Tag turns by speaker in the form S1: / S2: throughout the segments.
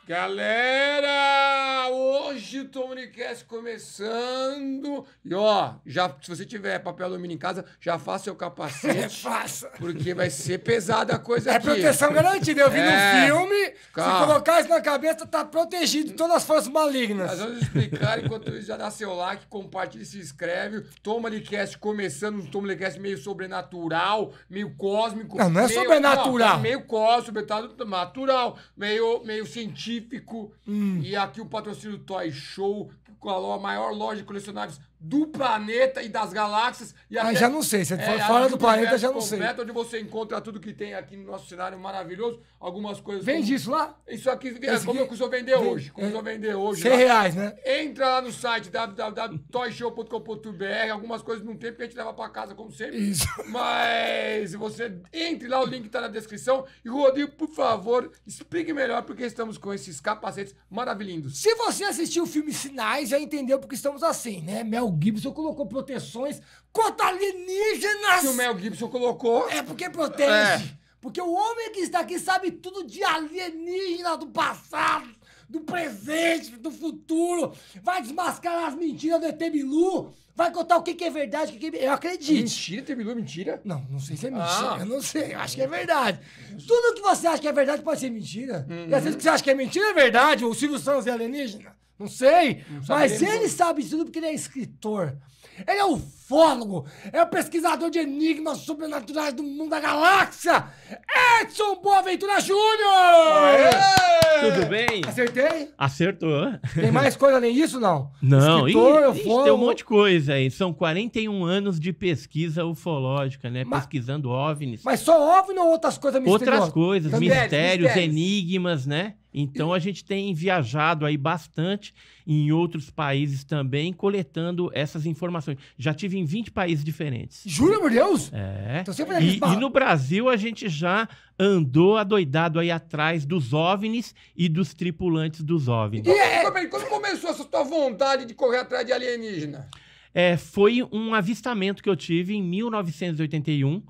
S1: Galera, hoje o Tomunicast começando. E ó, já, se você tiver papel alumínio em casa, já faça seu capacete.
S2: Faça.
S1: Porque vai ser pesada a coisa
S2: É
S1: aqui.
S2: proteção garantida. Eu vi no filme,
S1: Calma.
S2: se colocar isso na cabeça, tá protegido de todas as forças
S1: Nós
S2: malignas.
S1: vamos explicar, enquanto isso já dá seu like, compartilha e se inscreve. Tomunicast começando, um Tomunicast meio sobrenatural, meio cósmico.
S2: Não é
S1: meio,
S2: sobrenatural.
S1: Não, meio cósmico, sobrenatural, meio científico. E aqui o patrocínio do Toy Show, com a maior loja de colecionáveis do planeta e das galáxias. E
S2: Ah, já não sei. Se for
S1: a
S2: fora do planeta,
S1: universo
S2: já não sei.
S1: completo, onde você encontra tudo que tem aqui no nosso cenário maravilhoso. Algumas coisas...
S2: Vende isso lá?
S1: Isso aqui,
S2: Esse
S1: como
S2: aqui-
S1: eu costumo vender
S2: vem-
S1: hoje. Começou a vender hoje.
S2: R$100, né?
S1: Entra lá no site www.toyshow.com.br. Algumas coisas não tem porque a gente leva pra casa, como sempre.
S2: Isso.
S1: Mas você entre lá, o link tá na descrição. E Rodrigo, por favor, explique melhor porque estamos com esses capacetes maravilhindos.
S2: Se você assistiu o filme Sinais, já entendeu porque estamos assim, né? Mel Gibson colocou proteções contra alienígenas.
S1: Que o Mel Gibson colocou.
S2: É porque protege.
S1: É.
S2: Porque o homem que está aqui sabe tudo de alienígena do passado, do presente, do futuro. Vai desmascarar as mentiras do ET Bilu. Vai contar o que é verdade, o que é... Eu acredito.
S1: Mentira, Tebilu, mentira.
S2: Não sei se é mentira.
S1: Ah.
S2: Eu não sei, eu acho que é verdade. Tudo que você acha que é verdade pode ser mentira. E às vezes o que você acha que é mentira é verdade. O Silvio Santos é alienígena. Não sei. Mas
S1: saberemos.
S2: ele sabe de tudo porque ele é escritor. Ele é ufólogo. É o pesquisador de enigmas sobrenaturais do mundo da galáxia. Edson Boaventura Júnior!
S3: Tudo bem?
S2: Acertei?
S3: Acertou.
S2: Tem mais coisa além disso, não?
S3: Não,
S2: Escritor,
S3: ixi,
S2: ufólogo.
S3: tem um monte de coisa aí. São 41 anos de pesquisa ufológica, né?
S2: Mas-
S3: Pesquisando OVNIs.
S2: Mas só OVNI ou outras coisas misteriosas?
S3: Outras coisas,
S2: Também.
S3: mistérios,
S1: mistérios.
S3: enigmas, né? Então a gente tem viajado aí bastante em outros países também, coletando essas informações. Já tive em 20 países diferentes.
S2: Jura, meu Deus?
S3: É.
S2: Então você vai dar
S3: E no Brasil a gente já andou adoidado aí atrás dos OVNIs e dos tripulantes dos OVNIs.
S1: Quando começou essa tua vontade de correr atrás de alienígena?
S3: Foi um avistamento que eu tive em 1981.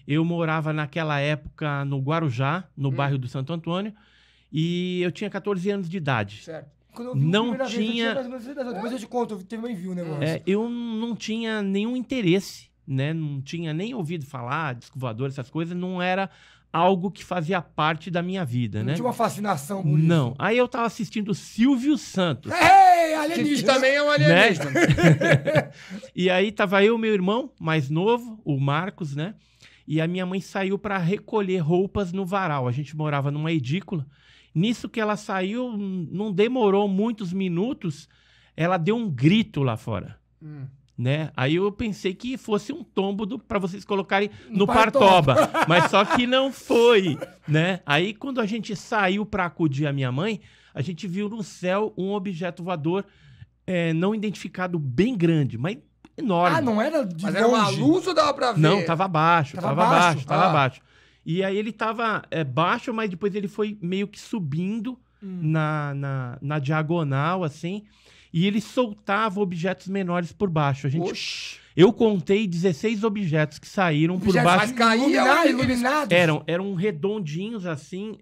S3: Eu morava naquela época no Guarujá, no bairro do Santo Antônio, e eu tinha 14 anos de idade.
S1: Certo.
S2: Quando eu vi a
S3: Não
S2: primeira vez,
S3: tinha-
S2: mais ou menos 10 anos. Depois eu te conto, eu também vi o negócio.
S3: Eu não tinha nenhum interesse, né? Não tinha nem ouvido falar, disco voador, essas coisas. Não era algo que fazia parte da minha vida,
S2: Não
S3: né?
S2: tinha uma fascinação por isso.
S3: Não. Aí eu tava assistindo Silvio Santos.
S2: Ei,
S1: Que
S2: alienígena!
S1: também é um alienígena.
S3: E aí tava eu e meu irmão, mais novo, o Marcos, né? E a minha mãe saiu para recolher roupas no varal. A gente morava numa edícula. Nisso que ela saiu, não demorou muitos minutos, ela deu um grito lá fora, né? Aí eu pensei que fosse um tombo para vocês colocarem no Partoba, mas só que não foi, né? Aí quando a gente saiu para acudir a minha mãe, a gente viu no céu um objeto voador não identificado bem grande, mas enorme.
S2: Ah, não era de
S1: Mas
S2: longe.
S1: era uma luz ou dava pra ver?
S3: Não, tava baixo,
S2: Tava
S3: tava
S2: baixo?
S3: baixo, tava
S1: Ah.
S3: baixo. E aí ele tava baixo, mas depois ele foi meio que subindo na diagonal, assim, e ele soltava objetos menores por baixo.
S1: Oxi.
S3: Eu contei 16 objetos que saíram por
S2: Objetos
S3: baixo.
S1: Mas caía
S2: iluminados,
S1: ou eles-
S2: iluminados.
S3: Eram redondinhos, assim,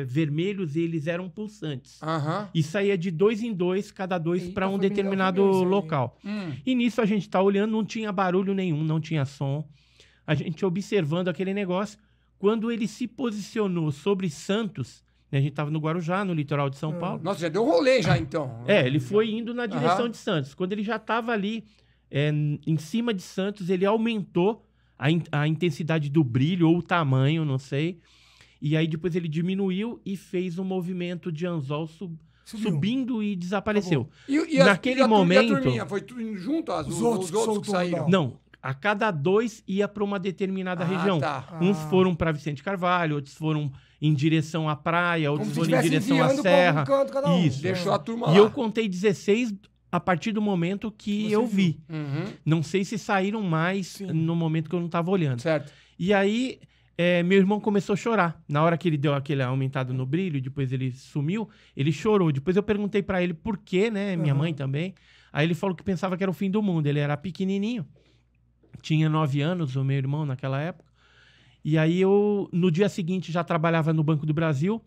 S3: vermelhos, e eles eram pulsantes.
S1: Aham.
S3: E saía de 2 em 2, cada dois,
S2: Eita,
S3: para um
S2: foi
S3: determinado
S2: melhor isso aí.
S3: local. E nisso a gente tá olhando, não tinha barulho nenhum, não tinha som. A gente observando aquele negócio. Quando ele se posicionou sobre Santos, né, a gente tava no Guarujá, no litoral de São Paulo.
S1: Nossa, já deu rolê já, então.
S3: Ele foi indo na direção
S1: Aham.
S3: de Santos. Quando ele já tava ali, em cima de Santos, ele aumentou a intensidade do brilho ou o tamanho, não sei. E aí depois ele diminuiu e fez um movimento de anzol
S2: Subiu.
S3: subindo e desapareceu.
S1: E
S3: Naquele
S1: a
S3: momento-
S1: turminha, foi tudo indo junto? Os
S2: outros que
S1: que
S2: soltou,
S1: saíram?
S3: Não, a cada 2 ia para uma determinada região.
S1: Tá.
S3: Uns foram para Vicente Carvalho, outros foram em direção à praia, outros
S2: Como se
S3: foram em
S2: estivesse
S3: direção à
S2: enviando pra
S3: serra.
S2: um canto cada um.
S3: Isso.
S1: Deixou a turma
S3: E
S1: lá.
S3: eu contei 16 a partir do momento que
S2: Você
S3: eu
S2: viu.
S3: vi.
S1: Uhum.
S3: Não sei se saíram mais
S2: Sim.
S3: no momento que eu não estava olhando.
S1: Certo.
S3: E aí, meu irmão começou a chorar. Na hora que ele deu aquele aumentado no brilho, depois ele sumiu, ele chorou. Depois eu perguntei para ele por quê, né? Minha mãe também. Aí ele falou que pensava que era o fim do mundo. Ele era pequenininho. Tinha 9 anos, o meu irmão, naquela época. E aí eu, no dia seguinte, já trabalhava no Banco do Brasil.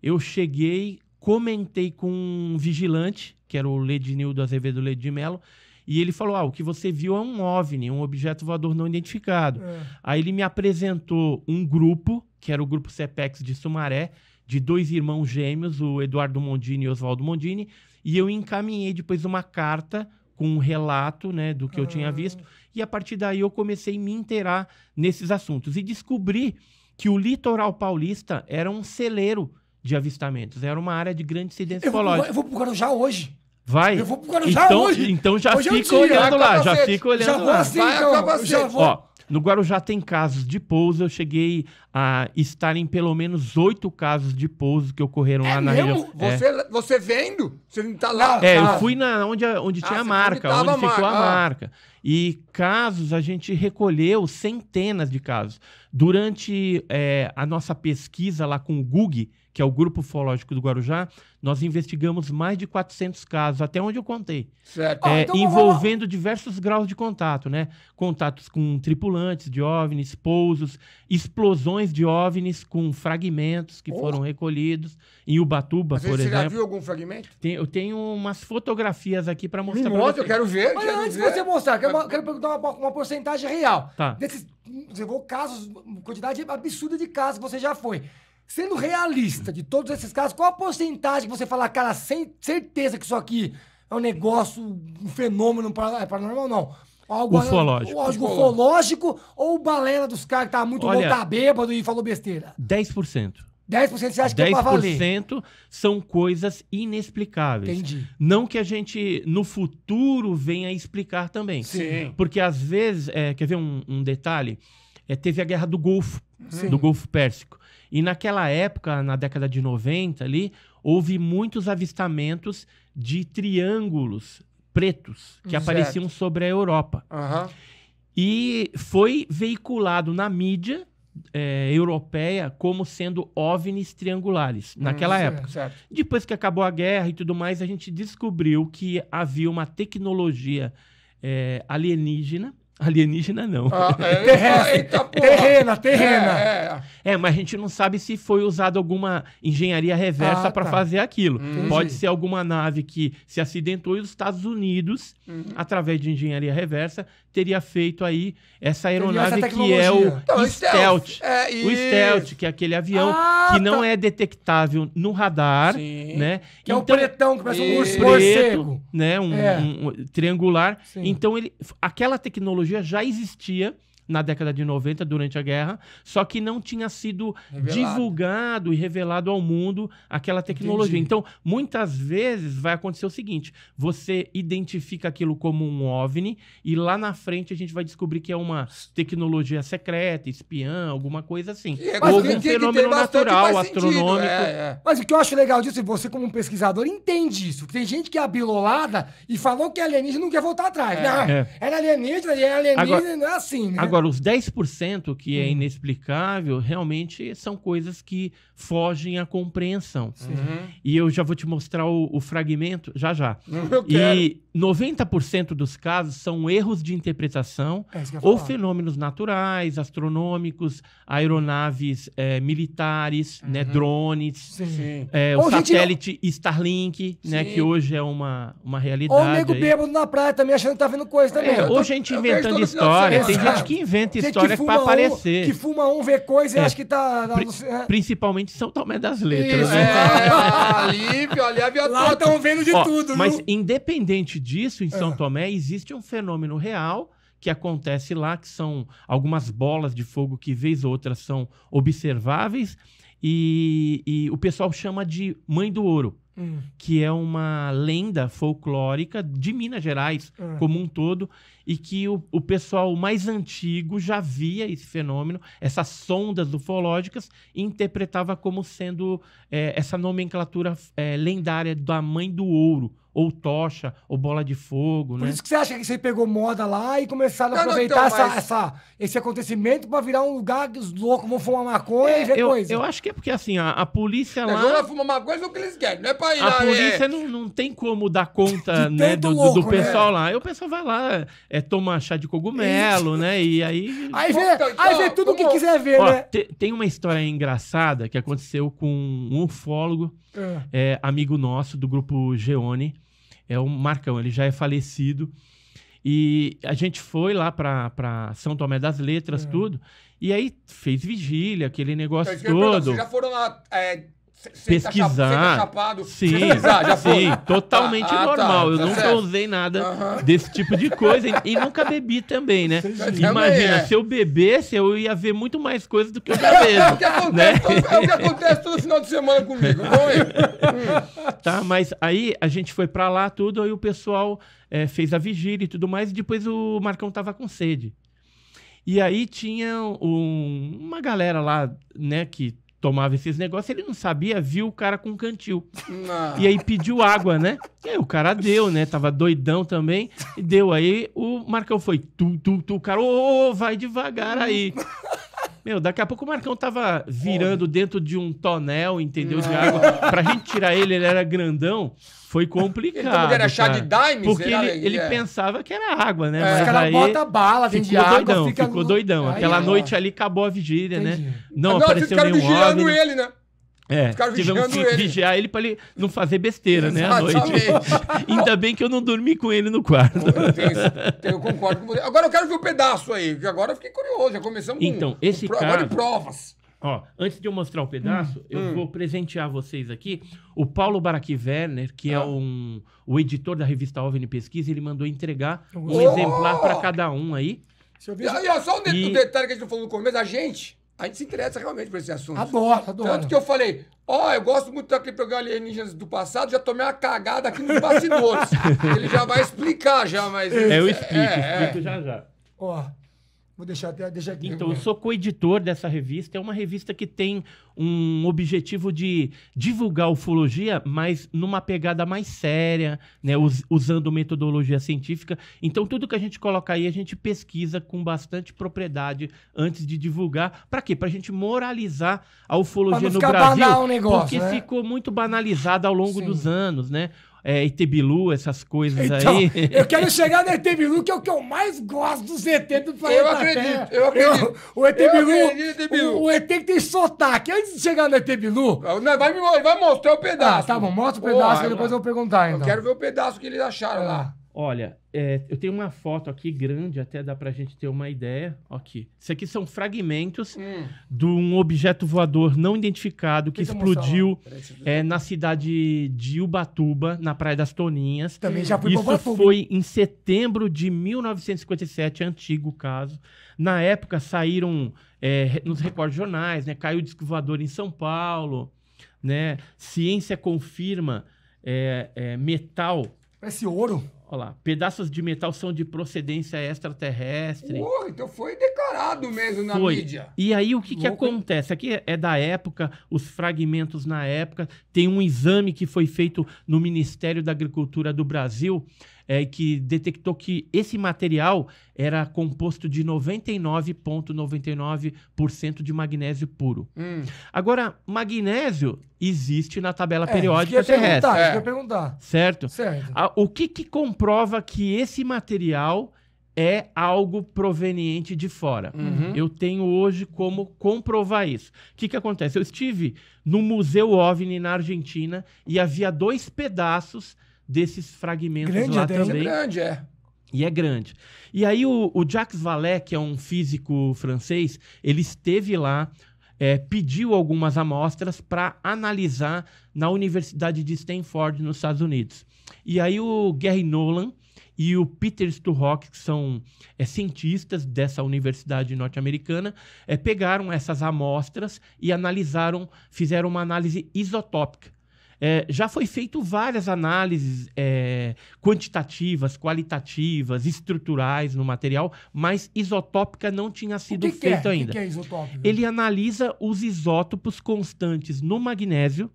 S3: Eu cheguei comentei com um vigilante, que era o Ledinildo Azevedo Leite de Mello, e ele falou, o que você viu é um OVNI, um objeto voador não identificado. Aí ele me apresentou um grupo, que era o grupo CEPEX de Sumaré, de 2 irmãos gêmeos, o Eduardo Mondini e Oswaldo Mondini, e eu encaminhei depois uma carta com um relato, né, do que eu tinha visto, e a partir daí eu comecei a me inteirar nesses assuntos. E descobri que o litoral paulista era um celeiro de avistamentos, era uma área de grande incidência ufológica.
S2: Eu vou pro Guarujá hoje.
S3: Vai?
S2: Eu vou pro Guarujá hoje.
S3: Então já
S2: Hoje é o
S3: fica
S2: dia.
S3: olhando lá,
S1: Capacete.
S3: já fica olhando
S2: Já vou
S3: lá.
S2: assim,
S1: Vai a
S2: então.
S1: capacete.
S2: Já vou.
S3: Ó, no Guarujá tem casos de pouso, eu cheguei a estar em pelo menos 8 casos de pouso que ocorreram lá na
S2: mesmo?
S3: região.
S1: Você vendo? Você não tá lá?
S3: Eu fui onde tinha a
S1: você
S3: marca,
S1: foi onde
S3: onde
S1: tava
S3: ficou
S1: a
S3: a
S1: marca.
S3: marca. E casos, a gente recolheu centenas de casos. Durante a nossa pesquisa lá com o GUG, que é o Grupo Ufológico do Guarujá, nós investigamos mais de 400 casos, até onde eu contei.
S1: Certo.
S2: Então
S3: Envolvendo diversos graus de contato, né? Contatos com tripulantes de OVNIs, pousos, explosões de OVNIs com fragmentos que foram recolhidos em Ubatuba,
S1: Mas
S3: por
S1: você já
S3: exemplo.
S1: viu algum fragmento?
S3: Eu tenho umas fotografias aqui para
S1: Me
S3: mostrar pra
S1: mostra, eu
S3: vocês.
S1: quero ver.
S2: Mas
S1: quero
S2: antes de
S1: ver.
S2: você mostrar, quero perguntar uma porcentagem real.
S3: Tá.
S2: Desses, você levou casos, quantidade absurda de casos que você já foi. Sendo realista de todos esses casos, qual a porcentagem que você fala, cara, sem certeza que isso aqui é um negócio, um fenômeno paranormal, não? Algo
S3: Ufológico.
S2: Algo ufológico ou balena dos caras que tá muito
S3: Olha,
S2: louco, tá bêbado e falou besteira?
S3: 10%.
S2: 10% você acha que é pra valer?
S3: 10% são coisas inexplicáveis.
S2: Entendi.
S3: Não que a gente, no futuro, venha explicar também.
S1: Sim.
S3: Porque, às vezes, quer ver um detalhe? Teve a Guerra do Golfo, do Golfo Pérsico. E naquela época, na década de 90 ali, houve muitos avistamentos de triângulos pretos que apareciam sobre a Europa.
S1: Aham.
S3: E foi veiculado na mídia europeia como sendo OVNIs triangulares, naquela época.
S1: Certo.
S3: Depois que acabou a guerra e tudo mais, a gente descobriu que havia uma tecnologia alienígena. Alienígena não.
S2: Terrena.
S3: Mas a gente não sabe se foi usada alguma engenharia reversa para fazer aquilo. Pode ser alguma nave que se acidentou e os Estados Unidos, através de engenharia reversa, teria feito aí essa aeronave que é o
S1: Então,
S3: Stealth. O
S1: isso.
S3: Stealth, que é aquele avião que não é detectável no radar,
S1: Sim.
S3: né?
S2: Que é o pretão, que parece um urso
S3: preto,
S2: morcego.
S3: né? Um triangular.
S2: Sim.
S3: Então, aquela tecnologia já existia na década de 90, durante a guerra, só que não tinha sido divulgado e revelado ao mundo aquela tecnologia.
S2: Entendi.
S3: Então, muitas vezes vai acontecer o seguinte, você identifica aquilo como um OVNI e lá na frente a gente vai descobrir que é uma tecnologia secreta, espiã, alguma coisa assim. Ou algum fenômeno natural, astronômico.
S2: Mas o que eu acho legal disso, você como um pesquisador entende isso. Tem gente que é abilolada e falou que é alienígena e não quer voltar atrás. Era alienígena,
S3: Agora-
S2: não é assim, né?
S3: Agora, os 10% que é inexplicável, realmente são coisas que fogem à compreensão. E eu já vou te mostrar o fragmento já.
S1: Eu quero.
S3: E 90% dos casos são erros de interpretação
S2: É isso que eu ia
S3: ou
S2: falar.
S3: fenômenos naturais, astronômicos, aeronaves militares, né, drones,
S1: Sim.
S3: o
S2: Ou gente
S3: satélite Starlink, né,
S1: Sim.
S3: que hoje é uma realidade.
S2: Ou o nego
S3: aí.
S2: ou na praia também achando que tá vendo coisa também.
S3: Ou gente
S1: eu vejo
S3: inventando
S1: todo final de
S3: história. Tem
S2: semana.
S3: gente que inventa
S2: Gente
S3: história pra aparecer.
S2: Que fuma vê coisa e acha que tá...
S3: Principalmente São Tomé das Letras.
S1: Isso,
S3: né?
S1: Alívio, aliviador.
S2: Lá estão vendo de
S3: Ó,
S2: tudo,
S3: mas
S2: viu?
S3: independente disso, em São Tomé existe um fenômeno real que acontece lá, que são algumas bolas de fogo que, vez ou outra, são observáveis e o pessoal chama de Mãe do Ouro, que é uma lenda folclórica de Minas Gerais como um todo, e que o pessoal mais antigo já via esse fenômeno, essas sondas ufológicas, e interpretava como sendo essa nomenclatura lendária da Mãe do Ouro, ou tocha, ou bola de fogo,
S2: Por
S3: né?
S2: isso que você acha que você pegou moda lá e começaram a
S1: Não, não,
S2: aproveitar
S1: então, mas-
S2: esse acontecimento pra virar um lugar que os loucos vão fumar maconha e ver coisa.
S3: eu acho que é porque, assim, a polícia
S1: Eles
S3: lá...
S1: vão fumar uma coisa o que eles querem, não é pra ir
S3: A
S1: lá.
S3: polícia não tem como dar conta,
S2: De
S3: né,
S2: tanto
S3: do
S2: louco,
S3: pessoal
S2: né?
S3: lá. Aí o pessoal vai lá, toma chá de cogumelo, né? E aí...
S2: Aí vê,
S1: Então,
S2: aí vê tudo o que
S1: como-
S2: quiser ver,
S3: Ó,
S2: né?
S3: tem uma história engraçada que aconteceu com um ufólogo, amigo nosso do grupo Geone, é o Marcão, ele já é falecido. E a gente foi lá pra São Tomé das Letras, tudo. E aí fez vigília, aquele negócio
S1: Então, isso que eu ia perguntar,
S3: todo.
S1: vocês já foram lá
S3: Pesquisar.
S1: senta chapado,
S3: Sim,
S1: pesquisar, já foi?
S3: sim, totalmente
S1: Ah, tá,
S3: normal. Eu
S1: tá
S3: nunca
S1: certo.
S3: usei nada
S1: Aham.
S3: desse tipo de coisa e nunca bebi também, né?
S1: Também
S3: Imagina,
S1: é.
S3: se eu bebesse, eu ia ver muito mais coisas do que eu já
S1: É o que
S3: vejo, né?
S1: acontece, é o que acontece todo final de semana comigo. Vamos aí.
S3: Tá, mas aí a gente foi pra lá tudo, aí o pessoal fez a vigília e tudo mais, e depois o Marcão tava com sede. E aí tinha uma galera lá, né, que tomava esses negócios, ele não sabia, viu o cara com cantil.
S1: Não.
S3: E aí pediu água, né? E aí o cara deu, né? Tava doidão também. E deu. Aí o Marcão foi o cara, vai devagar aí. Meu, daqui a pouco o Marcão tava virando dentro de um tonel, entendeu? De água. Pra gente tirar ele era grandão. Foi complicado.
S1: Ele tomou que era chá de
S3: cara.
S1: daime?
S3: Porque
S1: será?
S3: ele pensava que era água, né?
S1: É.
S3: Mas
S2: Os caras
S3: aí
S2: botam bala dentro de
S3: ficou
S2: água,
S3: doidão,
S2: fica...
S3: ficou doidão.
S2: Aí,
S3: Aquela
S2: ó.
S3: noite ali acabou a vigília,
S2: Entendi.
S3: né? Não
S1: Não, vocês
S3: apareceu
S1: ficaram
S3: nenhum
S1: vigiando
S3: OVNI.
S1: ele, né? Ficaram
S3: Tivemos
S1: vigiando
S3: que
S1: ele.
S3: vigiar ele pra ele não fazer besteira, né, à noite.
S1: Exatamente.
S3: Ainda bem que eu não dormi com ele no quarto.
S1: Eu concordo com você. Agora eu quero ver o pedaço aí, porque agora eu fiquei curioso. Já começamos
S3: Então,
S1: com,
S3: esse
S1: agora
S3: caso-
S1: de provas.
S3: Ó, antes de eu mostrar o pedaço, eu vou presentear vocês aqui. O Paulo Baraki Werner, que é o editor da revista OVNI Pesquisa, ele mandou entregar um
S2: Oh!
S3: exemplar para cada um aí.
S2: Deixa eu
S1: E
S2: ver.
S1: aí, ó, só um
S3: E-
S1: detalhe que a gente não falou no começo, a gente se interessa realmente por esse assunto.
S2: Adoro, adoro.
S1: Tanto que eu falei, eu gosto muito daquele programa Alienígenas do passado, já tomei uma cagada aqui nos bastidores. Ele já vai explicar já, mas...
S3: Eu explico já já.
S2: Ó, vou deixar aqui.
S3: Então, eu sou co-editor dessa revista. É uma revista que tem um objetivo de divulgar ufologia, mas numa pegada mais séria, né? Usando metodologia científica. Então, tudo que a gente coloca aí, a gente pesquisa com bastante propriedade antes de divulgar. Para quê? Para a gente moralizar a ufologia
S2: Pra não
S3: no
S2: ficar
S3: Brasil.
S2: banal o negócio,
S3: porque
S2: né?
S3: ficou muito banalizada ao longo
S2: Sim.
S3: dos anos, né? ET Bilu, essas coisas
S2: Então,
S3: aí.
S2: eu quero chegar no ET Bilu, que é o que eu mais gosto dos ET do planeta
S1: Eu acredito,
S2: Terra.
S1: eu acredito.
S2: O ET
S1: Eu
S2: Bilu,
S1: acredito, ET Bilu.
S2: o ET que tem sotaque. Antes de chegar no ET Bilu...
S1: Não, vai mostrar o pedaço.
S2: tá bom, mostra o pedaço,
S1: Porra,
S2: e depois eu vou perguntar,
S1: Eu
S2: então.
S1: quero ver o pedaço que eles acharam lá.
S3: Olha, eu tenho uma foto aqui grande, até dá pra gente ter uma ideia. Aqui. Isso aqui são fragmentos de um objeto voador não identificado que
S2: Tenta mostrar
S3: explodiu na cidade de Ubatuba, na Praia das Toninhas.
S2: Também já fui pra
S3: Isso
S2: Ubatuba.
S3: foi em setembro de 1957, antigo caso. Na época saíram nos recordes jornais, né? Caiu disco voador em São Paulo, né? Ciência confirma metal.
S2: Parece ouro.
S3: Olha lá, pedaços de metal são de procedência extraterrestre.
S1: Porra, então foi declarado mesmo na
S3: Foi.
S1: mídia.
S3: E aí, o que
S2: Louco, hein?
S3: acontece? Aqui é da época, os fragmentos na época. Tem um exame que foi feito no Ministério da Agricultura do Brasil, que detectou que esse material era composto de 99,99% de magnésio puro. Agora, magnésio existe na tabela periódica terrestre,
S2: Isso que eu ia perguntar.
S3: certo?
S2: Certo.
S3: O que comprova que esse material é algo proveniente de fora? Eu tenho hoje como comprovar isso. O que acontece? Eu estive no Museu OVNI na Argentina e havia 2 pedaços desses fragmentos
S2: Grande
S3: lá
S2: até,
S1: Isso é
S3: também.
S1: grande,
S3: E é grande. E aí o Jacques Vallée, que é um físico francês, ele esteve lá, pediu algumas amostras para analisar na Universidade de Stanford, nos Estados Unidos. E aí o Gary Nolan e o Peter Sturrock, que são cientistas dessa universidade norte-americana, pegaram essas amostras e analisaram, fizeram uma análise isotópica. Já foi feito várias análises quantitativas, qualitativas, estruturais no material, mas isotópica não tinha sido feito ainda.
S2: O que é isotópico?
S3: Ele analisa os isótopos constantes no magnésio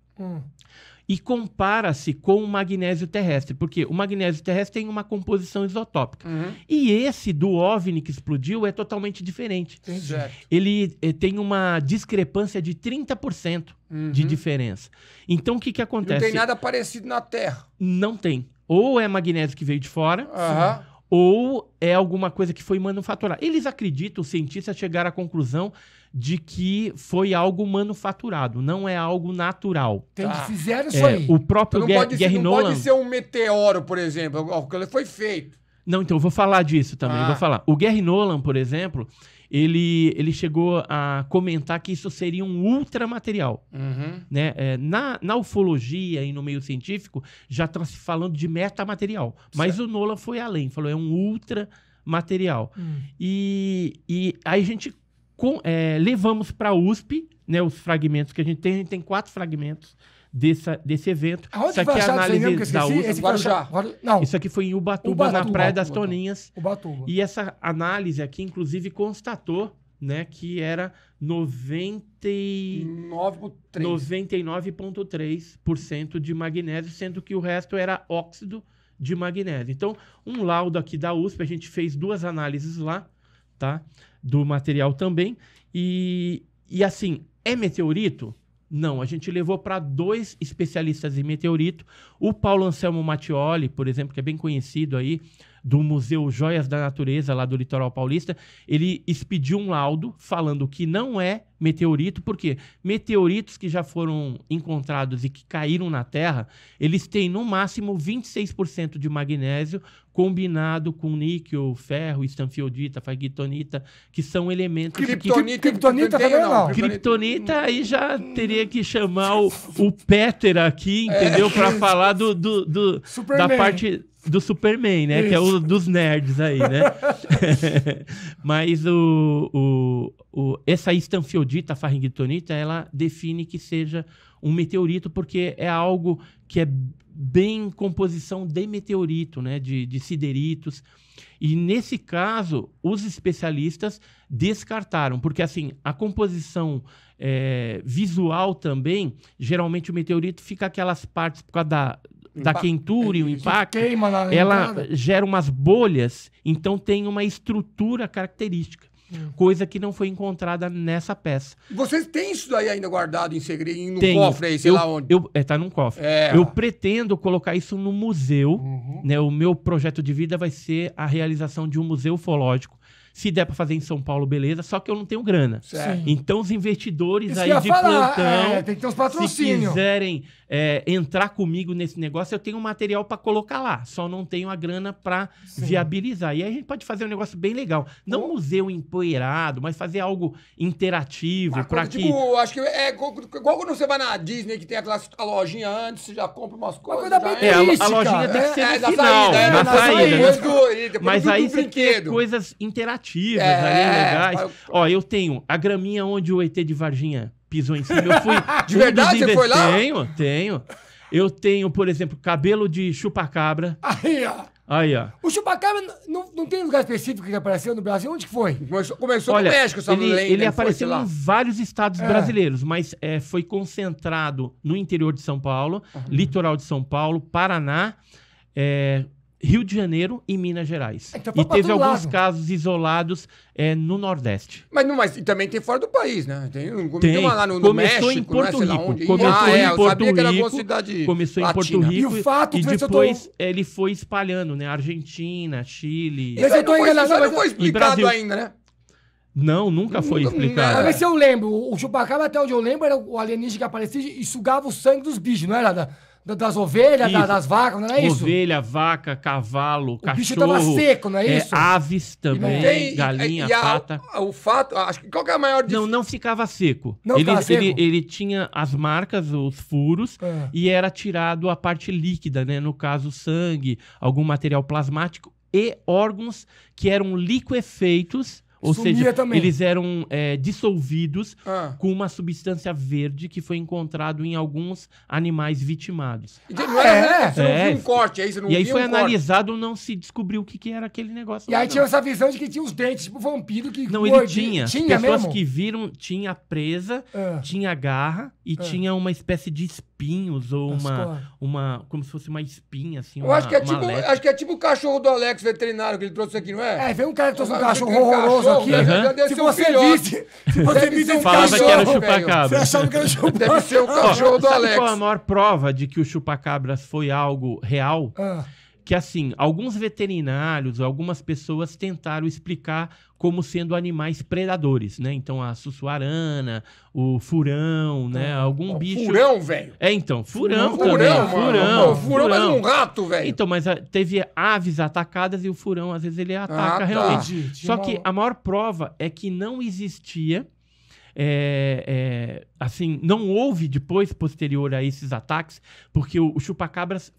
S3: e compara-se com o magnésio terrestre, porque o magnésio terrestre tem uma composição isotópica. E esse do OVNI que explodiu é totalmente diferente.
S1: Certo.
S3: Ele tem uma discrepância de 30% de diferença. Então, o que
S1: Não
S3: acontece?
S1: tem nada parecido na Terra.
S3: Não tem. Ou é magnésio que veio de fora, ou é alguma coisa que foi manufaturada. Eles acreditam, os cientistas chegaram à conclusão de que foi algo manufaturado, não é algo natural.
S2: Fizeram isso aí.
S3: O próprio Gary
S1: não
S3: Nolan...
S1: pode ser um meteoro, por exemplo, porque foi feito.
S3: Não, então eu vou falar disso também, vou falar. O Gary Nolan, por exemplo, ele chegou a comentar que isso seria um ultramaterial. Né? Na ufologia e no meio científico, já estão se falando de metamaterial. Mas o Nolan foi além, falou é um ultramaterial. E aí a gente levamos para a USP, né, os fragmentos que a gente tem 4 fragmentos desse evento.
S2: Aonde
S3: isso aqui
S2: foi
S3: é a
S2: achado isso aí mesmo
S3: análise
S2: que eu
S3: da
S2: esqueci?
S3: USP.
S2: Esse Guarujá. Não.
S3: Isso aqui foi em Ubatuba, na Praia das Toninhas.
S2: Ubatuba.
S3: E essa análise aqui, inclusive, constatou, né, que era 99,3% de magnésio, sendo que o resto era óxido de magnésio. Então, um laudo aqui da USP, a gente fez 2 análises lá, tá? Do material também. E assim, é meteorito? Não, a gente levou para 2 especialistas em meteorito. O Paulo Anselmo Mattioli, por exemplo, que é bem conhecido aí, do Museu Joias da Natureza, lá do Litoral Paulista, ele expediu um laudo falando que não é meteorito, porque meteoritos que já foram encontrados e que caíram na Terra, eles têm no máximo 26% de magnésio combinado com níquel, ferro, estanfiodita, fargitonita, que são elementos...
S2: Kriptonita também não.
S3: Kriptonita aí já teria que chamar o Peter aqui, entendeu? Para falar da parte... Do Superman, né? Isso. Que é o dos nerds aí, né? Mas essa estanfiodita, fargitonita, ela define que seja um meteorito porque é algo que é bem composição de meteorito, né? De sideritos. E nesse caso, os especialistas descartaram, porque assim, a composição visual também, geralmente o meteorito fica aquelas partes por causa da quentura e o impacto, ela gera umas bolhas, então tem uma estrutura característica, coisa que não foi encontrada nessa peça.
S1: Vocês têm isso daí ainda guardado em segredo, no cofre aí, sei lá onde?
S3: Tá num cofre. Eu pretendo colocar isso no museu, né? O meu projeto de vida vai ser a realização de um museu ufológico. Se der para fazer em São Paulo, beleza. Só que eu não tenho grana. Então, os investidores aí de plantão,
S2: tem que ter uns patrocínios.
S3: Se quiserem entrar comigo nesse negócio, eu tenho material para colocar lá. Só não tenho a grana para viabilizar. E aí a gente pode fazer um negócio bem legal. Não um museu empoeirado, mas fazer algo interativo. Para que...
S1: Tipo, acho que é igual quando você vai na Disney, que tem a lojinha antes, você já compra umas coisas.
S3: A lojinha tem que ser no final, na saída. Mas aí você tem coisas interativas. Ali, legais. Ó, eu tenho a graminha onde o ET de Varginha pisou em cima. Eu fui.
S1: De verdade, você foi lá?
S3: Tenho. Eu tenho, por exemplo, cabelo de chupacabra. Aí, ó.
S2: O chupacabra não tem lugar específico que apareceu no Brasil? Onde que foi?
S1: Começou no México, essa lenda.
S3: Ele apareceu em vários estados brasileiros, mas foi concentrado no interior de São Paulo, litoral de São Paulo, Paraná, Rio de Janeiro e Minas Gerais.
S2: Então,
S3: e teve alguns casos isolados no Nordeste.
S1: Mas também tem fora do país, né? Tem uma lá no
S3: Começou
S1: México,
S3: em Porto Rico. Começou em Porto Rico.
S2: E o fato
S3: e depois ele foi espalhando, né? Argentina, Chile.
S2: Mas eu tô enganado.
S1: Isso não foi explicado ainda, né?
S3: Não, nunca foi explicado.
S2: Pra ver se eu lembro. O chupacabra, até onde eu lembro, era o alienígena que aparecia e sugava o sangue dos bichos, não era? Das ovelhas, das vacas, não é isso?
S3: Ovelha, vaca, cavalo, cachorro.
S2: O bicho tava seco, não é isso?
S3: Aves também, galinha, pata.
S1: O fato, acho que qual que é a maior diferença?
S3: Não ficava seco.
S2: Ficava seco?
S3: Ele tinha as marcas, os furos, e era tirado a parte líquida, né? No caso, sangue, algum material plasmático e órgãos que eram liquefeitos. Ou seja, eles eram dissolvidos com uma substância verde que foi encontrado em alguns animais vitimados.
S1: Você não viu um corte, aí você não viu.
S3: E aí foi analisado, não se descobriu o que era aquele negócio.
S2: E aí tinha essa visão de que tinha os dentes, tipo vampiro que
S3: não, ele tinha.
S2: Tinha
S3: pessoas
S2: mesmo?
S3: que viram, tinha presa, tinha garra e tinha uma espécie de espinho espinhos ou como se fosse uma espinha, assim,
S1: Eu acho que é tipo o cachorro do Alex veterinário que ele trouxe aqui, não é?
S2: É, veio um cara que trouxe um cachorro horroroso aqui. Se você visse um
S3: falava
S2: cachorro,
S3: que era o
S2: você
S3: chupacabra.
S2: achava que era o chupacabra.
S1: Deve ser o cachorro do
S3: Sabe
S1: Alex.
S3: qual é a maior prova de que o chupacabras foi algo real? Que assim, alguns veterinários, algumas pessoas tentaram explicar como sendo animais predadores, né? Então a sussuarana, o furão, né? Algum bicho...
S1: Furão, velho.
S3: Então, furão
S1: Furão,
S3: também.
S1: mano. Furão, mas um rato, velho.
S3: Então, mas teve aves atacadas e o furão, às vezes, ele ataca realmente. Só que a maior prova é que não existia... assim, não houve depois, posterior a esses ataques, porque o chupacabras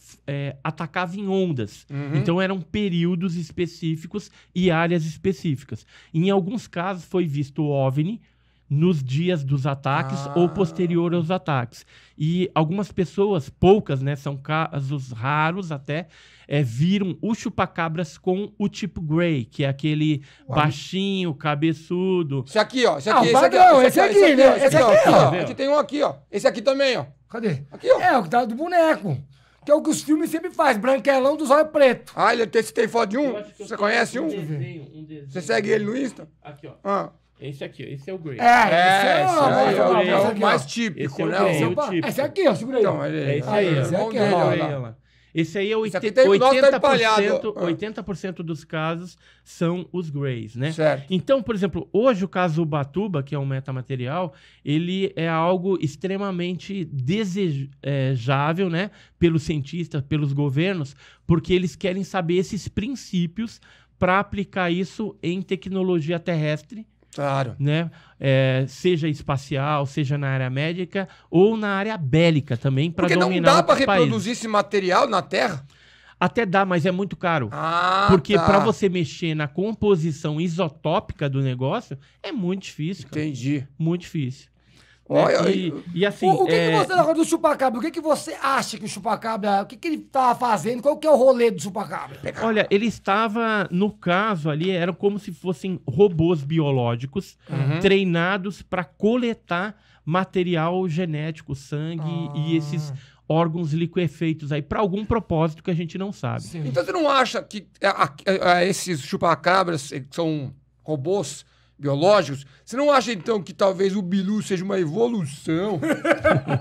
S3: atacava em ondas. Então eram períodos específicos e áreas específicas. Em alguns casos foi visto o OVNI nos dias dos ataques ou posterior aos ataques. E algumas pessoas, poucas, né, são casos raros até, viram o chupacabras com o tipo Grey, que é aquele baixinho, cabeçudo.
S1: Esse aqui, ó.
S2: Esse aqui, né? Esse aqui, ó.
S1: Aqui tem um aqui, ó. Esse aqui também, ó.
S2: Cadê?
S1: Aqui, ó.
S2: É, o que tá do boneco. Que é o que os filmes sempre fazem, branquelão dos olhos pretos.
S1: Ah, você tem foto de um? Você conhece um?
S3: Desenho.
S1: Você segue ele no Insta?
S3: Aqui, ó.
S1: Ah.
S3: Esse aqui, ó. Esse é o Grey.
S1: Esse aí é o mais típico, né?
S2: Esse aqui, ó. Segura aí.
S1: Então,
S3: É esse aí,
S2: esse
S3: ó.
S2: aqui,
S3: Olha. Esse aí é 80% dos casos são os Greys, né?
S1: Certo.
S3: Então, por exemplo, hoje o caso Ubatuba, que é um metamaterial, ele é algo extremamente desejável, né? Pelos cientistas, pelos governos, porque eles querem saber esses princípios para aplicar isso em tecnologia terrestre.
S1: Claro.
S3: Né? Seja espacial, seja na área médica ou na área bélica também, para dominar
S1: Porque não dá para
S3: outros países.
S1: reproduzir esse material na Terra?
S3: Até dá, mas é muito caro. Porque para você mexer na composição isotópica do negócio, é muito difícil. Cara.
S1: Entendi.
S3: Muito difícil.
S1: Olha,
S2: e assim, o que você tá do chupacabra? O que você acha que o chupacabra... O que ele tava fazendo? Qual que é o rolê do chupacabra?
S3: Olha, ele estava, no caso ali, era como se fossem robôs biológicos treinados para coletar material genético, sangue e esses órgãos liquefeitos aí, para algum propósito que a gente não sabe.
S1: Sim. Então você não acha que esses chupacabras que são robôs biológicos, você não acha então que talvez o Bilu seja uma evolução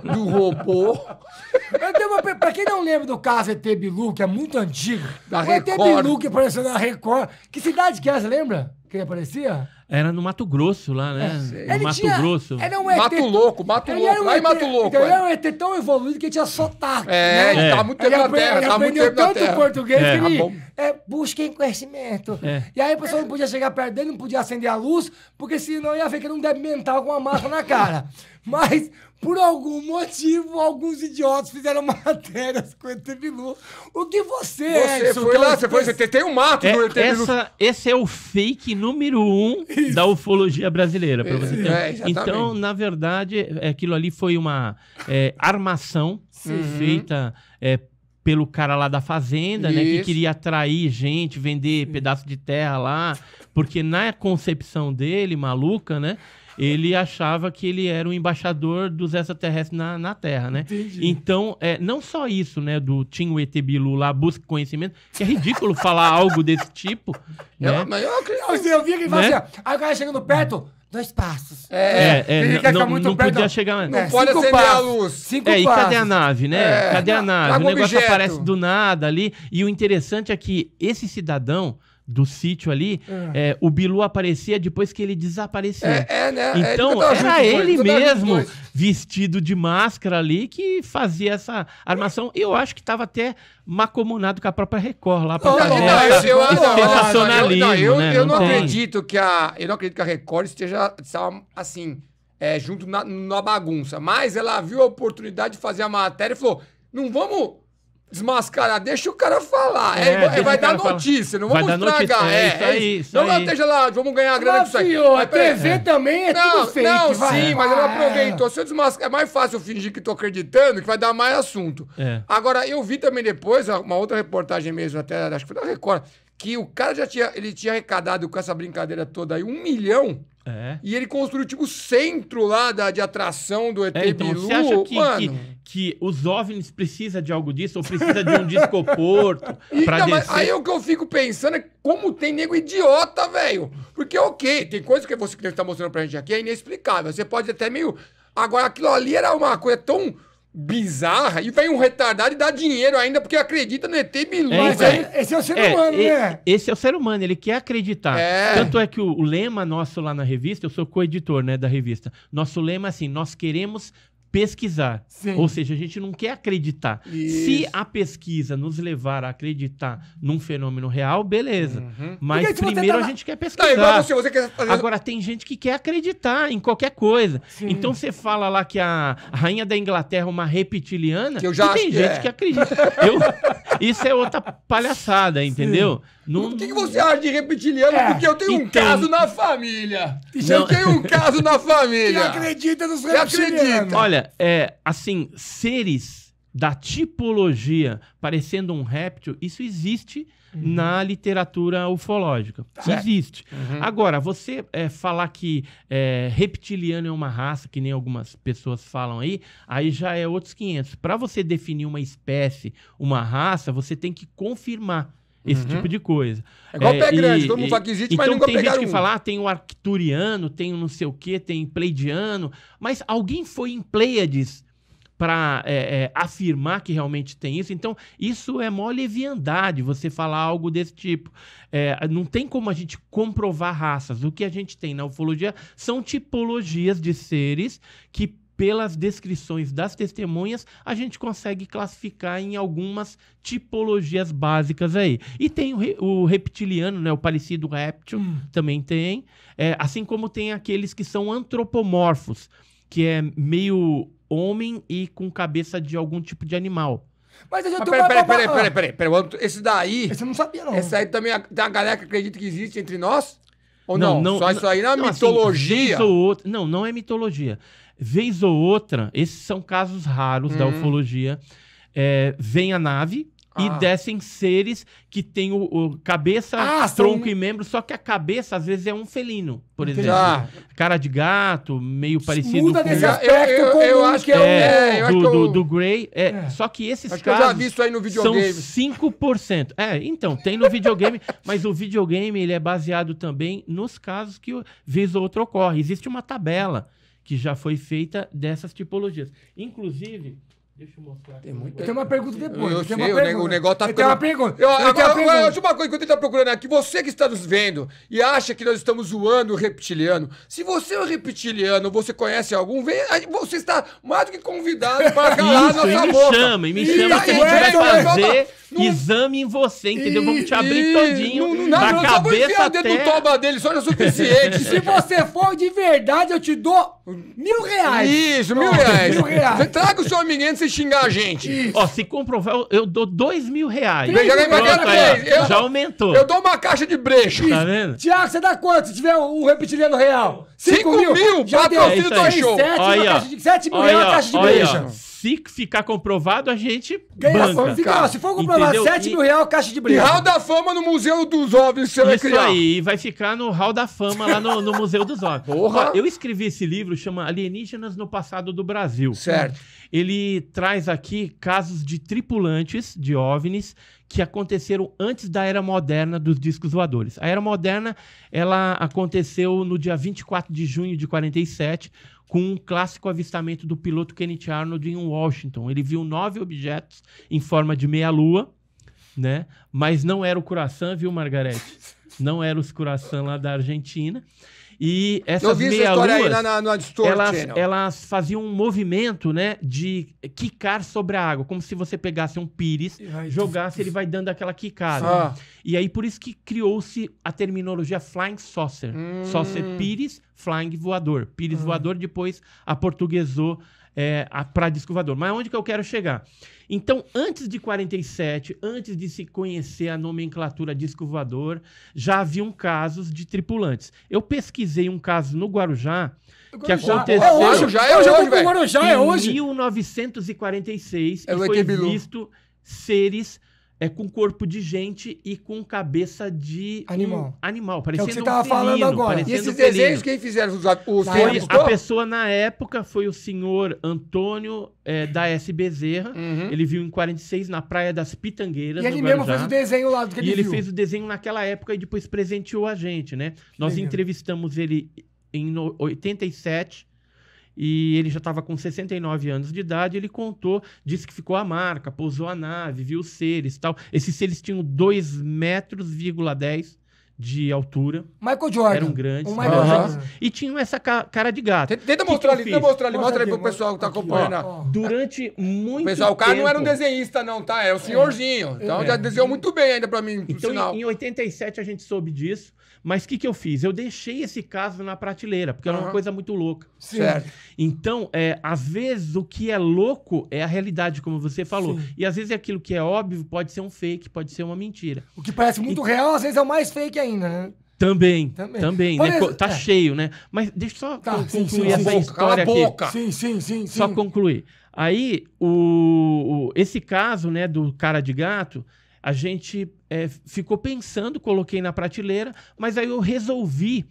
S1: do robô?
S2: Pra quem não lembra do caso ET Bilu, que é muito antigo,
S1: da
S2: o ET Bilu que apareceu na Record, que cidade que é, você lembra? Que ele aparecia?
S3: Era no Mato Grosso lá, né? No Mato Grosso.
S2: Era um ET...
S1: Mato Louco, lá em Mato Louco.
S2: Então ele era um ET tão evoluído que ele tinha sotaque.
S1: Ele tava muito tempo na Terra.
S2: Ele aprendeu tanto português que ele... busquem conhecimento. E aí a pessoa não podia chegar perto dele, não podia acender a luz, porque senão ia ver que era um débil mental com uma máscara na cara. Mas, por algum motivo, alguns idiotas fizeram matérias com o ET Bilu. O que você
S1: foi lá, você tem um mato no ET Bilu.
S3: Esse é o fake número 1 da ufologia brasileira, pra você ter. Então, na verdade, aquilo ali foi uma armação feita pelo cara lá da fazenda, né, que queria atrair gente, vender pedaço de terra lá, porque na concepção dele, maluca, né, ele achava que ele era o embaixador dos extraterrestres na Terra, né?
S2: Entendi.
S3: Então, não só isso, né, tinha o ET Bilu lá, busca conhecimento, que é ridículo falar algo desse tipo, né?
S2: Eu vi que ele fala assim, aí o cara chegando perto... 2 passos.
S3: Não podia chegar...
S1: Não pode acender a luz.
S2: 5 passos.
S3: E cadê a nave, né? Cadê a nave? O negócio
S1: objeto.
S3: aparece do nada ali. E o interessante é que esse cidadão do sítio ali, o Bilu aparecia depois que ele desaparecia.
S1: Né?
S3: Então, era ele mesmo, vestido de máscara ali, que fazia essa armação. E eu acho que estava até macomunado com a própria Record lá para fazer sensacionalismo, né?
S1: Eu não acredito que a Record esteja assim, junto na bagunça. Mas ela viu a oportunidade de fazer a matéria e falou, não vamos desmascarar, deixa o cara falar. Vai dar notícia, não vamos estragar.
S3: Isso
S1: não esteja lá, vamos ganhar grana com isso aí.
S2: A TV também é tudo fake.
S1: Mas ela aproveitou. Se eu desmascarar, é mais fácil eu fingir que tô acreditando, que vai dar mais assunto. Agora, eu vi também depois, uma outra reportagem mesmo, até, acho que foi da Record, que o cara tinha arrecadado com essa brincadeira toda aí 1 milhão
S3: É.
S1: E ele construiu, tipo, o centro lá de atração do ET
S3: Então,
S1: Bilu.
S3: você acha
S1: Mano,
S3: que os OVNIs precisam de algo disso? Ou precisa de um discoporto pra
S1: então, mas
S3: descer?
S1: aí o que eu fico pensando é como tem nego idiota, velho. Porque, ok, tem coisa que você que tá mostrando pra gente aqui é inexplicável. Você pode até meio... Agora, aquilo ali era uma coisa tão bizarra e vem um retardado e dá dinheiro ainda porque acredita no ET Bilu.
S2: Mas
S1: velho.
S2: esse é o ser humano, né?
S3: Esse é o ser humano, ele quer acreditar.
S1: É.
S3: Tanto é que o lema nosso lá na revista, eu sou co-editor, né, da revista. Nosso lema é assim, nós queremos pesquisar.
S2: Sim.
S3: Ou seja, a gente não quer acreditar.
S1: Isso.
S3: Se a pesquisa nos levar a acreditar num fenômeno real, beleza. Mas
S2: Porque se você
S3: primeiro
S2: tá
S3: a
S2: na-
S3: gente quer
S1: Não,
S3: pesquisar.
S1: igual você quer fazer...
S3: Agora, tem gente que quer acreditar em qualquer coisa. Então, você fala lá que a rainha da Inglaterra é uma reptiliana,
S1: Que eu já
S3: e tem
S1: acho que
S3: gente
S1: é.
S3: que acredita. Isso é outra palhaçada, entendeu? Não,
S1: O que você acha de reptiliano?
S2: É.
S1: Porque eu tenho um
S3: Então-
S1: caso na família.
S3: Não.
S1: Eu tenho um caso na
S2: Que
S1: família.
S2: acredita nos
S1: Você acredita?
S2: reptilianos.
S3: Olha, assim, seres da tipologia parecendo um réptil, isso existe na literatura ufológica. Existe. Agora, você falar que reptiliano é uma raça, que nem algumas pessoas falam aí já é outros 500. Para você definir uma espécie, uma raça, você tem que confirmar esse tipo de coisa.
S1: É igual pé grande, todo mundo fala que existe, mas
S3: então
S1: nunca
S3: tem gente
S1: pegaram
S3: que
S1: um.
S3: fala, tem o arcturiano, tem o não sei o quê, tem pleidiano, mas alguém foi em Pleiades para afirmar que realmente tem isso. Então, isso é mó leviandade, você falar algo desse tipo. Não tem como a gente comprovar raças. O que a gente tem na ufologia são tipologias de seres que, pelas descrições das testemunhas, a gente consegue classificar em algumas tipologias básicas aí. E tem o reptiliano, né, o parecido réptil, também tem. Assim como tem aqueles que são antropomorfos, que é meio homem e com cabeça de algum tipo de animal.
S2: Mas eu
S1: Mas
S2: tenho
S1: peraí. Esse daí...
S2: Esse eu não sabia, não.
S1: Esse aí também tem a galera que acredita que existe entre nós? Ou não? Só isso aí na
S3: assim,
S1: mitologia?
S3: vez ou outra, não é mitologia. Vez ou outra, esses são casos raros da ufologia. Vem a nave e descem seres que têm o cabeça, tronco e membro, só que a cabeça às vezes é um felino, por exemplo.
S1: Ah.
S3: Cara de gato, meio parecido
S2: Muda
S3: com...
S2: desse
S1: Eu
S2: aspecto comum
S1: acho
S2: que
S1: que
S2: é
S1: eu acho que eu-
S3: do Grey. Só que esses
S1: Acho que eu
S3: casos
S1: já vi isso aí no
S3: são
S1: videogame.
S3: 5%. Então, tem no videogame, mas o videogame ele é baseado também nos casos que vez ou outra ocorre. Existe uma tabela que já foi feita dessas tipologias. Inclusive, deixa eu mostrar aqui.
S2: Eu tenho uma pergunta depois.
S1: Eu
S2: tenho
S1: sei,
S2: uma pergunta.
S1: o negócio tá
S2: Eu tenho uma
S1: ficando...
S2: pergunta.
S1: Eu,
S2: Eu tenho uma
S1: agora,
S2: pergunta.
S1: última coisa que eu tenho que estar procurando aqui, você que está nos vendo e acha que nós estamos zoando o reptiliano, se você é um reptiliano, você conhece algum, vem, aí você está mais do que convidado para calar a
S3: Isso,
S1: nossa
S3: e me
S1: boca.
S3: chama que a gente
S1: aí,
S3: vai fazer
S1: não-
S3: exame em você, entendeu? Vamos te abrir todinho,
S1: não,
S3: da
S1: eu só vou enfiar
S3: cabeça
S1: o dedo no
S3: até...
S1: toba dele, só é o suficiente.
S2: Se você for de verdade, eu te dou R$1.000.
S1: Isso, R$1.000.
S2: R$1.000.
S1: Você traga o seu amiguinho sem xingar a gente.
S3: Ó, se comprovar, eu dou R$2.000.
S1: Veja bem,
S3: Pronto,
S1: bacana,
S3: aí, ó,
S1: eu-
S3: já aumentou.
S1: Eu dou uma caixa de brecho.
S3: Tá vendo?
S2: Tiago, você dá quanto se tiver um reptiliano real?
S1: 5 mil,
S2: Já deu.
S1: patrocínio
S3: É isso aí.
S1: do show.
S2: 7 mil reais a caixa de
S3: Olha aí,
S2: breja.
S3: ó. Se ficar comprovado, a gente
S2: Ganha,
S3: banca.
S2: fica, ó, se for comprovado
S3: Entendeu?
S2: 7 mil reais a caixa de
S1: E
S2: breja.
S1: Hall da Fama no Museu dos OVNIs que você vai
S3: Isso
S1: criar.
S3: aí, vai ficar no Hall da Fama lá no Museu dos OVNIs.
S1: Porra.
S3: Ó, eu escrevi esse livro, chama Alienígenas no Passado do Brasil.
S1: Certo.
S3: Ele traz aqui casos de tripulantes de OVNIs que aconteceram antes da Era Moderna dos discos voadores. A Era Moderna, ela aconteceu no dia 24 de junho de 47, com um clássico avistamento do piloto Kenneth Arnold em Washington. Ele viu 9 objetos em forma de meia-lua, né? Mas não era o Curaçao, viu, Margarete? Não era os Curaçao lá da Argentina. E essas
S1: Eu vi essa história aí
S3: meia-luas,
S1: na Distortion
S3: elas,
S1: Channel.
S3: elas faziam um movimento, né, de quicar sobre a água, como se você pegasse um pires,
S2: Ai,
S3: jogasse, ele vai dando aquela quicada.
S1: Ah.
S3: E aí, por isso que criou-se a terminologia Flying Saucer. Saucer pires, flying voador. Pires voador, depois aportuguesou para disco voador. Mas onde que eu quero chegar? Então, antes de 47, antes de se conhecer a nomenclatura disco voador, já haviam casos de tripulantes. Eu pesquisei um caso no Guarujá, que aconteceu
S2: É hoje,
S1: Já
S2: eu já
S1: hoje,
S2: vou pro
S1: velho.
S2: Guarujá, é
S3: em
S2: hoje.
S3: 1946,
S1: É
S3: e
S1: o
S3: foi
S1: ET Bilu.
S3: visto seres com corpo de gente e com cabeça de
S2: Animal.
S3: Animal,
S2: É o
S3: parecendo
S2: que você tava falando agora.
S1: E
S3: parecendo
S1: esses
S3: um felino.
S1: desenhos, quem fizeram? O
S2: Na
S1: senhor
S2: época,
S1: gostou?
S3: A pessoa, na época, foi o senhor Antônio da S. Bezerra. Ele viu em 46, na Praia das Pitangueiras,
S2: E ele
S3: no
S2: mesmo
S3: Guarujá.
S2: fez o desenho lá do que
S3: E ele
S2: viu.
S3: fez o desenho naquela época e depois presenteou a gente, né? Nós
S2: legal.
S3: entrevistamos ele em 87 e ele já estava com 69 anos de idade. Ele contou, disse que ficou a marca, pousou a nave, viu os seres e tal. Esses seres tinham 2,10 metros de altura.
S2: Michael Jordan.
S3: Eram grandes.
S2: Um Michael Jordan.
S3: E tinham essa cara de gato.
S1: Tenta
S3: Que
S1: mostrar
S3: eu
S1: ali,
S3: fiz?
S1: tenta mostrar ali.
S2: Mostra
S1: Mostra aí
S2: aqui,
S1: pro pessoal que tá
S2: aqui,
S1: acompanhando.
S2: ó.
S3: Durante muito
S1: Pessoal, o cara não era um
S3: tempo-
S1: desenhista, não, tá? É o senhorzinho. Então já desenhou muito bem ainda pra mim, por
S3: Então,
S1: sinal.
S3: em 87 a gente soube disso, mas o que eu fiz? Eu deixei esse caso na prateleira, porque era uma coisa muito louca.
S2: Sim.
S1: Certo.
S3: Então, às vezes, o que é louco é a realidade, como você falou.
S2: Sim.
S3: E às vezes aquilo que é óbvio pode ser um fake, pode ser uma mentira.
S2: O que parece muito real, às vezes é o mais fake ainda, né?
S3: Também,
S2: Também.
S3: né?
S2: Por
S3: Tá
S2: exemplo,
S3: cheio, né? Mas deixa eu só
S2: Tá, sim,
S3: concluir
S2: sim,
S3: essa
S2: sim.
S3: história
S1: Cala a
S3: aqui.
S1: boca.
S2: Sim.
S3: Só concluir. Aí, esse caso, né, do cara de gato, a gente ficou pensando, coloquei na prateleira, mas aí eu resolvi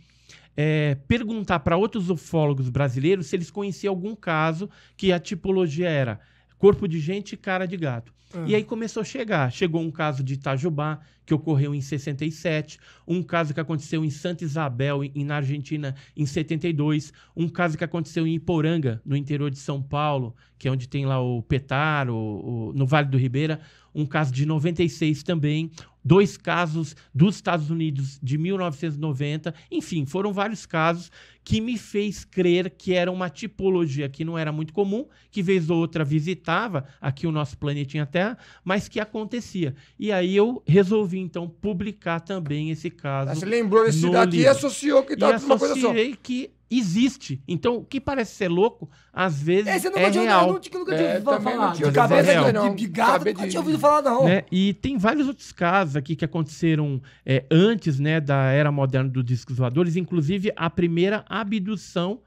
S3: perguntar para outros ufólogos brasileiros se eles conheciam algum caso que a tipologia era corpo de gente e cara de gato. E aí começou a chegar. Chegou um caso de Itajubá, que ocorreu em 67, um caso que aconteceu em Santa Isabel, na Argentina, em 72, um caso que aconteceu em Iporanga, no interior de São Paulo, que é onde tem lá o Petar, no Vale do Ribeira, um caso de 96 também, 2 casos dos Estados Unidos de 1990, enfim, foram vários casos que me fez crer que era uma tipologia que não era muito comum, que vez ou outra visitava aqui o nosso planetinha Terra, mas que acontecia. E aí eu resolvi, então, publicar também esse caso.
S1: Você lembrou desse
S3: no
S1: daqui e
S3: livro.
S1: associou que
S3: E
S1: tá tudo uma coisa só.
S3: associei que existe. Então, o que parece ser louco, às vezes
S2: Esse eu
S3: é
S2: nunca tinha,
S3: real.
S2: nunca tinha ouvido
S1: também
S2: falar.
S1: não tinha
S2: De
S1: ouvido
S2: cabeça
S3: falar,
S2: de
S1: não.
S2: gato,
S1: Saber
S2: nunca
S1: de-
S2: tinha ouvido falar, não.
S3: Né? E tem vários outros casos aqui que aconteceram antes, né, da era moderna dos discos voadores, inclusive a primeira abdução,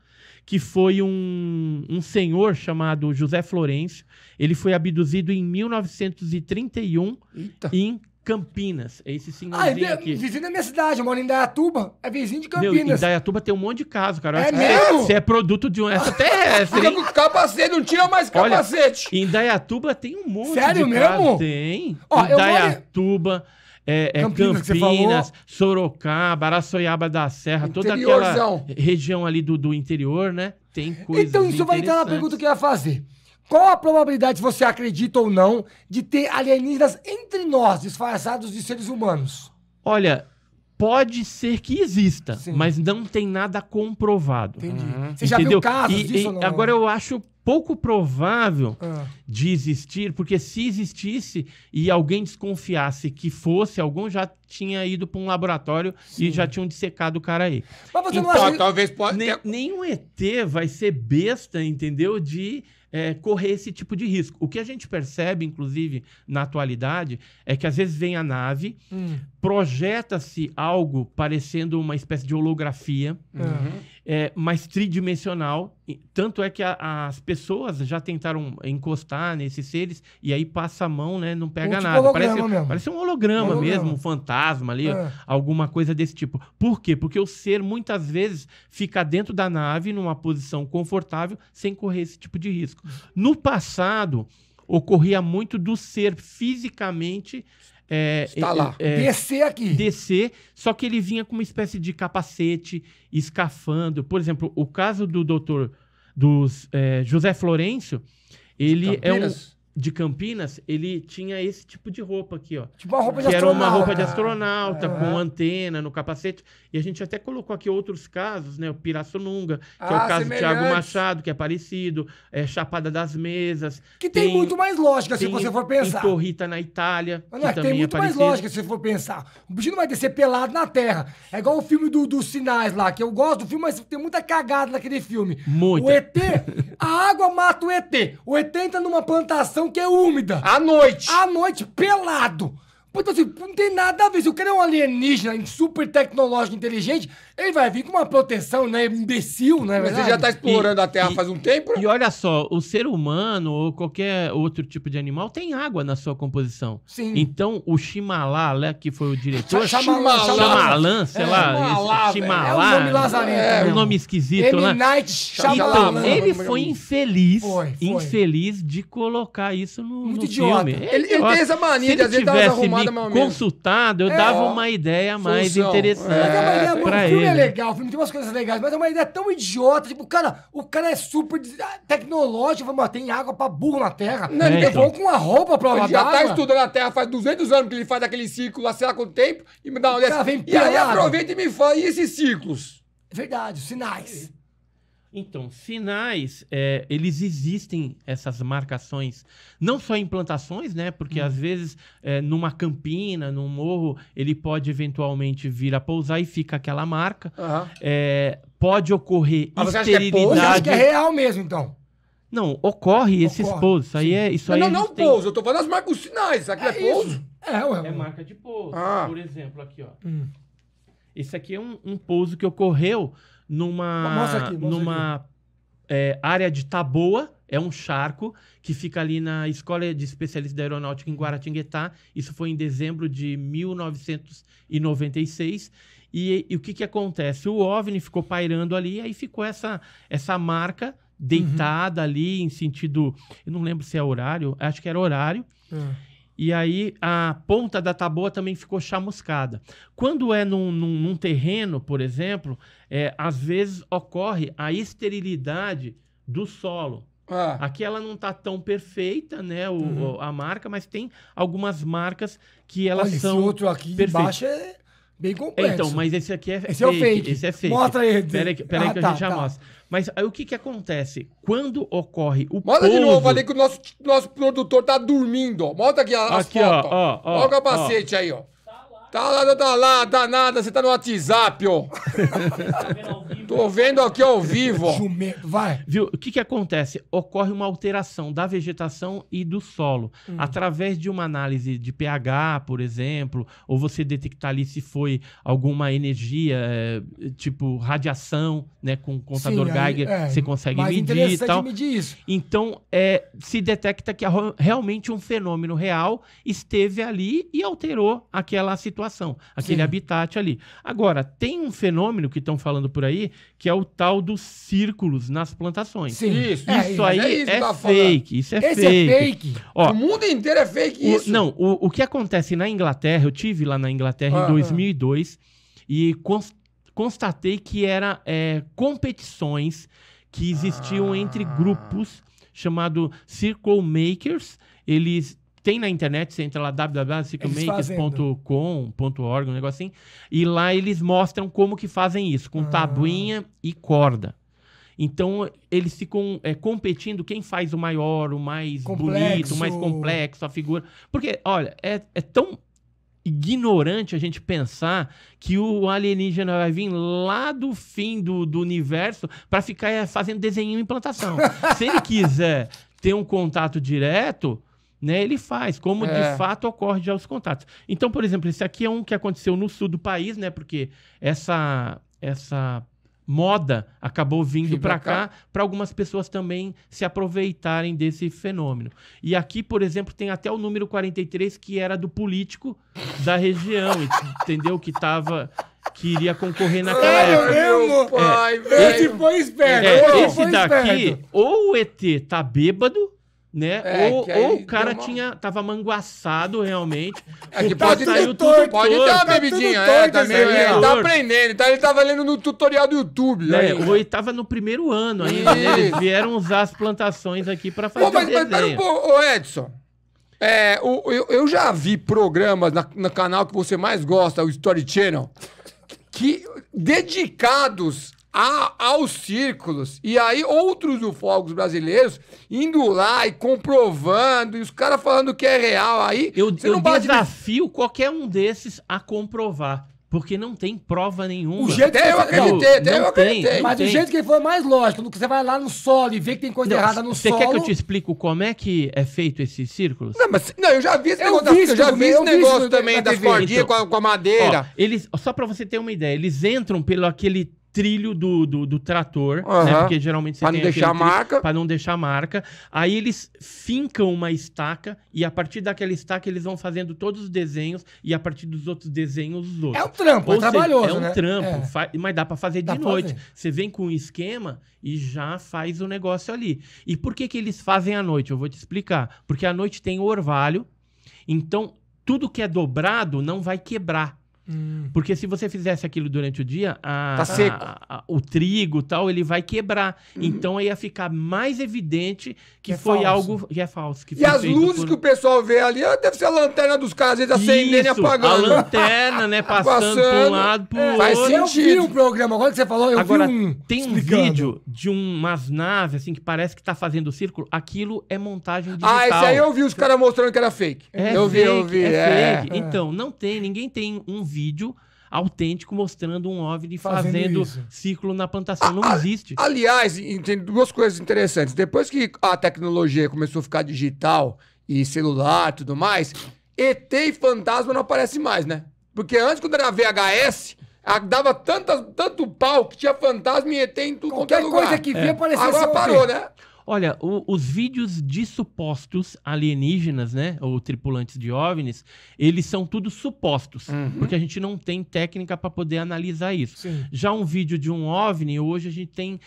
S3: que foi um senhor chamado José Florencio. Ele foi abduzido em 1931
S1: Eita.
S3: em Campinas. É esse
S2: Ah,
S3: senhorzinho aqui.
S2: vizinho da minha cidade, eu moro em Indaiatuba, é vizinho de
S3: Meu, em
S2: Campinas.
S3: Indaiatuba tem um monte de caso, cara. Eu
S2: É
S3: acho que
S2: mesmo?
S3: você é produto de um extraterrestre,
S1: Fica
S3: hein?
S1: com capacete, não tira mais
S3: Olha,
S1: capacete.
S3: Em Indaiatuba tem um monte
S2: Sério
S3: de
S2: mesmo?
S3: caso. Tem.
S2: Ó, eu moro em-
S3: Indaiatuba,
S2: Campinas, que você falou.
S3: Campinas, Sorocaba, Araçoiaba da Serra, toda aquela
S1: Interiorzão.
S3: região ali do interior, né? Tem coisas
S2: Então isso vai entrar na
S3: interessantes.
S2: pergunta que eu ia fazer. Qual a probabilidade, se você acredita ou não, de ter alienígenas entre nós, disfarçados de seres humanos?
S3: Olha, pode ser que exista,
S2: Sim.
S3: mas não tem nada comprovado.
S2: Entendi. Você já viu
S3: Entendeu?
S2: casos
S3: E
S2: disso ou não?
S3: agora eu acho pouco provável
S2: Ah.
S3: de existir, porque se existisse e alguém desconfiasse que fosse, algum já tinha ido para um laboratório e já tinham dissecado o cara aí.
S2: Mas você não
S3: Então,
S2: acha...
S1: Talvez pode ter...
S3: Nenhum ET vai ser besta, entendeu? De correr esse tipo de risco. O que a gente percebe, inclusive, na atualidade, é que às vezes vem a nave, projeta-se algo parecendo uma espécie de holografia, mas tridimensional. Tanto é que as pessoas já tentaram encostar nesses seres e aí passa a mão, né? Não pega
S2: tipo
S3: nada.
S2: holograma mesmo.
S3: Parece um holograma,
S2: Holograma.
S3: mesmo, um fantasma ali, alguma coisa desse tipo. Por quê? Porque o ser muitas vezes fica dentro da nave, numa posição confortável, sem correr esse tipo de risco. No passado, ocorria muito do ser fisicamente
S1: Está lá.
S2: Descer aqui.
S3: descer, só que ele vinha com uma espécie de capacete, escafandro. Por exemplo, o caso do José Florencio, ele
S1: Campinas?
S3: de Campinas, ele tinha esse tipo de roupa aqui, ó.
S2: Tipo uma roupa de
S3: Que era uma
S2: astronauta.
S3: roupa de astronauta, com antena no capacete. E a gente até colocou aqui outros casos, né? O Pirassununga, que é o caso do Thiago
S1: semelhantes.
S3: Machado, que é parecido, Chapada das Mesas.
S2: Que tem muito mais lógica, se
S3: tem
S2: você for
S3: em
S2: pensar.
S3: Torrita, na Itália,
S2: Mas
S3: que
S2: não, é que
S3: também
S2: tem muito
S3: é
S2: mais
S3: parecido.
S2: lógica se você for pensar. O bicho não vai descer pelado na Terra. É igual o filme dos Sinais lá, que eu gosto do filme, mas tem muita cagada naquele filme.
S3: Muita.
S2: O ET, a água mata o ET. O ET entra numa plantação que é úmida.
S1: À noite.
S2: À noite, pelado. Então, assim, não tem nada a ver. Se o cara é um alienígena super tecnológico, inteligente, ele vai vir com uma proteção, né? Imbecil, né?
S1: Mas você já tá explorando a Terra faz um tempo?
S3: E olha só, o ser humano ou qualquer outro tipo de animal tem água na sua composição.
S2: Sim.
S3: Então, o Shyamalan, que foi o diretor...
S2: Shyamalan,
S3: sei lá. Shyamalan.
S2: É um nome lazarento.
S3: É um nome esquisito, né?
S2: M. Night Shyamalan.
S3: Então, ele foi infeliz,
S2: Foi.
S3: infeliz de colocar isso no
S2: Muito
S3: filme.
S2: idiota.
S1: Ele tem essa mania
S3: Se
S1: de às
S3: ele
S1: vezes dar umas
S3: tivesse
S1: arrumadas
S3: me
S1: mais ou menos.
S3: consultado, eu dava uma ideia mais
S1: Solução.
S3: interessante
S2: Mas é uma ideia,
S3: pra
S2: o filme
S3: ele.
S2: é legal, o filme tem umas coisas legais, mas é uma ideia tão idiota. Tipo, o cara é super tecnológico, mas tem água pra burro na Terra.
S1: Não,
S2: Ele
S3: então.
S2: vão com uma roupa pra
S1: Ele
S2: lá
S1: já tá
S2: d'água.
S1: estudando a Terra faz 200 anos que ele faz aquele ciclo lá, sei lá quanto tempo, e me dá uma
S2: cara
S1: dessa.
S2: vem
S1: E aí
S2: pelado.
S1: aproveita e me fala, e esses ciclos?
S2: É verdade, os sinais.
S3: Então, sinais, eles existem, essas marcações, não só em plantações, né? Porque às vezes, numa campina, num morro, ele pode eventualmente vir a pousar e fica aquela marca.
S1: Aham.
S3: Pode ocorrer
S1: Mas você acha que é pouso?
S2: Você acha
S3: esterilidade.
S2: que é real mesmo, então?
S3: Não, ocorre esses
S2: Ocorre,
S3: pousos. Isso aí é. Isso aí
S1: Não,
S3: eles
S1: não
S3: têm-
S1: pouso, eu tô falando as marcas, os sinais. Isso aqui é pouso?
S2: isso. Ué.
S3: É marca de pouso.
S1: Ah.
S3: Por exemplo, aqui, ó.
S2: Hum.
S3: Esse aqui é um pouso que ocorreu
S2: Mostra aqui,
S3: numa área de Taboa, é um charco que fica ali na Escola de Especialistas da Aeronáutica em Guaratinguetá. Isso foi em dezembro de 1996. E o que acontece? O OVNI ficou pairando ali, aí ficou essa marca deitada ali em sentido... Eu não lembro se é horário, acho que era horário. E aí a ponta da taboa também ficou chamuscada. Quando é num terreno, por exemplo, às vezes ocorre a esterilidade do solo.
S1: Ah.
S3: Aqui ela não está tão perfeita, né, a marca, mas tem algumas marcas que elas
S2: Olha,
S3: são
S2: esse outro aqui de
S3: perfeitas.
S2: baixo é bem complexo.
S3: Então, mas esse aqui é
S2: Esse é o fake.
S3: Esse é fake.
S2: Mostra aí.
S3: Peraí que a gente já mostra. Mas aí o que acontece? Quando ocorre o
S1: Mostra de
S3: pouso...
S1: novo ali que o nosso produtor tá dormindo, ó. Mostra aqui as
S3: Aqui,
S1: fotos.
S3: ó.
S1: Olha o capacete aí, ó. Tá lá, danada, você tá no WhatsApp, ó. Tô vendo aqui ao vivo, ó.
S2: Jumento, vai.
S3: Viu? O que acontece? Ocorre uma alteração da vegetação e do solo. Através de uma análise de pH, por exemplo, ou você detectar ali se foi alguma energia, tipo radiação, né? Com o contador
S2: Sim, aí,
S3: Geiger, você consegue
S2: mais
S3: medir e
S2: interessante
S3: tal.
S2: medir isso.
S3: Então, se detecta que realmente um fenômeno real esteve ali e alterou aquela situação, aquele
S2: Sim.
S3: habitat ali. Agora, tem um fenômeno que estão falando por aí, que é o tal dos círculos nas plantações.
S2: Sim.
S1: Isso.
S3: Isso aí
S1: é isso que
S3: é
S1: tá
S3: fake, isso é
S2: Esse
S3: fake.
S2: é fake?
S3: Ó,
S1: O mundo inteiro é fake isso.
S3: o que acontece na Inglaterra, eu tive lá na Inglaterra em 2002 e constatei que eram competições que existiam entre grupos chamado Circle Makers. Eles tem na internet, você entra lá www.circlemakers.com.org, um negócio assim, e lá eles mostram como que fazem isso, com tabuinha e corda. Então, eles ficam competindo quem faz o maior, o mais bonito, o mais complexo, a figura. Porque, olha, é tão ignorante a gente pensar que o alienígena vai vir lá do fim do universo para ficar fazendo desenho em plantação. Se ele quiser ter um contato direto, né, ele faz, como de fato ocorre já os contatos. Então, por exemplo, esse aqui é um que aconteceu no sul do país, né? Porque essa moda acabou vindo para cá para algumas pessoas também se aproveitarem desse fenômeno. E aqui, por exemplo, tem até o número 43, que era do político da região, entendeu? Que iria concorrer naquela época.
S1: Meu pai,
S2: Esse
S1: velho.
S2: foi esperto.
S3: Esse daqui, ou o ET tá bêbado, né? Ou
S1: aí
S3: o cara
S1: deu uma-
S3: tava manguaçado realmente.
S1: É que
S3: Tá
S1: pode
S3: saiu
S1: ter,
S3: tudo
S1: pode ter
S3: torto.
S1: uma
S2: Tá
S1: bebidinha,
S2: tudo torto
S1: também.
S2: esse aí,
S1: Ele
S3: ó.
S1: tá aprendendo, tá? Ele tava lendo no tutorial do YouTube.
S3: Né?
S1: aí.
S3: Ou ele tava no primeiro ano ainda, né? Eles vieram usar as plantações aqui para fazer
S1: Pô, mas pera um
S3: desenho.
S1: pouco, ô Edson. Eu já vi programas no canal que você mais gosta, o Story Channel, dedicados aos círculos. E aí outros ufólogos brasileiros indo lá e comprovando, e os caras falando que é real. Aí
S3: Eu
S1: você não bate...
S3: desafio qualquer um desses a comprovar. Porque não tem prova nenhuma.
S2: O jeito
S1: Até eu acreditei, até eu
S3: Não tem,
S1: acreditei.
S2: Mas do
S3: tem.
S2: jeito que ele foi mais lógico, quando você vai lá no solo e vê que tem coisa errada no
S3: Você
S2: solo...
S3: quer que eu te explique como é que é feito esses círculos?
S1: Não, eu já vi esse
S2: Eu
S1: negócio,
S2: vi isso
S1: eu já vi
S2: também,
S1: esse
S2: eu vi
S1: negócio
S2: isso
S1: também
S2: na
S1: das
S2: TV.
S1: cordinhas
S3: Então,
S1: com a madeira.
S3: Ó, eles, só pra você ter uma ideia, eles entram pelo aquele trilho do trator,
S1: Aham.
S3: né? Porque geralmente você
S1: Pra não
S3: tem
S1: deixar
S3: aquele trilho,
S1: marca.
S3: pra não deixar marca. Aí eles fincam uma estaca e a partir daquela estaca eles vão fazendo todos os desenhos e a partir dos outros desenhos os outros.
S2: É um trampo, é
S3: Ou seja,
S2: trabalhoso,
S3: é um
S2: né?
S3: trampo,
S2: É.
S3: mas dá pra fazer
S2: Dá
S3: de
S2: pra
S3: noite.
S2: fazer.
S3: Você vem com um esquema e já faz o negócio ali. E por que eles fazem à noite? Eu vou te explicar. Porque à noite tem o orvalho, então tudo que é dobrado não vai quebrar. Porque se você fizesse aquilo durante o dia,
S1: Tá seco.
S3: o trigo e tal, ele vai quebrar. Então aí ia ficar mais evidente que
S2: é
S3: foi
S2: falso.
S3: algo que é falso. Que
S1: E
S3: foi
S1: as
S3: feito
S1: luzes que o pessoal vê ali, deve ser a lanterna dos caras, às vezes acendendo e
S3: Isso,
S1: apagando.
S3: a lanterna, né? Passando para um lado, pro outro.
S1: faz
S2: Eu vi
S1: sentido.
S2: um programa, agora que você falou, eu
S3: Agora,
S2: vi um...
S3: tem um
S2: explicando.
S3: vídeo de umas naves, assim, que parece que tá fazendo círculo. Aquilo é montagem digital.
S1: Ah, esse aí eu vi os caras mostrando que era fake.
S3: É
S1: eu
S3: fake,
S1: vi.
S3: é fake. Então, ninguém tem um vídeo autêntico mostrando um OVNI fazendo
S2: isso.
S3: círculo na plantação. Não existe.
S1: Aliás, tem duas coisas interessantes. Depois que a tecnologia começou a ficar digital e celular e tudo mais, ET e fantasma não aparece mais, né? Porque antes, quando era VHS, dava tanto pau que tinha fantasma e ET em tudo quanto é
S2: Qualquer
S1: lugar.
S2: coisa que via parecia
S1: Agora
S2: ser um
S1: parou,
S2: ET.
S1: né?
S3: Olha, os vídeos de supostos alienígenas, né, ou tripulantes de OVNIs, eles são tudo supostos, porque a gente não tem técnica para poder analisar isso.
S2: Sim.
S3: Já um vídeo de um OVNI, hoje a gente tem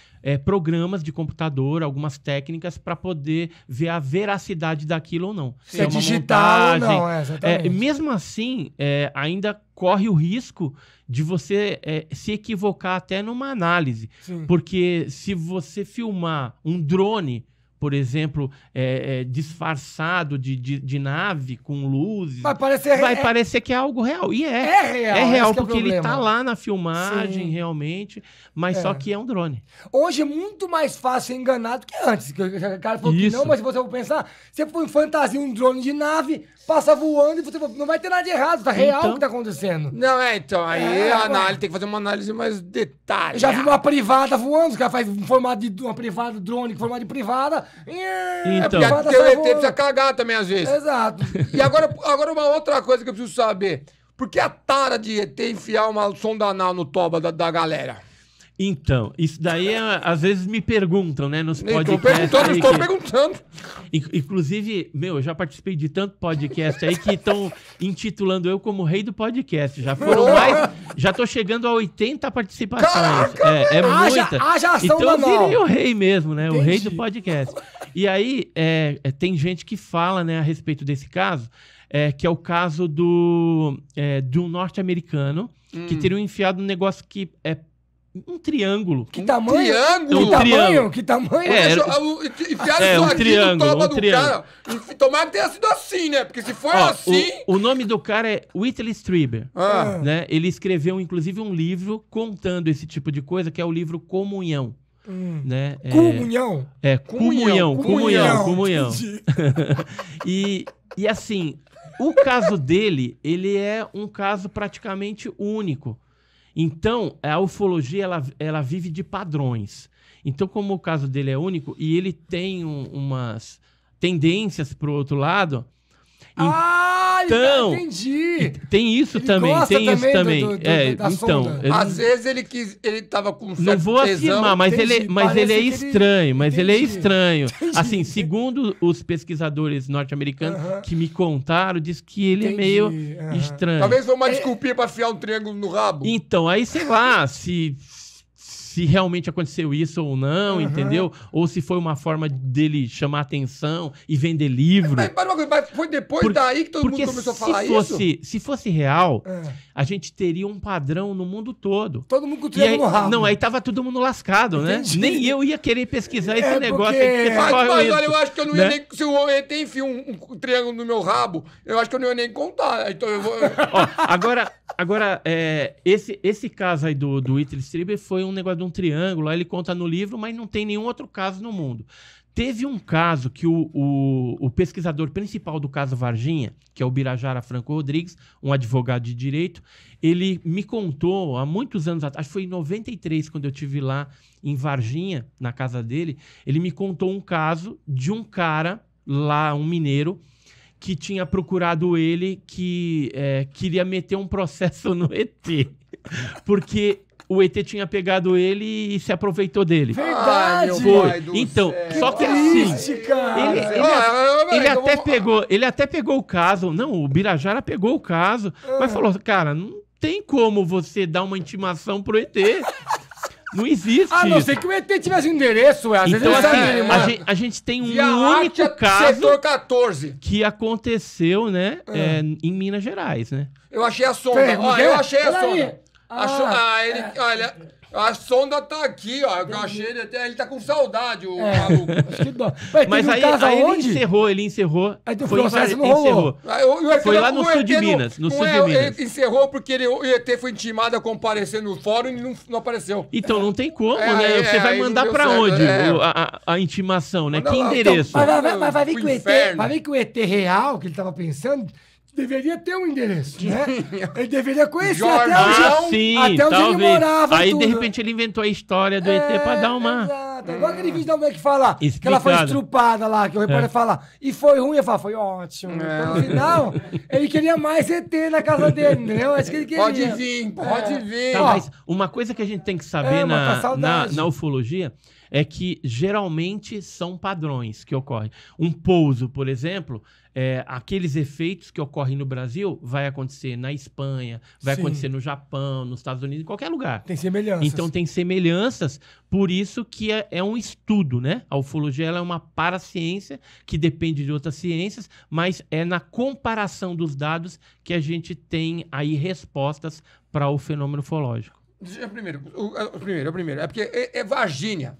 S3: programas de computador, algumas técnicas para poder ver a veracidade daquilo ou não.
S2: Se é
S3: uma
S2: digital ou
S3: montagem.
S2: não, exatamente.
S3: Mesmo assim, ainda corre o risco de você se equivocar até numa análise.
S2: Sim.
S3: Porque se você filmar um drone, por exemplo, disfarçado de nave, com luzes,
S2: Vai parecer...
S3: vai parecer que é algo real. E é.
S2: É real,
S3: É real,
S2: esse que é o
S3: porque ele
S2: problema.
S3: tá lá na filmagem,
S2: Sim.
S3: realmente, mas só que é um drone.
S2: Hoje é muito mais fácil ser enganado que antes. Que o cara falou que
S3: Isso.
S2: não, mas se você for pensar, você põe em fantasia um drone de nave, passa voando e você não vai ter nada de errado. Tá real
S3: Então.
S2: o que tá acontecendo.
S1: Não, então, aí
S2: É,
S1: a
S2: ué.
S1: análise tem que fazer uma análise mais detalhada.
S2: Eu já vi uma privada voando, os caras fazem um formato de uma privada, drone com formato de privada.
S1: É
S3: Então.
S1: porque
S2: privada
S1: o
S2: sai
S1: ET
S2: voando.
S1: precisa cagar também, às vezes.
S2: Exato.
S1: E agora uma outra coisa que eu preciso saber. Por que a tara de ET enfiar uma sonda anal no toba da galera?
S3: Então, isso daí, às vezes me perguntam, né, nos
S1: Estou
S3: podcasts.
S1: perguntando,
S3: aí
S1: estou
S3: que-
S1: perguntando.
S3: Inclusive, eu já participei de tanto podcast aí que estão intitulando eu como rei do podcast. Já foram mais. Já tô chegando a 80 participações.
S1: Caraca,
S3: É
S2: Haja-
S3: muita.
S2: haja ação
S3: Então eu
S2: danal.
S3: virei o rei mesmo, né? O rei do
S2: Entendi.
S3: podcast. E aí, tem gente que fala, né, a respeito desse caso, que é o caso de um norte-americano que teria enfiado um negócio que é um triângulo.
S2: Que tamanho?
S1: triângulo?
S2: Que tamanho?
S3: triângulo.
S2: Que tamanho?
S1: Enfiaram
S3: É,
S1: isso
S3: um
S1: aqui
S3: triângulo,
S1: no toba
S3: um
S1: do
S3: triângulo.
S1: cara. Tomara que tenha sido assim, né? Porque se for
S3: Ó,
S1: assim...
S3: o nome do cara é Whitley Strieber.
S1: Ah,
S3: Né? Ele escreveu, inclusive, um livro contando esse tipo de coisa, que é o livro Comunhão. Né?
S2: Comunhão?
S3: Comunhão.
S2: Entendi.
S3: E assim, o caso dele, ele é um caso praticamente único. Então, a ufologia, ela vive de padrões. Então, como o caso dele é único e ele tem umas tendências pro outro lado, Então,
S2: entendi.
S3: tem isso
S2: Ele
S3: também,
S2: gosta
S3: tem isso
S2: também
S3: também.
S2: da
S3: Então,
S2: sonda.
S3: eu
S1: às vezes ele tava com certo
S3: não vou
S1: tesão.
S3: afirmar, mas
S2: entendi.
S3: ele é
S2: Parece que ele-
S3: estranho, ele é
S2: Entendi.
S3: estranho.
S2: Entendi.
S3: Assim, segundo os pesquisadores norte-americanos
S2: Aham.
S3: que me contaram, diz que ele é
S2: Entendi,
S3: meio
S2: aham.
S3: estranho.
S1: Talvez foi uma desculpinha pra afiar um triângulo no rabo.
S3: Então, aí sei lá se realmente aconteceu isso ou não, entendeu? Ou se foi uma forma dele chamar atenção e vender livro.
S1: Mas foi depois daí que todo mundo começou a falar isso?
S3: Se fosse real,
S2: É.
S3: a gente teria um padrão no mundo todo.
S2: Todo mundo com o
S3: E aí,
S2: triângulo no rabo.
S3: não, aí tava todo mundo lascado, né?
S2: Entendi.
S3: Nem eu ia querer pesquisar esse
S2: É,
S3: negócio
S2: porque-
S3: aí.
S1: Mas
S3: só
S1: olha, eu acho que eu não ia
S3: né?
S1: nem... Se o ET enfia um triângulo no meu rabo, eu acho que eu não ia nem contar. Então eu vou...
S3: Ó, agora esse caso aí do Whitley Strieber foi um negócio de um triângulo, aí ele conta no livro, mas não tem nenhum outro caso no mundo. Teve um caso que o pesquisador principal do caso Varginha, que é o Birajara Franco Rodrigues, um advogado de direito, ele me contou há muitos anos atrás, acho que foi em 93, quando eu estive lá em Varginha, na casa dele, ele me contou um caso de um cara lá, um mineiro, que tinha procurado ele, que queria meter um processo no ET. Porque o ET tinha pegado ele e se aproveitou dele.
S2: Verdade!
S3: Então,
S1: céu.
S3: só que
S2: Triste,
S3: assim...
S2: cara.
S3: Ele até pegou o caso. Não, o Birajara pegou o caso, mas falou, cara, não tem como você dar uma intimação pro ET. Não existe
S2: A não
S3: isso.
S2: ser que o ET tivesse um endereço, às vezes
S3: Então,
S2: ele sabe
S3: assim,
S2: ele, mano.
S3: a gente tem um
S1: Via
S3: único
S1: Láctea,
S3: caso
S1: setor 14.
S3: que aconteceu, né, em Minas Gerais, né?
S1: Eu achei a sonda.
S2: Peraí,
S1: Ó, eu achei a
S2: peraí.
S1: sonda. Olha, a sonda tá aqui, ó. Eu achei ele tá com saudade, o maluco.
S2: Acho que dó.
S3: Mas
S2: teve
S3: aí,
S2: um caso
S3: aí
S2: aonde?
S3: ele encerrou.
S2: Aí o
S3: Foi
S2: processo não
S3: encerrou.
S2: rolou.
S3: Foi lá no sul de Minas, no sul de Minas.
S1: Ele encerrou porque o ET foi intimado a comparecer no fórum e não apareceu.
S3: Então não tem como,
S1: É,
S3: né? Você vai
S1: aí não
S3: mandar
S1: deu
S3: pra
S1: certo,
S3: onde
S1: é.
S3: a intimação, né?
S1: Não,
S3: Que
S1: não,
S3: endereço?
S2: Mas vai ver que o ET,
S1: Inferno.
S2: vai ver que o ET real, que ele tava pensando, deveria ter um endereço, né? Ele deveria conhecer
S1: Jornal.
S3: Sim,
S2: até onde ele
S3: talvez.
S2: morava
S3: Aí,
S2: tudo.
S3: de repente, ele inventou a história do ET pra dar uma...
S2: Exato. Igual aquele vídeo da mulher que fala que ela foi
S3: Explicado.
S2: estrupada lá, que o repórter fala, e foi ruim, eu falo, foi ótimo. Então, no final, ele queria mais ET na casa dele, entendeu? Acho que ele queria.
S1: Pode vir, pode vir.
S3: Tá,
S2: Ó.
S3: mas uma coisa que a gente tem que saber
S2: mas tá saudade.
S3: na ufologia é que geralmente são padrões que ocorrem. Um pouso, por exemplo, aqueles efeitos que ocorrem no Brasil vai acontecer na Espanha, vai
S2: Sim.
S3: acontecer no Japão, nos Estados Unidos, em qualquer lugar.
S2: Tem semelhanças.
S3: Então tem semelhanças, por isso que é um estudo, né? A ufologia ela é uma paraciência que depende de outras ciências, mas é na comparação dos dados que a gente tem aí respostas para o fenômeno ufológico.
S1: Primeiro. É porque é Varginha.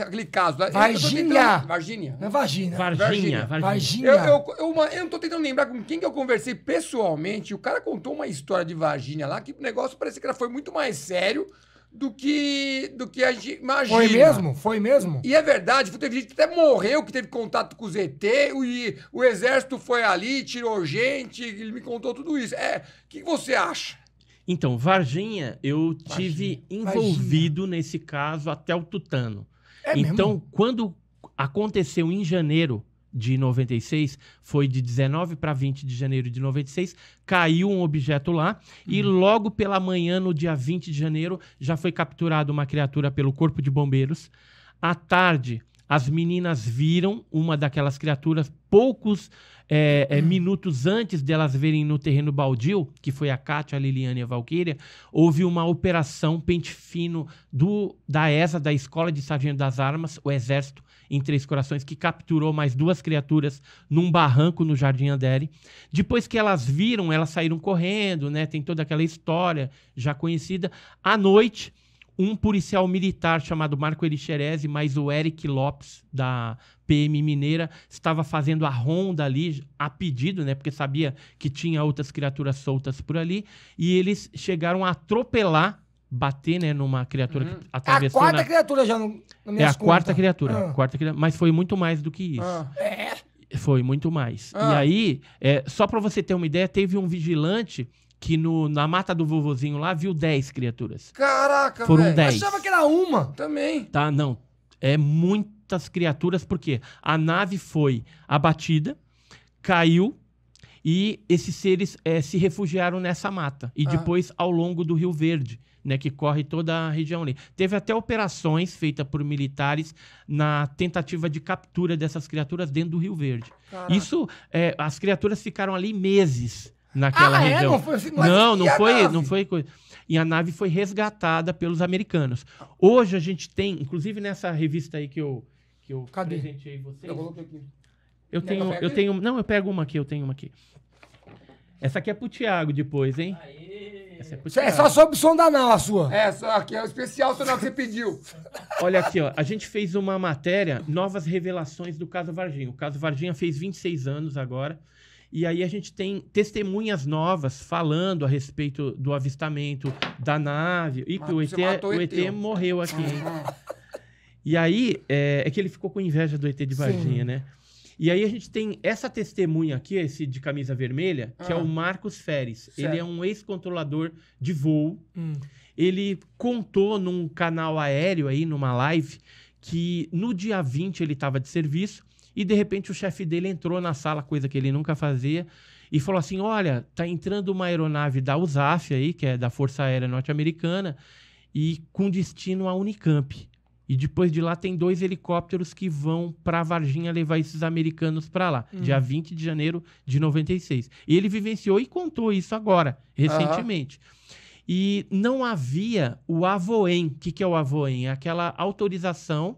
S1: Aquele caso.
S2: Varginha.
S1: Varginha.
S2: Não é vagina.
S3: Varginha.
S2: Varginha.
S1: Eu não tô tentando lembrar com quem que eu conversei pessoalmente. O cara contou uma história de Varginha lá, que o negócio parecia que ela foi muito mais sério do que a gente imagina.
S2: Foi mesmo?
S1: E é verdade, teve gente que até morreu, que teve contato com os ET, e o exército foi ali, tirou gente, ele me contou tudo isso. O que você acha?
S3: Então, Varginha, eu tive envolvido nesse caso até o tutano. Então,
S2: mesmo?
S3: quando aconteceu em janeiro de 96, foi de 19 para 20 de janeiro de 96, caiu um objeto lá e logo pela manhã, no dia 20 de janeiro, já foi capturada uma criatura pelo Corpo de Bombeiros. À tarde, as meninas viram uma daquelas criaturas poucos minutos antes delas verem no terreno baldio, que foi a Kátia, a Liliane e a Valquíria. Houve uma operação pente fino da ESA, da Escola de Sargento das Armas, o Exército, em Três Corações, que capturou mais 2 criaturas num barranco no Jardim Andere. Depois que elas viram, elas saíram correndo, né? Tem toda aquela história já conhecida. À noite, um policial militar chamado Marco Erixerezi, mais o Eric Lopes, da PM Mineira, estava fazendo a ronda ali, a pedido, né? Porque sabia que tinha outras criaturas soltas por ali. E eles chegaram a atropelar, bater, né, numa criatura que atravessou...
S2: A quarta criatura já no minhas
S3: a quarta
S2: contas.
S3: criatura. Mas foi muito mais do que isso. Foi muito mais. E aí, só para você ter uma ideia, teve um vigilante que na mata do vovozinho lá viu 10 criaturas.
S1: Caraca,
S3: Foram
S1: velho.
S3: 10.
S2: Achava que era uma.
S1: Também.
S3: Tá, não. É muitas criaturas, porque a nave foi abatida, caiu, e esses seres se refugiaram nessa mata. E depois ao longo do Rio Verde, né, que corre toda a região ali. Teve até operações feitas por militares na tentativa de captura dessas criaturas dentro do Rio Verde.
S1: Caraca.
S3: Isso, as criaturas ficaram ali meses naquela região.
S2: Não foi assim,
S3: Não foi coisa. E a nave foi resgatada pelos americanos. Hoje a gente tem, inclusive nessa revista aí que eu
S2: Cadê?
S3: presenteei vocês.
S1: Eu coloquei aqui.
S3: Eu tenho. Não, eu pego uma aqui, eu tenho uma aqui. Essa aqui é pro Thiago depois, hein? Essa é pro Thiago.
S2: É só sobre o som da nau, a sua.
S1: Só aqui é o especial que você pediu.
S3: Olha aqui, ó. A gente fez uma matéria, novas revelações do caso Varginha. O caso Varginha fez 26 anos agora. E aí a gente tem testemunhas novas falando a respeito do avistamento da nave. E que o ET morreu aqui, hein? E aí, é que ele ficou com inveja do ET de Varginha, né? E aí a gente tem essa testemunha aqui, esse de camisa vermelha, que é o Marcos Feres.
S1: Certo.
S3: Ele é um ex-controlador de voo. Ele contou num canal aéreo aí, numa live, que no dia 20 ele estava de serviço e de repente o chefe dele entrou na sala, coisa que ele nunca fazia, e falou assim, olha, tá entrando uma aeronave da USAF aí, que é da Força Aérea Norte-Americana, e com destino à Unicamp. E depois de lá tem 2 helicópteros que vão para Varginha levar esses americanos para lá, dia 20 de janeiro de 96. E ele vivenciou e contou isso agora, recentemente. E não havia o AVOEM. O que é o AVOEM? É aquela autorização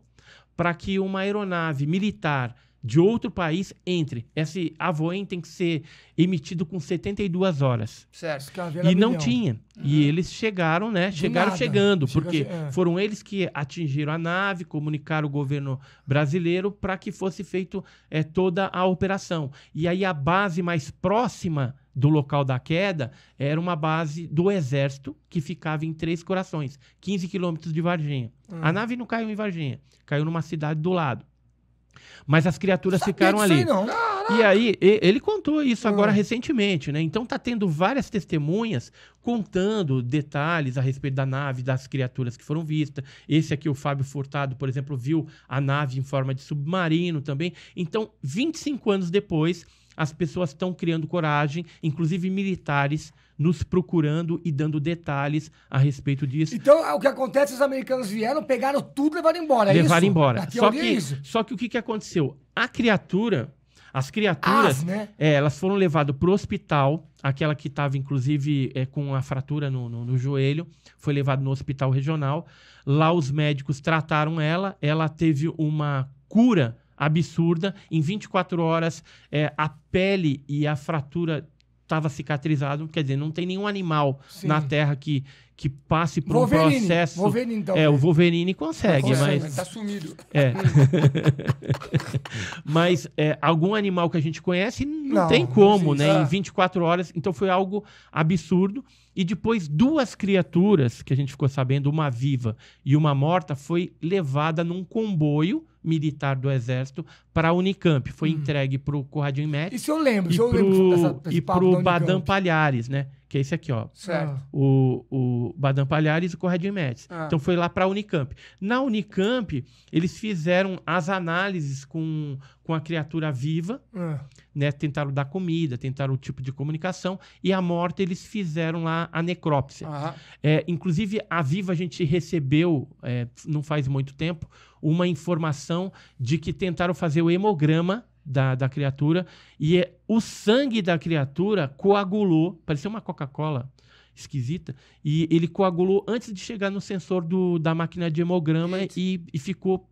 S3: para que uma aeronave militar de outro país entre. Esse AVOEM tem que ser emitido com 72 horas.
S1: Certo.
S3: E não tinha. E eles chegaram, né? Chegaram chegando, porque foram eles que atingiram a nave, comunicaram o governo brasileiro para que fosse feito toda a operação. E aí a base mais próxima do local da queda era uma base do Exército que ficava em Três Corações, 15 quilômetros de Varginha. A nave não caiu em Varginha, caiu numa cidade do lado. Mas as criaturas ficaram ali. E aí, ele contou isso agora recentemente, né? Então tá tendo várias testemunhas contando detalhes a respeito da nave, das criaturas que foram vistas. Esse aqui, o Fábio Furtado, por exemplo, viu a nave em forma de submarino também. Então, 25 anos depois, as pessoas estão criando coragem, inclusive militares, nos procurando e dando detalhes a respeito disso.
S2: Então, o que acontece, os americanos vieram, pegaram tudo e levaram embora,
S3: levaram embora.
S2: Isso?
S3: Só que o que aconteceu? As criaturas,
S2: né?
S3: elas foram levadas para o hospital, aquela que estava, inclusive, com a fratura no joelho, foi levada no hospital regional. Lá os médicos trataram ela teve uma cura absurda. Em 24 horas, a pele e a fratura estava cicatrizado, quer dizer, não tem nenhum animal na Terra que passe por um processo...
S2: Wolverine, então.
S3: O Wolverine consegue, mas...
S1: Tá sumido.
S3: Mas algum animal que a gente conhece não tem como, né? Em 24 horas. Então foi algo absurdo. E depois 2 criaturas, que a gente ficou sabendo, uma viva e uma morta, foi levada num comboio militar do Exército para a Unicamp. Foi entregue para o Corradinho Metz.
S2: Isso eu lembro.
S3: E para o Badam Palhares, né? Que é esse aqui, ó.
S1: Certo.
S3: O Badam Palhares e o Corradinho Metz. Então foi lá para a Unicamp. Na Unicamp, eles fizeram as análises com a criatura viva, né? Tentaram dar comida, tentaram o tipo de comunicação, e a morta eles fizeram lá a necrópsia. Inclusive, a viva a gente recebeu, não faz muito tempo, uma informação de que tentaram fazer o hemograma da criatura e o sangue da criatura coagulou, parecia uma Coca-Cola esquisita, e ele coagulou antes de chegar no sensor da máquina de hemograma e ficou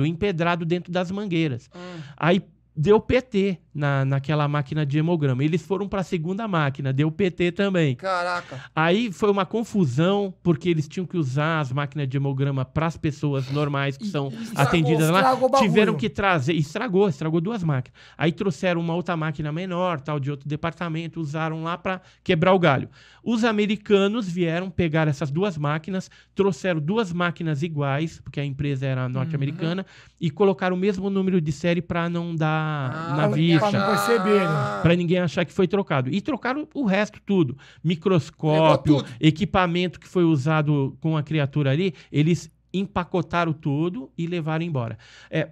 S3: empedrado dentro das mangueiras. Aí deu PT naquela máquina de hemograma. Eles foram para a segunda máquina, deu PT também.
S1: Caraca.
S3: Aí foi uma confusão, porque eles tinham que usar as máquinas de hemograma para as pessoas normais que são atendidas lá. Tiveram que trazer, estragou 2 máquinas. Aí trouxeram uma outra máquina menor, tal, de outro departamento, usaram lá para quebrar o galho. Os americanos vieram pegar essas 2 máquinas, trouxeram 2 máquinas iguais, porque a empresa era norte-americana, e colocaram o mesmo número de série para não dar na vista.
S2: Pra não perceber, né?
S3: Para ninguém achar que foi trocado. E trocaram o resto tudo. Microscópio, equipamento que foi usado com a criatura ali, eles empacotaram tudo e levaram embora.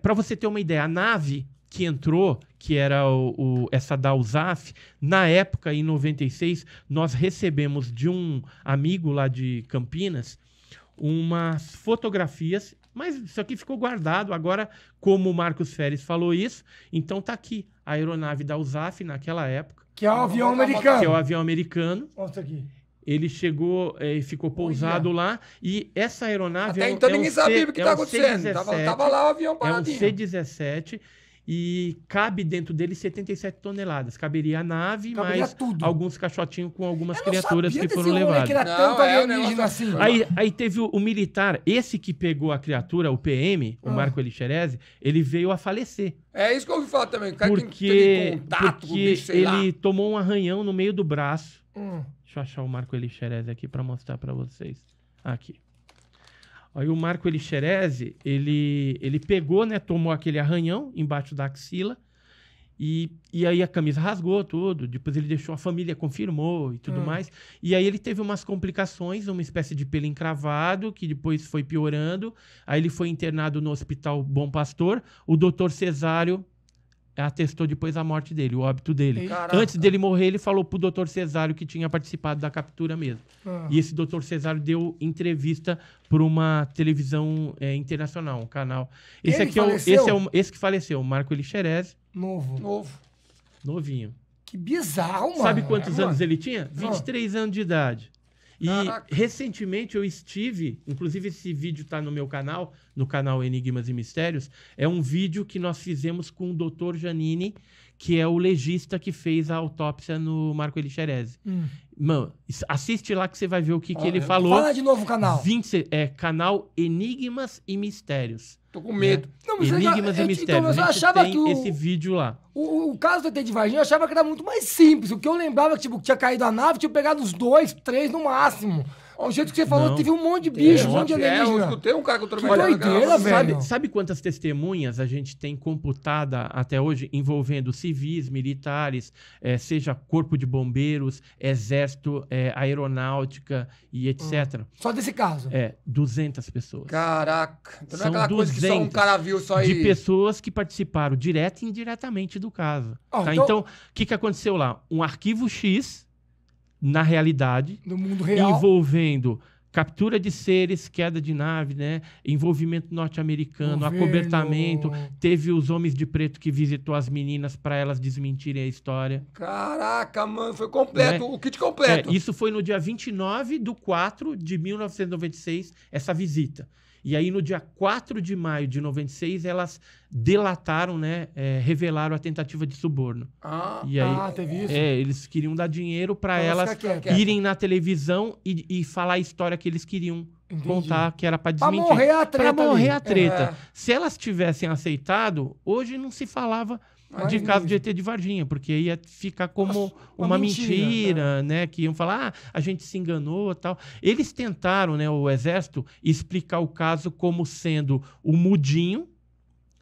S3: Para você ter uma ideia, a nave que entrou, que era essa da USAF, na época, em 96, nós recebemos de um amigo lá de Campinas umas fotografias, mas isso aqui ficou guardado. Agora, como o Marcos Feres falou isso, então tá aqui a aeronave da USAF naquela época.
S2: Que é o avião americano.
S3: Que é o avião americano.
S2: Mostra aqui.
S3: Ele chegou e ficou pousado lá. E essa aeronave...
S1: Até então ninguém sabia o que tá acontecendo. Tava lá o avião paradinho.
S3: É um C-17 e cabe dentro dele 77 toneladas. Caberia a nave, mais alguns caixotinhos com algumas criaturas que foram levadas.
S2: Que era tanto alienígena assim.
S3: Aí teve o militar, esse que pegou a criatura, o PM, o Marco Elixerese, ele veio a falecer.
S1: É isso que eu ouvi falar também. O cara que
S3: Porque
S1: contato com o bicho, sei lá.
S3: ele tomou um arranhão no meio do braço. Deixa eu achar o Marco Elixerese aqui para mostrar para vocês. Aqui. Aí o Marco Elixerese, ele pegou, né? Tomou aquele arranhão embaixo da axila. E aí a camisa rasgou tudo. Depois ele deixou, a família confirmou e tudo mais. E aí ele teve umas complicações, uma espécie de pelo encravado, que depois foi piorando. Aí ele foi internado no Hospital Bom Pastor. O doutor Cesário atestou depois a morte dele, o óbito dele.
S1: Caraca.
S3: Antes dele morrer, ele falou pro doutor Cesário que tinha participado da captura mesmo. E esse doutor Cesário deu entrevista para uma televisão internacional, um canal. Esse
S2: Ele
S3: aqui
S2: faleceu?
S3: esse que faleceu, o Marco Elixerese,
S2: Novo.
S3: novinho.
S2: Que bizarro, mano.
S3: Sabe quantos
S2: É,
S3: anos
S2: mano.
S3: ele tinha? 23 anos de idade. E
S1: Caraca.
S3: recentemente eu estive, inclusive esse vídeo tá no meu canal, no canal Enigmas e Mistérios, é um vídeo que nós fizemos com o Dr. Janine, que é o legista que fez a autópsia no Marco Elixerese. Mano, assiste lá que você vai ver o que ele falou.
S2: Fala de novo o canal.
S3: Canal Enigmas e Mistérios.
S1: Tô com medo.
S2: Não, mas
S3: Enigmas e Mistérios.
S2: eu
S3: A gente
S2: achava
S3: tem
S2: que
S3: esse vídeo lá.
S2: o caso do ET de Varginha, eu achava que era muito mais simples. O que eu lembrava que, tipo, tinha caído a nave, tinha pegado uns 2, 3 no máximo. O jeito que você falou,
S3: Não.
S2: teve um monte de bicho, um monte de
S1: eu
S2: alienígena.
S1: escutei um cara que eu
S2: Que doideira, velho.
S3: Sabe quantas testemunhas a gente tem computada até hoje envolvendo civis, militares, seja corpo de bombeiros, exército, aeronáutica e etc.
S2: Só desse caso.
S3: 200 pessoas.
S1: Caraca. Então não é
S3: São
S1: aquela coisa que só um
S3: 200
S1: cara viu só
S3: de
S1: aí.
S3: pessoas que participaram direta e indiretamente do caso.
S2: Ah,
S3: Tá?
S2: então-
S3: Então, o que aconteceu lá? Um arquivo X, na realidade,
S2: No mundo real.
S3: envolvendo captura de seres, queda de nave, né? Envolvimento norte-americano,
S2: Governo.
S3: acobertamento. Teve os homens de preto que visitou as meninas para elas desmentirem a história.
S1: Caraca, mano, foi completo.
S3: Né?
S1: O kit completo.
S3: Isso foi no dia 29/4/1996, essa visita. E aí, no dia 4 de maio de 96, elas delataram, né? Revelaram a tentativa de suborno. E aí,
S2: teve isso?
S3: eles queriam dar dinheiro para
S2: Pra
S3: elas
S2: ficar quieto.
S3: irem na televisão e falar a história que eles queriam
S2: Entendi.
S3: contar, que era para
S2: Pra
S3: desmentir.
S2: morrer a treta
S3: Pra morrer
S2: ali.
S3: a treta.
S1: É.
S3: Se elas tivessem aceitado, hoje não se falava
S2: Mas
S3: de caso
S2: isso.
S3: de ET de Varginha, porque ia ficar como
S2: uma
S3: uma
S2: mentira,
S3: mentira, né? Que iam falar, a gente se enganou e tal. Eles tentaram, né, o Exército, explicar o caso como sendo o Mudinho,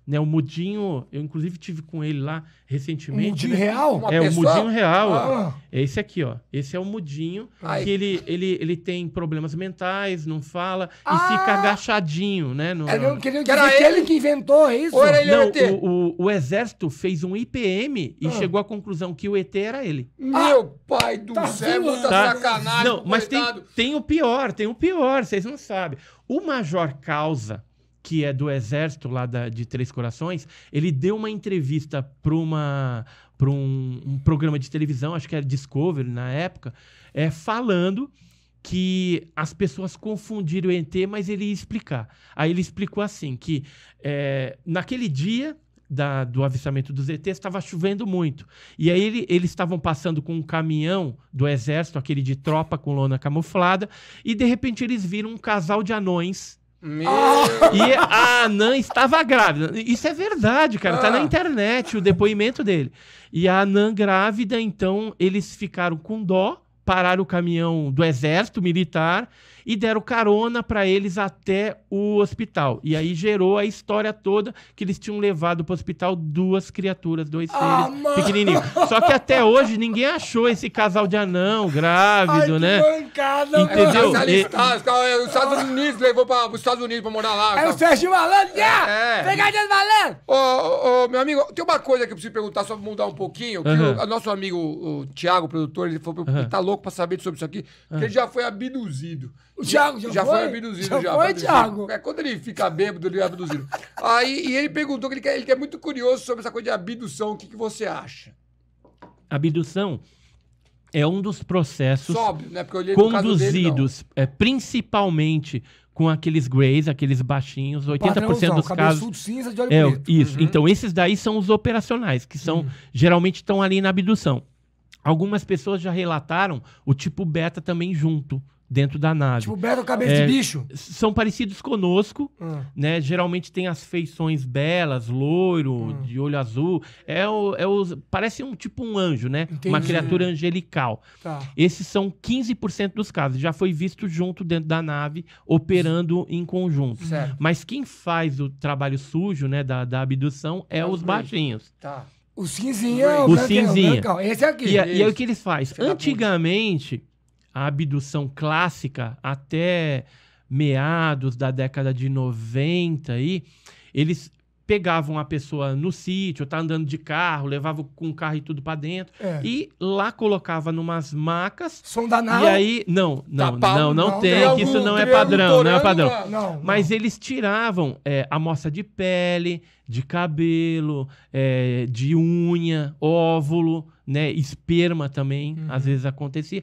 S3: né? O Mudinho, eu inclusive tive com ele lá recentemente.
S2: Um Mudinho
S3: né?
S2: real?
S1: Uma
S3: É o
S1: pessoa?
S3: Mudinho real.
S2: Ah.
S3: É esse aqui, ó. Esse é o Mudinho,
S1: Ai.
S3: que ele tem problemas mentais, não fala e
S2: Ah!
S3: fica agachadinho, né? No,
S2: Queriam
S1: Que era
S2: dizer que
S1: ele?
S2: ele que inventou, é isso?
S1: Ou era ele?
S3: Não,
S1: ET?
S3: o Exército fez um IPM e chegou à conclusão que o ET era ele.
S1: Meu pai do
S2: Tá
S1: céu, é
S2: zoando.
S1: muita
S3: Tá?
S1: sacanagem.
S3: Não, mas
S1: coitado.
S3: tem o pior, vocês não sabem. O Major Causa, que é do Exército lá de Três Corações, ele deu uma entrevista para um programa de televisão, acho que era Discovery na época, falando que as pessoas confundiram o ET, mas ele ia explicar. Aí ele explicou assim, que naquele dia do avistamento dos ETs estava chovendo muito. E aí eles estavam passando com um caminhão do Exército, aquele de tropa com lona camuflada, e de repente eles viram um casal de anões. E a anã estava grávida. Isso é verdade, cara. Tá na internet o depoimento dele. E a anã grávida, então, eles ficaram com dó, pararam o caminhão do Exército Militar e deram carona para eles até o hospital. E aí gerou a história toda que eles tinham levado para o hospital 2 criaturas, 2 seres pequenininhos. Só que até hoje ninguém achou esse casal de anão grávido, né?
S2: Bancada,
S3: Entendeu?
S1: Os Estados Unidos levou para os Estados Unidos para morar lá.
S2: É o Sérgio Malandro, Pegadinha do Malandro!
S1: Ô, meu amigo, tem uma coisa que eu preciso perguntar, só pra mudar um pouquinho. Que
S3: Aham.
S1: o nosso amigo, o Thiago, produtor, ele falou que tá louco pra saber sobre isso aqui, porque ele já foi abduzido.
S2: O Thiago já foi?
S1: foi abduzido.
S2: Já
S1: Já
S2: foi,
S1: abduzido.
S2: Thiago?
S1: Quando ele fica bêbado, ele é abduzido. Aí, e ele perguntou que ele é muito curioso sobre essa coisa de abdução. O que você acha?
S3: Abdução é um dos processos
S1: Sóbrio, né? Porque eu olhei no caso dele,
S3: conduzidos principalmente com aqueles greys, aqueles baixinhos, 80% dos casos.
S2: Cabeçudo cinza de olho preto.
S3: Isso. Então, esses daí são os operacionais, que são geralmente estão ali na abdução. Algumas pessoas já relataram o tipo beta também junto, dentro da nave.
S2: Tipo, Beto Cabeça de Bicho.
S3: São parecidos conosco, né? Geralmente tem as feições belas, loiro, de olho azul. Parece tipo um anjo, né?
S2: Entendi.
S3: Uma criatura angelical.
S2: Tá.
S3: Esses são 15% dos casos. Já foi visto junto dentro da nave, operando em conjunto.
S1: Certo.
S3: Mas quem faz o trabalho sujo, né, da abdução é os baixinhos.
S1: Tá.
S2: O cinzinha,
S3: O cinzinha.
S2: brancão. Esse aqui.
S3: E aí o que eles fazem?
S1: Filho da
S3: Antigamente, a abdução clássica, até meados da década de 90 aí, eles pegavam a pessoa no sítio, tá andando de carro, levavam com o carro e tudo pra dentro, e lá colocava numas macas.
S2: Som da nave.
S3: E aí, não tem,
S2: tem
S3: que isso
S2: algum
S3: não é padrão, não é padrão.
S2: Não.
S3: Mas eles tiravam amostra de pele, de cabelo, de unha, óvulo, né, esperma também, às vezes acontecia.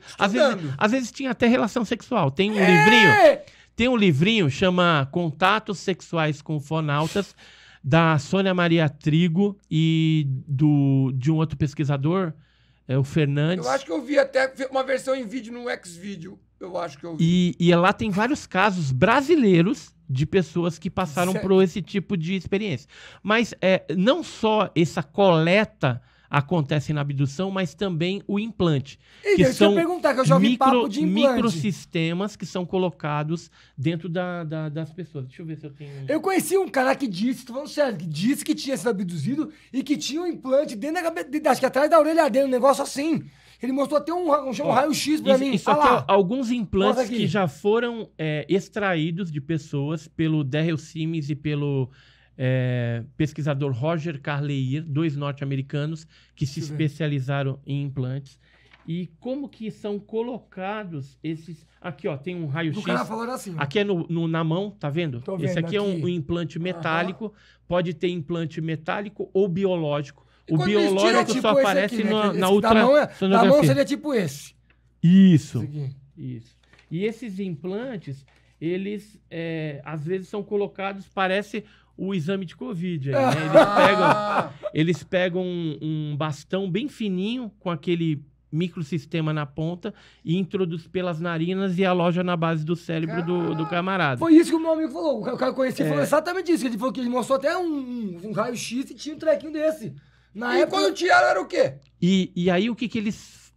S3: Às vezes tinha até relação sexual. Tem um livrinho, chama Contatos Sexuais com Fonautas, da Sônia Maria Trigo e de um outro pesquisador, o Fernandes.
S1: Eu acho que eu vi até uma versão em vídeo no Xvideo. Eu acho que eu vi.
S3: E lá tem vários casos brasileiros de pessoas que passaram por esse tipo de experiência. Mas não só essa coleta acontece na abdução, mas também o implante.
S2: E
S3: que
S2: deixa
S3: são
S2: eu perguntar, que eu já ouvi papo de implante.
S3: microsistemas que são colocados dentro das pessoas. Deixa eu ver se eu tenho...
S2: Eu conheci um cara que disse, tô falando sério, que disse que tinha sido abduzido e que tinha um implante dentro da cabeça, acho que atrás da orelha dele, um negócio assim. Ele mostrou até um raio-x pra mim.
S3: Isso aqui alguns implantes que já foram extraídos de pessoas pelo Darrell Simmons e pelo pesquisador Roger Carleir, 2 norte-americanos que se especializaram em implantes. E como que são colocados esses... Aqui, ó, tem um raio-x.
S2: O cara falando assim.
S3: Aqui é na mão, tá vendo?
S2: Tô vendo
S3: Esse aqui é um implante metálico. Pode ter implante metálico ou biológico. O biológico
S2: tipo
S3: só aparece
S2: aqui, né?
S3: na ultrassonografia.
S2: Da mão seria tipo esse.
S3: Isso. Isso. E esses implantes, eles às vezes são colocados, parece o exame de Covid. Aí, né? Eles pegam um bastão bem fininho com aquele microsistema na ponta e introduz pelas narinas e aloja na base do cérebro do camarada.
S2: Foi isso que o meu amigo falou. O cara que eu conheci falou exatamente isso. Ele falou que ele mostrou até um raio-x e tinha um trequinho desse. Na
S1: E
S2: época...
S1: quando tiraram era o quê?
S3: E aí o que eles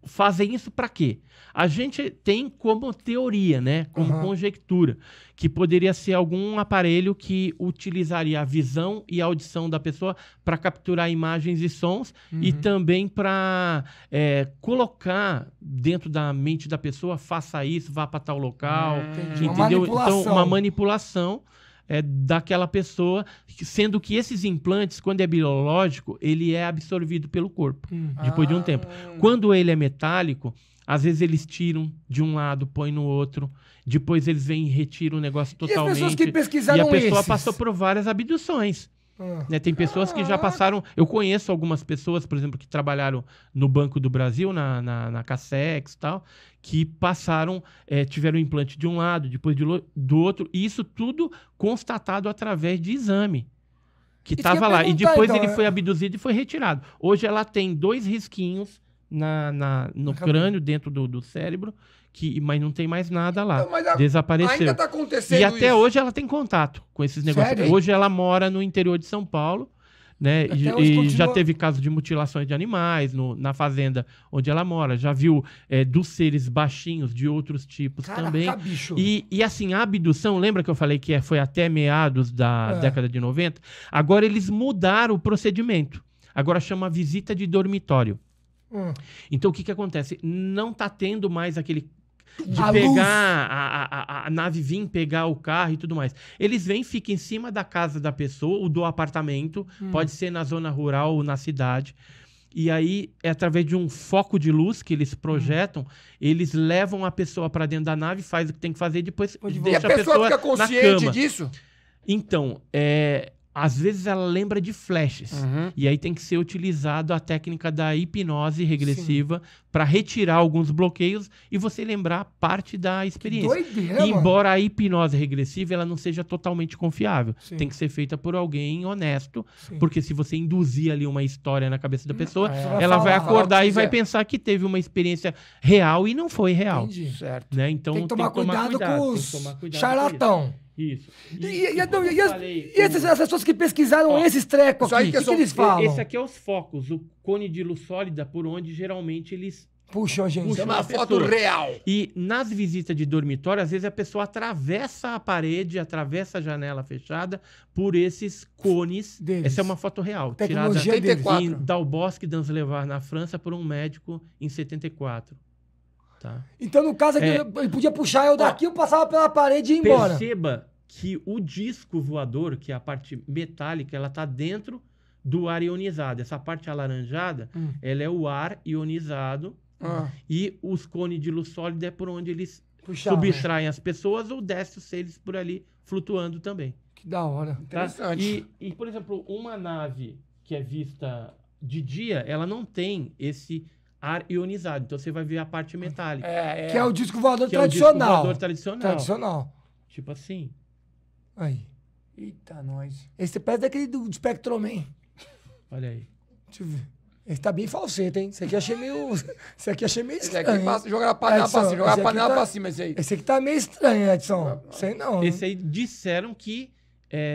S3: fazem isso para quê? A gente tem como teoria, né? Como conjectura, que poderia ser algum aparelho que utilizaria a visão e a audição da pessoa para capturar imagens e sons e também para colocar dentro da mente da pessoa, faça isso, vá para tal local, entendeu? Então, uma manipulação daquela pessoa, sendo que esses implantes, quando é biológico, ele é absorvido pelo corpo, depois de um tempo. Quando ele é metálico, às vezes eles tiram de um lado, põem no outro, depois eles vêm e retiram o negócio totalmente.
S2: E as pessoas que pesquisaram
S3: e a pessoa
S2: esses?
S3: passou por várias abduções. Né? Tem pessoas que já passaram... Eu conheço algumas pessoas, por exemplo, que trabalharam no Banco do Brasil, na Cassex e tal, que passaram, tiveram um implante de um lado, depois do outro, e isso tudo constatado através de exame. Que estava lá. E depois ele foi abduzido e foi retirado. Hoje ela tem 2 risquinhos no crânio, dentro do cérebro, mas não tem mais nada lá.
S1: Não,
S3: desapareceu.
S1: Ainda tá acontecendo
S3: e até
S1: isso.
S3: hoje ela tem contato com esses negócios.
S2: Sério?
S3: Hoje ela mora no interior de São Paulo, né? E já teve caso de mutilações de animais na fazenda onde ela mora. Já viu dos seres baixinhos de outros tipos também.
S2: Bicho.
S3: E assim, a abdução, lembra que eu falei que foi até meados da década de 90? Agora eles mudaram o procedimento. Agora chama visita de dormitório. Então o que acontece? Não tá tendo mais aquele de pegar a nave vir pegar o carro e tudo mais. Eles vêm, ficam em cima da casa da pessoa, ou do apartamento, pode ser na zona rural ou na cidade. E aí, através de um foco de luz que eles projetam, eles levam a pessoa para dentro da nave, faz o que tem que fazer e depois deixa
S1: a pessoa fica
S3: na
S1: consciente
S3: cama.
S1: disso?
S3: Então, às vezes ela lembra de flashes.
S1: Uhum.
S3: E aí tem que ser utilizado a técnica da hipnose regressiva para retirar alguns bloqueios e você lembrar parte da experiência.
S2: Doideira, mano.
S3: Embora a hipnose regressiva ela não seja totalmente confiável.
S2: Sim.
S3: Tem que ser feita por alguém honesto,
S2: Sim.
S3: porque se você induzir ali uma história na cabeça da pessoa,
S2: vai
S3: ela vai
S2: falar,
S3: acordar e vai
S1: quiser.
S3: pensar que teve uma experiência real e não foi real.
S2: Entendi.
S1: Certo.
S3: Né? Então
S2: Tem que tomar cuidado com
S3: tem que
S2: os
S3: tomar cuidado com
S2: charlatão.
S3: Isso.
S2: E essas pessoas que pesquisaram esses trecos
S1: isso aí
S2: aqui,
S1: que
S2: o que
S1: eu
S2: eles
S1: sou-
S2: falam?
S3: Esse aqui é os focos, o cone de luz sólida, por onde geralmente eles...
S2: Puxa, gente.
S1: Isso é uma
S3: uma
S1: foto
S3: pessoa.
S1: real.
S3: E nas visitas de dormitório, às vezes a pessoa atravessa a parede, atravessa a janela fechada por esses cones.
S2: Deles.
S3: Essa é uma foto real,
S2: Tecnologia
S3: tirada
S2: deles.
S1: 74.
S3: em Dalbosque Danslevar, na França, por um médico em 74. Tá?
S2: Então, no caso aqui, ele podia puxar eu daqui, eu passava pela parede e ia embora.
S3: Perceba que o disco voador, que é a parte metálica, ela está dentro do ar ionizado. Essa parte alaranjada, ela é o ar ionizado e os cones de luz sólida é por onde eles
S2: Puxava.
S3: subtraem as pessoas ou descem os seres por ali flutuando também.
S2: Que da hora.
S3: Tá?
S1: Interessante.
S3: E, por exemplo, uma nave que é vista de dia, ela não tem esse ar ionizado. Então você vai ver a parte metálica.
S2: Que é o disco voador
S3: Que é o disco
S2: tradicional.
S3: voador tradicional.
S2: Tradicional.
S3: Tipo assim.
S2: Aí.
S1: Eita, nós.
S2: Esse parece daquele do Spectroman.
S3: Olha aí.
S2: Deixa eu ver. Esse tá bem falseta, hein? Esse aqui achei meio. Esse aqui achei meio
S1: Esse
S2: estranho.
S1: aqui
S2: hein?
S1: passa, joga a panela
S2: Edson,
S1: pra cima, joga a
S2: esse aqui
S1: panela
S2: tá-
S1: pra cima, esse aí.
S2: Esse aqui tá meio estranho, Edson. Sei não.
S3: Esse aí disseram que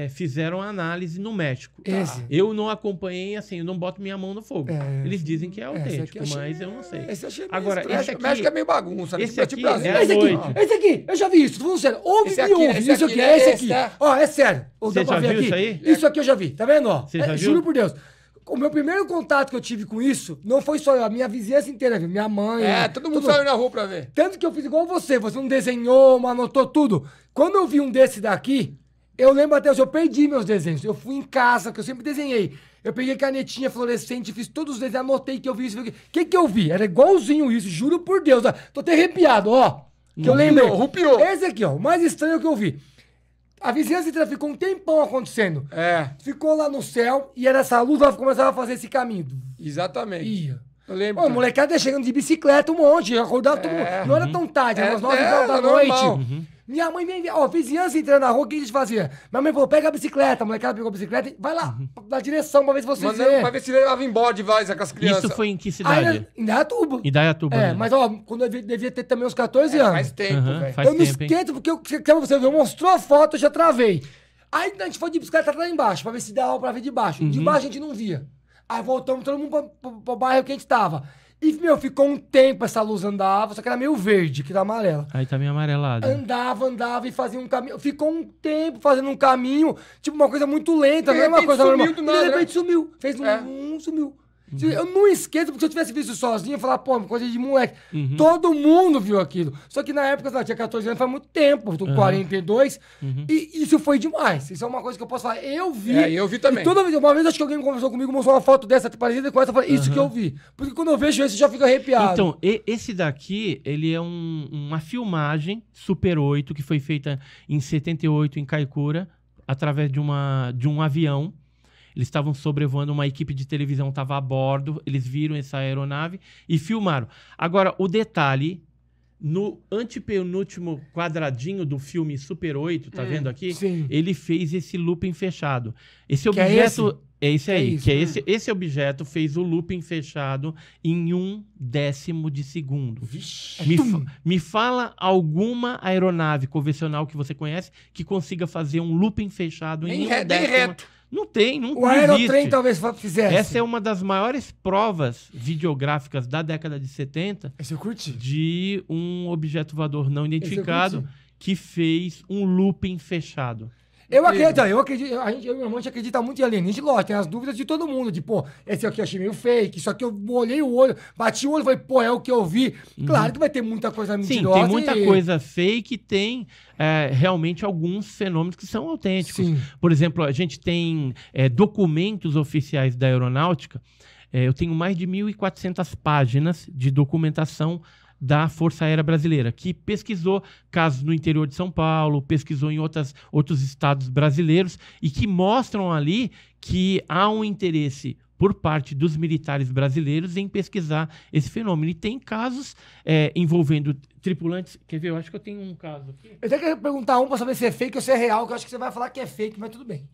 S3: fizeram análise no México.
S2: Esse.
S3: Eu não acompanhei, assim, eu não boto minha mão no fogo. Eles dizem que é
S2: esse aqui
S3: autêntico,
S2: achei-
S3: mas eu não sei.
S2: Esse achei meio
S3: Agora,
S2: estranho.
S3: esse aqui...
S1: México é meio bagunça, né?
S3: esse
S1: Tipo
S3: aqui
S1: Brasil.
S3: é
S2: Esse
S3: à
S2: aqui,
S3: noite.
S2: esse aqui, eu já vi isso, tô falando sério. Ouve
S1: Esse
S2: e
S1: aqui,
S2: ouve.
S1: esse
S2: Isso
S1: aqui,
S2: aqui,
S1: né?
S2: é esse
S1: Esse,
S2: aqui.
S1: é?
S2: Ó, é sério. Ô,
S3: Você
S2: dá pra
S3: já
S2: ver
S3: viu
S2: aqui?
S3: isso aí?
S2: Isso aqui eu já vi, tá vendo? Ó?
S3: Você já viu?
S2: Juro por Deus. O meu primeiro contato que eu tive com isso não foi só eu, a minha vizinhança inteira viu. Minha mãe.
S1: Todo mundo saiu na rua pra ver.
S2: Tanto que eu fiz igual você não desenhou, mas anotou tudo. Quando eu vi um desse daqui, eu lembro até hoje, eu perdi meus desenhos. Eu fui em casa, que eu sempre desenhei. Eu peguei canetinha fluorescente, fiz todos os desenhos, anotei que eu vi isso. O que eu vi? Era igualzinho isso, juro por Deus. Ó. Tô até arrepiado, ó. Que eu lembrei.
S1: Rupiou.
S2: Esse aqui, ó, o mais estranho que eu vi. A vizinhança inteira ficou um tempão acontecendo. Ficou lá no céu e era essa luz, ela começava a fazer esse caminho.
S1: Exatamente.
S2: Ia.
S1: Eu lembro.
S2: Ô, molecada chegando de bicicleta um monte, acordava todo mundo. Não era tão tarde, era umas 9 horas da noite.
S1: normal.
S2: Minha mãe vem, ó, vizinhança entrando na rua, o que eles faziam? Minha mãe falou, pega a bicicleta, a molecada pegou a bicicleta e vai lá, na direção pra ver se você
S1: Mandando
S2: vê.
S1: pra ver se levava embora de vez com as crianças.
S3: Isso foi em que
S2: Aí,
S3: cidade?
S2: em Dayatuba.
S3: Indaiatuba.
S2: É,
S3: né?
S2: mas ó, quando eu devia ter também uns 14 anos.
S1: Faz tempo,
S3: Aham,
S1: velho.
S3: faz
S2: Eu não
S3: tempo, hein?
S2: esquento, porque você viu, mostrou a foto, eu já travei. Aí a gente foi de bicicleta lá embaixo, pra ver se dava pra ver de baixo. De baixo a gente não via. Aí voltamos todo mundo pro bairro que a gente tava. E, meu, ficou um tempo essa luz andava, só que era meio verde, que era amarela.
S3: Aí tá meio amarelado.
S2: Andava e fazia um caminho. Ficou um tempo fazendo um caminho, tipo uma coisa muito lenta,
S1: De
S2: não é uma
S1: repente
S2: coisa
S1: sumiu
S2: normal.
S1: do
S2: E
S1: nada,
S2: de repente
S1: né?
S2: sumiu. Fez sumiu. Eu não esqueço, porque se eu tivesse visto sozinho, eu ia falar, pô, coisa de moleque. Todo mundo viu aquilo. Só que na época, eu tinha 14 anos, faz muito tempo, eu tô com 42, e isso foi demais. Isso é uma coisa que eu posso falar. Eu vi.
S1: Eu vi também.
S2: E toda vez, uma vez acho que alguém conversou comigo, mostrou uma foto dessa parecida com essa, eu falei, isso que eu vi. Porque quando eu vejo esse, eu já fico arrepiado.
S3: Então, esse daqui, ele é uma filmagem Super 8 que foi feita em 78 em Kaikoura, através de um avião. Eles estavam sobrevoando, uma equipe de televisão estava a bordo, eles viram essa aeronave e filmaram. Agora, o detalhe, no antepenúltimo quadradinho do filme Super 8, tá vendo aqui?
S2: Sim.
S3: Ele fez esse looping fechado. Esse
S2: Que é
S3: objeto... É esse
S2: É
S3: aí,
S2: isso,
S3: que é esse objeto fez o looping fechado em 1/10 de segundo. Me fala alguma aeronave convencional que você conhece que consiga fazer um looping fechado em
S1: Nem
S3: 1/10.
S1: reto.
S3: Não tem, não
S2: O aerotrem
S3: existe.
S2: talvez fizesse.
S3: Essa é uma das maiores provas videográficas da década de 70
S2: Esse eu curti.
S3: de um objeto voador não identificado
S2: curti.
S3: que fez um looping fechado.
S2: Eu acredito, eu e meu irmão, a gente acredita muito em alienígena, lógico, tem as dúvidas de todo mundo, de, pô, esse aqui eu achei meio fake, isso aqui eu olhei o olho, bati o olho e falei, pô, é o que eu vi. Claro que vai ter muita coisa
S3: Sim,
S2: mentirosa.
S3: tem muita coisa fake, tem realmente alguns fenômenos que são autênticos.
S2: Sim.
S3: Por exemplo, a gente tem documentos oficiais da aeronáutica, eu tenho mais de 1.400 páginas de documentação da Força Aérea Brasileira, que pesquisou casos no interior de São Paulo, pesquisou em outros estados brasileiros e que mostram ali que há um interesse por parte dos militares brasileiros em pesquisar esse fenômeno. E tem casos envolvendo tripulantes... Quer ver? Eu acho que eu tenho um caso aqui.
S2: Eu tenho que perguntar um pra saber se é fake ou se é real, que eu acho que você vai falar que é fake, mas tudo bem.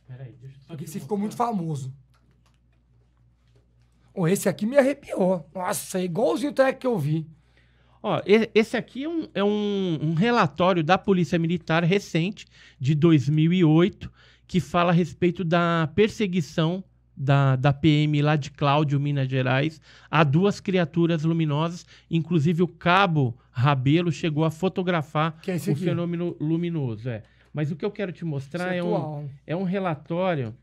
S3: Peraí, deixa eu só
S2: Porque
S3: te
S2: você ficou muito
S3: mostrar.
S2: famoso. Oh, esse aqui me arrepiou. Nossa, é igualzinho o track que eu vi.
S3: Ó, esse aqui é um relatório da Polícia Militar recente, de 2008, que fala a respeito da perseguição da PM lá de Cláudio, Minas Gerais, a 2 criaturas luminosas. Inclusive o Cabo Rabelo chegou a fotografar
S2: Que é esse
S3: o
S2: aqui?
S3: fenômeno luminoso. Mas o que eu quero te mostrar
S2: Esse atual.
S3: é um relatório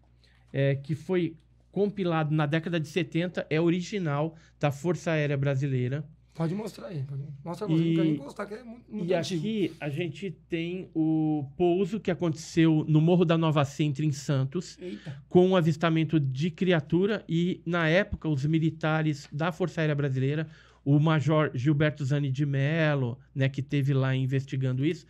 S3: que foi compilado na década de 70, é original da Força Aérea Brasileira.
S2: Pode mostrar aí. Mostra você,
S3: E-
S2: não quero nem gostar, que é muito
S3: E
S2: antigo.
S3: aqui a gente tem o pouso que aconteceu no Morro da Nova Centro, em Santos,
S2: Eita.
S3: com o avistamento de criatura. E, na época, os militares da Força Aérea Brasileira, o Major Gilberto Zani de Mello, né, que esteve lá investigando isso,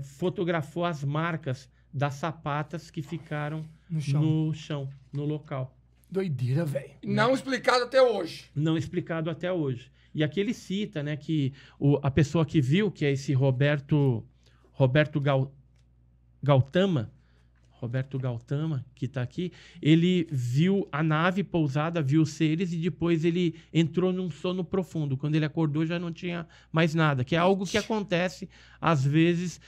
S3: fotografou as marcas das sapatas que ficaram
S2: No chão.
S3: no chão, no local.
S2: Doideira, velho.
S1: Não explicado até hoje.
S3: Não explicado até hoje. E aqui ele cita, né, que a pessoa que viu, que é esse Roberto Gautama, que está aqui, ele viu a nave pousada, viu os seres e depois ele entrou num sono profundo. Quando ele acordou já não tinha mais nada, que é algo que acontece às vezes,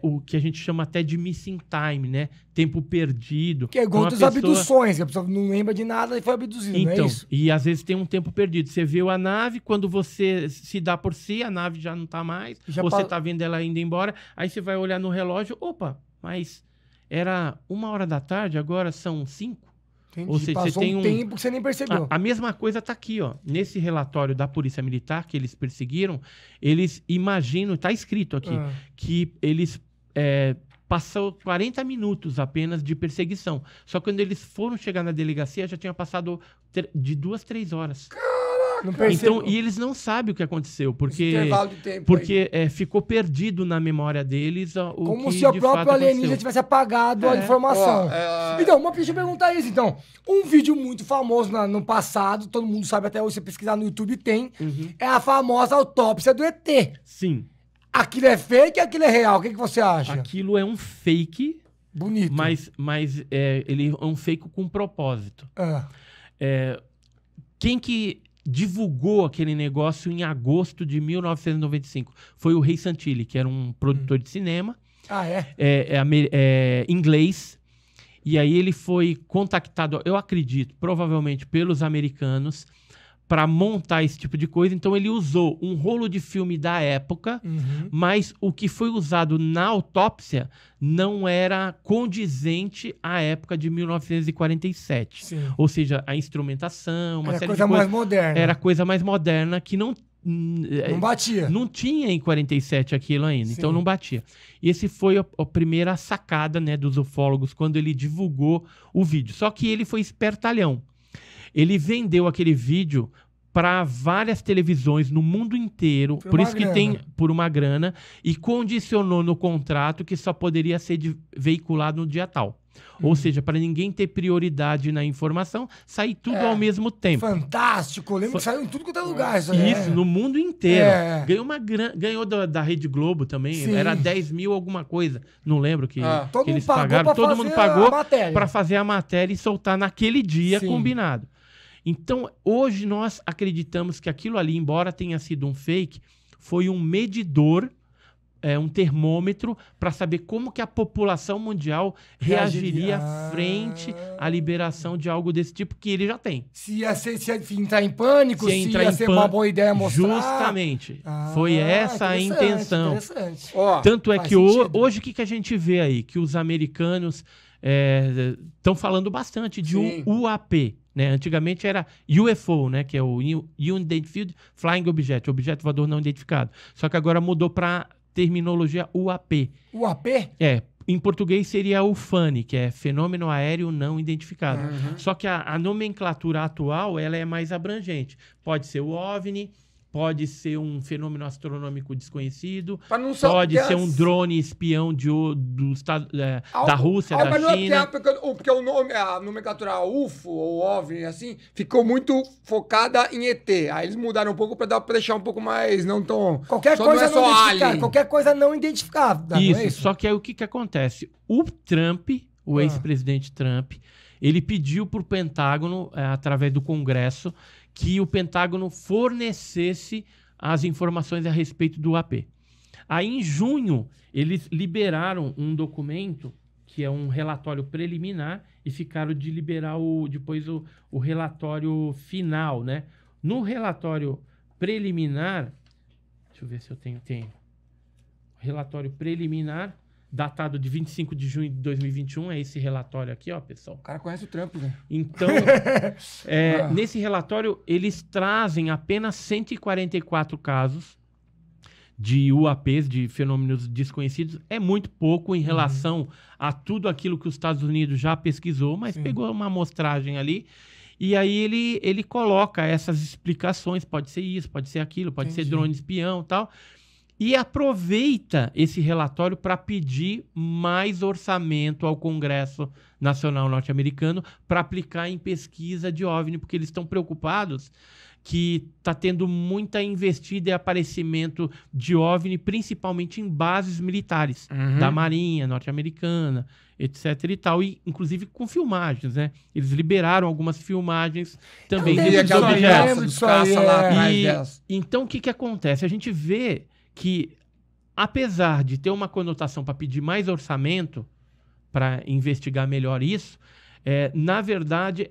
S3: o que a gente chama até de missing time, né? Tempo perdido.
S2: Que é igual
S3: Uma
S2: das
S3: pessoa-
S2: abduções, que a pessoa não lembra de nada e foi abduzida, não é
S3: Então,
S2: isso?
S3: e às vezes tem um tempo perdido. Você viu a nave, quando você se dá por si, a nave já não tá mais,
S2: Já
S3: você
S2: pa-
S3: tá vendo ela indo embora, aí você vai olhar no relógio, opa, mas era 1h da tarde, agora são 5.
S2: Entendi.
S3: ou seja, você
S2: Passou
S3: tem
S2: um
S3: um-
S2: tempo que você nem percebeu.
S3: A mesma coisa tá aqui, ó. Nesse relatório da Polícia Militar que eles perseguiram, eles imaginam, tá escrito aqui,
S2: Ah.
S3: que eles passou 40 minutos apenas de perseguição. Só que quando eles foram chegar na delegacia, já tinha passado de 2, 3 horas.
S2: Não percebeu.
S3: Então, e eles não sabem o que aconteceu,
S1: Esse
S3: porque,
S1: intervalo de tempo aí.
S3: porque ficou perdido na memória deles o
S2: Como
S3: que
S2: se o
S3: de
S2: próprio
S3: fato
S2: alienígena
S3: aconteceu.
S2: tivesse apagado a informação.
S1: Ó,
S2: Então, mas deixa eu perguntar isso, então. Um vídeo muito famoso no passado, todo mundo sabe até hoje, você pesquisar no YouTube tem, é a famosa autópsia do ET.
S3: Sim,
S2: Aquilo é fake ou aquilo é real? O que você acha?
S3: aquilo é um fake,
S2: Bonito.
S3: mas ele é um fake com propósito.
S2: Ah,
S3: Quem que divulgou aquele negócio em agosto de 1995 foi o Ray Santilli, que era um produtor de cinema, inglês. E aí ele foi contactado, eu acredito, provavelmente pelos americanos, para montar esse tipo de coisa. Então ele usou um rolo de filme da época, mas o que foi usado na autópsia não era condizente à época de 1947.
S2: sim.
S3: Ou seja, a instrumentação, uma
S2: Era
S3: série
S2: coisa
S3: de
S2: mais
S3: coisas,
S2: moderna.
S3: era coisa mais moderna que não
S2: Não batia.
S3: não tinha em 47 aquilo ainda, então
S2: Sim.
S3: não batia. E esse foi a primeira sacada, né, dos ufólogos quando ele divulgou o vídeo. Só que ele foi espertalhão. Ele vendeu aquele vídeo para várias televisões no mundo inteiro,
S2: Por
S3: por
S2: uma
S3: isso que
S2: grana.
S3: tem por uma grana, e condicionou no contrato que só poderia ser veiculado no dia tal. Ou seja, para ninguém ter prioridade na informação, sair tudo ao mesmo tempo.
S2: Fantástico. Lembro que saiu em tudo quanto é lugar. Isso, aí.
S3: Isso, no mundo inteiro.
S2: É.
S3: Ganhou da Rede Globo também.
S2: Sim.
S3: Era 10 mil alguma coisa. Não lembro que,
S2: Todo
S3: que
S2: mundo
S3: eles
S2: pagou
S3: pagaram.
S2: pra
S3: Todo mundo
S2: fazer
S3: pagou
S2: a matéria.
S3: para fazer a matéria e soltar naquele dia
S2: Sim.
S3: combinado. Então, hoje nós acreditamos que aquilo ali, embora tenha sido um fake, foi um medidor, um termômetro para saber como que a população mundial reagiria
S2: Reagiria.
S3: frente à liberação de algo desse tipo que ele já tem.
S2: Se ia entrar em pânico, se ia ser uma boa ideia mostrar.
S3: Justamente.
S2: Ah,
S3: Foi essa a
S2: interessante,
S3: intenção.
S2: Interessante.
S1: Ó,
S3: Tanto é
S2: faz
S3: que
S2: sentido.
S3: hoje o que a gente vê aí? Que os americanos estão falando bastante de
S1: Sim.
S3: UAP. Né? Antigamente era UFO, né? Que é o Unidentified Flying Object, objeto voador não identificado. Só que agora mudou para terminologia UAP.
S2: O AP?
S3: Em português seria o FANI, que é fenômeno aéreo não identificado. Só que a nomenclatura atual ela é mais abrangente. Pode ser o OVNI, pode ser um fenômeno astronômico desconhecido,
S1: Pra não
S3: pode
S1: ter
S3: ser um drone espião do estado, da Rússia,
S1: mas
S3: da
S1: não é
S3: China.
S1: porque o nome, a nomenclatura UFO ou OVNI, assim, ficou muito focada em ET. Aí eles mudaram um pouco pra deixar um pouco mais, não tão...
S2: Qualquer
S1: só
S2: coisa
S1: não é só
S2: identificada.
S1: alien.
S2: Qualquer coisa não identificada.
S3: Isso,
S2: não é isso?
S3: só que aí o que acontece? O Trump, o ex-presidente Trump, ele pediu para o Pentágono, através do Congresso, que o Pentágono fornecesse as informações a respeito do AP. Aí, em junho, eles liberaram um documento, que é um relatório preliminar, e ficaram de liberar depois o relatório final, né? No relatório preliminar, deixa eu ver se eu tenho. Relatório preliminar, datado de 25 de junho de 2021, é esse relatório aqui, ó, pessoal.
S1: O cara conhece o Trump, né?
S3: Então, nesse relatório, eles trazem apenas 144 casos de UAPs, de fenômenos desconhecidos. É muito pouco em relação a tudo aquilo que os Estados Unidos já pesquisou, mas pegou uma amostragem ali. E aí ele coloca essas explicações, pode ser isso, pode ser aquilo, pode ser drone espião e tal. E aproveita esse relatório para pedir mais orçamento ao Congresso Nacional Norte-Americano para aplicar em pesquisa de OVNI, porque eles estão preocupados que está tendo muita investida e aparecimento de OVNI, principalmente em bases militares da Marinha norte-americana, etc. e tal, e inclusive com filmagens, né? Eles liberaram algumas filmagens também desses objetos. Então, o que acontece? A gente vê que, apesar de ter uma conotação para pedir mais orçamento para investigar melhor isso, na verdade,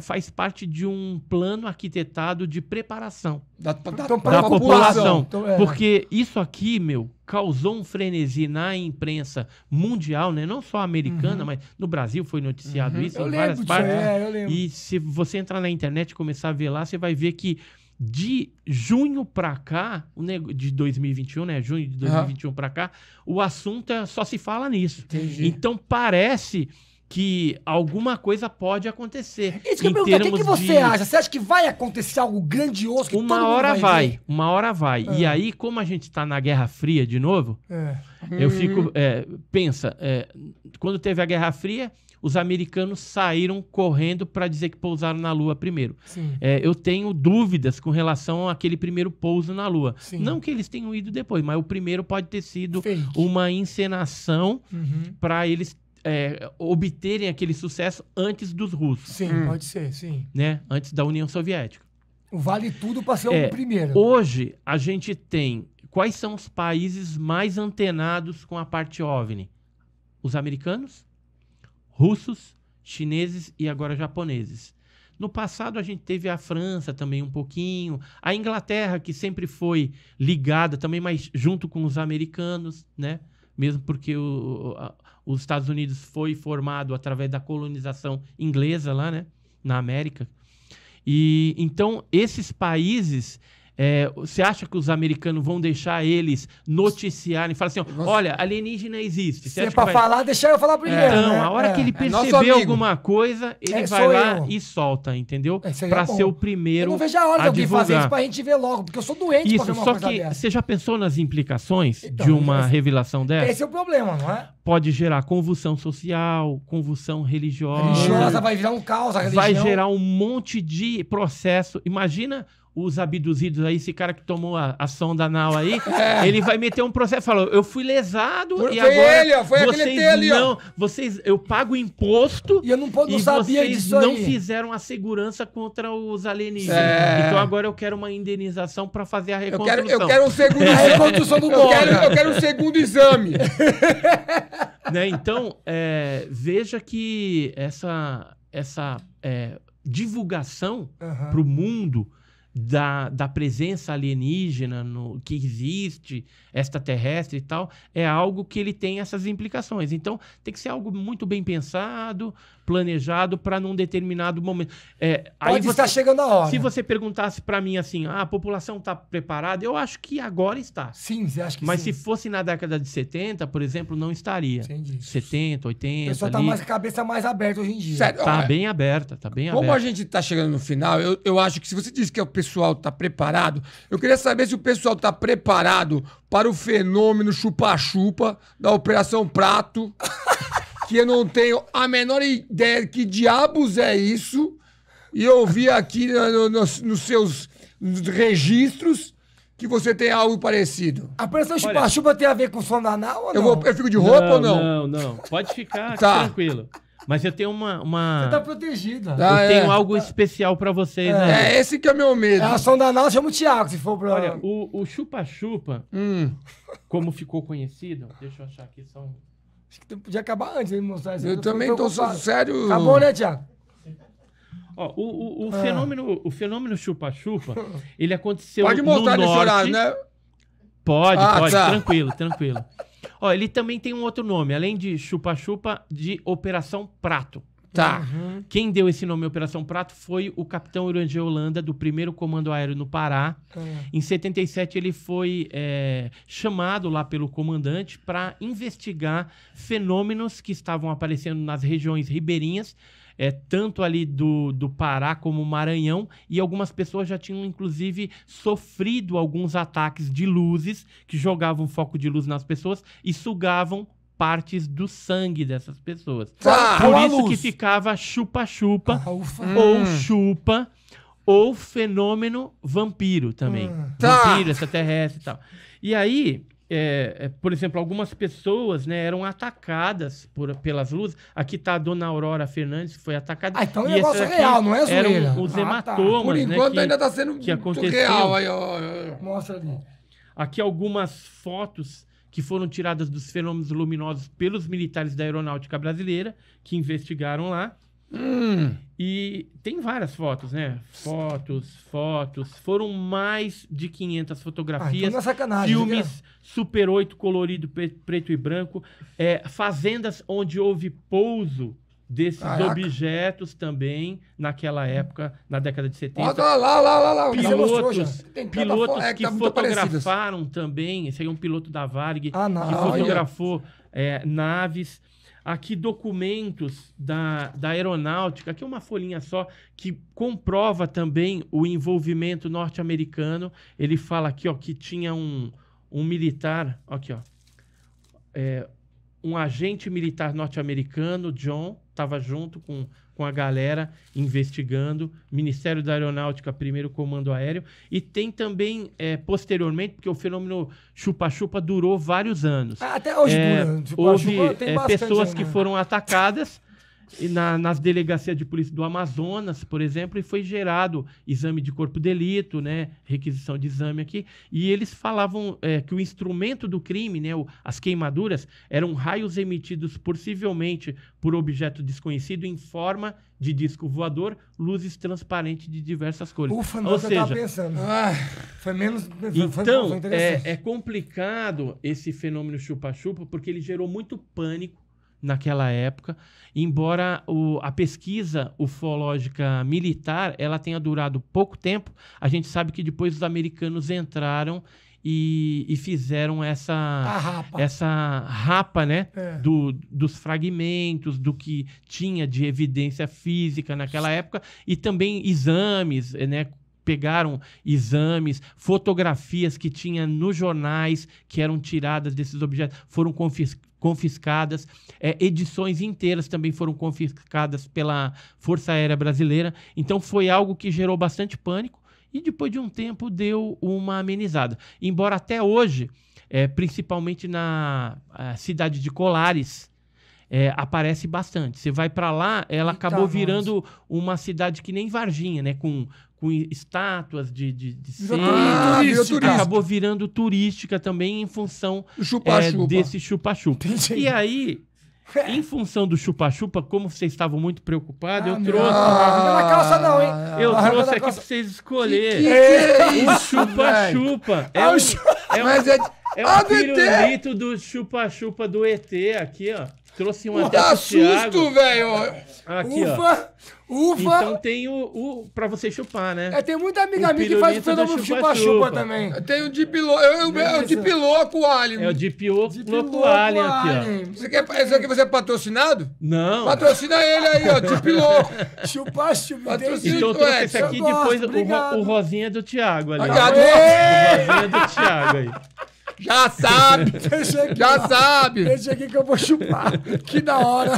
S3: faz parte de um plano arquitetado de preparação da população. Então, porque isso aqui, causou um frenesi na imprensa mundial, né? Não só americana, mas no Brasil foi noticiado isso em várias partes. E se você entrar na internet e começar a ver lá, você vai ver que de junho para cá, de 2021, né? Junho de 2021 para cá, o assunto só se fala nisso.
S2: Entendi.
S3: Então parece que alguma coisa pode acontecer.
S2: Isso que eu pergunto, o que você acha? Você acha que vai acontecer algo grandioso? Que
S3: uma hora vai. E aí, como a gente está na Guerra Fria de novo, eu fico... pensa, quando teve a Guerra Fria, os americanos saíram correndo para dizer que pousaram na Lua primeiro. Eu tenho dúvidas com relação àquele primeiro pouso na Lua.
S2: Sim.
S3: Não que eles tenham ido depois, mas o primeiro pode ter sido uma encenação para eles obterem aquele sucesso antes dos russos.
S2: Sim, pode ser, sim.
S3: Né? Antes da União Soviética.
S2: Vale tudo para ser o primeiro.
S3: Hoje, a gente tem... Quais são os países mais antenados com a parte OVNI? Os americanos, russos, chineses e agora japoneses. No passado, a gente teve a França também um pouquinho. A Inglaterra, que sempre foi ligada também, mas junto com os americanos, né? Mesmo porque os Estados Unidos foi formado através da colonização inglesa lá, né? Na América. E então, esses países... você acha que os americanos vão deixar eles noticiarem? Falar assim, olha, alienígena existe.
S2: Se é pra falar, deixa eu falar primeiro.
S3: Então,
S2: né?
S3: a hora que ele perceber alguma coisa, ele vai lá e solta, entendeu? Pra ser o primeiro.
S2: Eu não vejo a hora de alguém fazer isso pra gente ver logo, porque eu sou doente pra ver uma coisa dessa. Só que
S3: você já pensou nas implicações de uma revelação dessa?
S2: Esse é o problema, não é?
S3: Pode gerar convulsão social, convulsão religiosa.
S2: Vai virar um caos, a religião.
S3: Vai gerar um monte de processo. Imagina os abduzidos aí, esse cara que tomou a sonda anal aí, ele vai meter um processo e falou, eu fui lesado e agora
S1: foi aquele ali, ó.
S3: Eu pago imposto
S2: e eu não sabia disso
S3: vocês não fizeram a segurança contra os alienígenas. Então agora eu quero uma indenização para fazer a reconstrução.
S1: Eu quero um segundo
S2: reconstrução do
S1: eu quero um segundo exame.
S3: Né? Então, veja que essa divulgação para o mundo da presença alienígena que existe, extraterrestre e tal, é algo que ele tem essas implicações. Então, tem que ser algo muito bem pensado, planejado para num determinado momento.
S2: Pode estar chegando a hora.
S3: Se você perguntasse para mim assim, a população está preparada? Eu acho que agora está.
S2: Sim, você acha que
S3: Mas
S2: sim.
S3: se fosse na década de 70, por exemplo, não estaria.
S2: Entendi.
S3: 70, 80.
S2: O pessoal tá mais com a cabeça mais aberta hoje em dia.
S1: Sério,
S3: Tá bem aberta, tá bem
S1: Como
S3: aberta.
S1: a gente tá chegando no final, eu acho que se você diz que a pessoa pessoal tá preparado. Eu queria saber se o pessoal tá preparado para o fenômeno chupa-chupa da Operação Prato, que eu não tenho a menor ideia de que diabos é isso. E eu vi aqui nos seus registros que você tem algo parecido.
S2: A Operação Chupa-Chupa tem a ver com o som da anal ou não?
S1: Eu fico de roupa ou não?
S3: Não. Pode ficar
S1: Tá.
S3: tranquilo. Mas eu tenho uma...
S2: Você tá protegida.
S1: Tá.
S3: Eu tenho algo especial pra vocês, né?
S1: É esse que é o meu medo.
S2: É a som da anal, chama o Thiago, se for pra...
S3: Olha, o chupa-chupa, como ficou conhecido... Deixa eu achar aqui só um...
S2: Acho que podia acabar antes de mostrar isso.
S1: Eu também tô sério.
S2: Acabou, né, Thiago?
S3: Ó, o fenômeno chupa-chupa, ele aconteceu
S1: Pode mostrar
S3: no
S1: nesse
S3: norte.
S1: horário, né?
S3: Pode,
S1: tá.
S3: tranquilo. Ó, ele também tem um outro nome, além de chupa-chupa, de Operação Prato.
S1: Tá.
S3: Quem deu esse nome Operação Prato foi o capitão Urangê Holanda, do 1º Comando Aéreo no Pará. Em 77, ele foi chamado lá pelo comandante para investigar fenômenos que estavam aparecendo nas regiões ribeirinhas, tanto ali do Pará como Maranhão, e algumas pessoas já tinham, inclusive, sofrido alguns ataques de luzes que jogavam foco de luz nas pessoas e sugavam partes do sangue dessas pessoas.
S1: Tá.
S3: Por
S2: A
S3: isso
S2: luz.
S3: que ficava chupa-chupa,
S2: Ufa.
S3: ou chupa, ou fenômeno vampiro também.
S1: Tá.
S3: Vampiro, extraterrestre e tal. E aí, por exemplo, algumas pessoas, né, eram atacadas pelas luzes. Aqui tá a dona Aurora Fernandes, que foi atacada.
S2: Ah, então o
S3: E
S2: negócio
S3: esses
S2: é
S3: aqui
S2: real, não é zoeira.
S3: Eram os
S2: Ah, tá.
S3: hematomas,
S1: Por
S3: né,
S1: enquanto
S3: que-
S1: ainda tá sendo
S3: que
S1: muito
S3: aconteceu.
S1: real. Aí, ó.
S2: Mostra ali.
S3: Aqui algumas fotos que foram tiradas dos fenômenos luminosos pelos militares da Aeronáutica Brasileira, que investigaram lá. E tem várias fotos, né? Fotos. Foram mais de 500 fotografias.
S2: então não é sacanagem,
S3: Filmes Super 8 colorido, preto e branco. Fazendas onde houve pouso desses
S1: Caraca.
S3: objetos também, naquela época, na década de 70.
S1: Olha lá.
S2: Já mostrou, já.
S1: Tem tanta
S3: Pilotos
S1: foto,
S3: que
S1: tá muito parecidas.
S3: fotografaram também. Esse aí é um piloto da Varig
S2: Ah, não.
S3: que
S2: Olha.
S3: fotografou naves. Aqui documentos da aeronáutica. Aqui é uma folhinha só que comprova também o envolvimento norte-americano. Ele fala aqui, ó, que tinha um militar, aqui, ó, um agente militar norte-americano, John, estava junto com a galera investigando, Ministério da Aeronáutica, 1º Comando Aéreo, e tem também, posteriormente, porque o fenômeno chupa-chupa durou vários anos.
S2: Até hoje dura. Tipo,
S3: Houve
S2: a chupa tem bastante
S3: pessoas
S2: ainda.
S3: que foram atacadas e nas delegacias de polícia do Amazonas, por exemplo, e foi gerado exame de corpo de delito, né, requisição de exame aqui, e eles falavam que o instrumento do crime, né, as queimaduras, eram raios emitidos possivelmente por objeto desconhecido em forma de disco voador, luzes transparentes de diversas cores.
S2: Ufa,
S3: Ou
S2: não, eu tava
S3: seja,
S2: pensando.
S1: Ai,
S2: Foi menos...
S3: então,
S2: foi interessante.
S3: é complicado esse fenômeno chupa-chupa, porque ele gerou muito pânico naquela época, embora a pesquisa ufológica militar ela tenha durado pouco tempo, a gente sabe que depois os americanos entraram e fizeram essa rapa, né, dos fragmentos, do que tinha de evidência física naquela época, e também exames, né, pegaram exames, fotografias que tinha nos jornais que eram tiradas desses objetos, foram confiscadas, edições inteiras também foram confiscadas pela Força Aérea Brasileira. Então foi algo que gerou bastante pânico e depois de um tempo deu uma amenizada. Embora até hoje, principalmente na cidade de Colares, aparece bastante. Você vai para lá, ela acabou virando uma cidade que nem Varginha, né? Com estátuas de
S1: turística.
S3: acabou virando turística também em função desse chupa-chupa. E aí, em função do chupa-chupa, como vocês estavam muito preocupados, eu trouxe...
S2: Não na calça não, hein?
S3: Eu
S2: Arranca
S3: trouxe
S2: da
S3: aqui pra
S2: calça.
S3: vocês escolherem.
S1: Que
S3: O
S1: isso,
S3: chupa-chupa.
S1: Mas é
S3: É um
S1: do ET.
S3: pirulito do chupa-chupa do ET aqui, ó. Trouxe um até
S1: Dá
S3: pro
S1: susto,
S3: Thiago.
S1: velho.
S3: Aqui, ó.
S2: Ufa!
S3: Então tem o pra você chupar, né?
S2: Tem muita amiga
S3: O
S2: minha que faz o
S3: pirulito do
S2: fenômeno
S3: chupa-chupa.
S2: chupa-chupa também.
S1: Tem o Deep é o Deep Louco Alien.
S3: É o Deep Louco
S2: Louco
S3: Alien aqui, ó.
S2: Alien.
S1: Isso aqui você é patrocinado?
S3: Não.
S1: Patrocina ele aí, ó, Deep Louco.
S2: Chupa-chupa.
S1: Patrocínio.
S3: Então eu trouxe esse
S1: Edson,
S3: aqui,
S2: eu gosto,
S3: depois
S2: obrigado.
S3: o rosinha do Thiago ali. ó.
S1: Obrigado.
S3: O rosinha do Thiago aí.
S1: Já sabe.
S2: Deixa aqui,
S1: Já
S2: ó.
S1: sabe.
S2: Deixa aqui que eu vou chupar. Que da hora.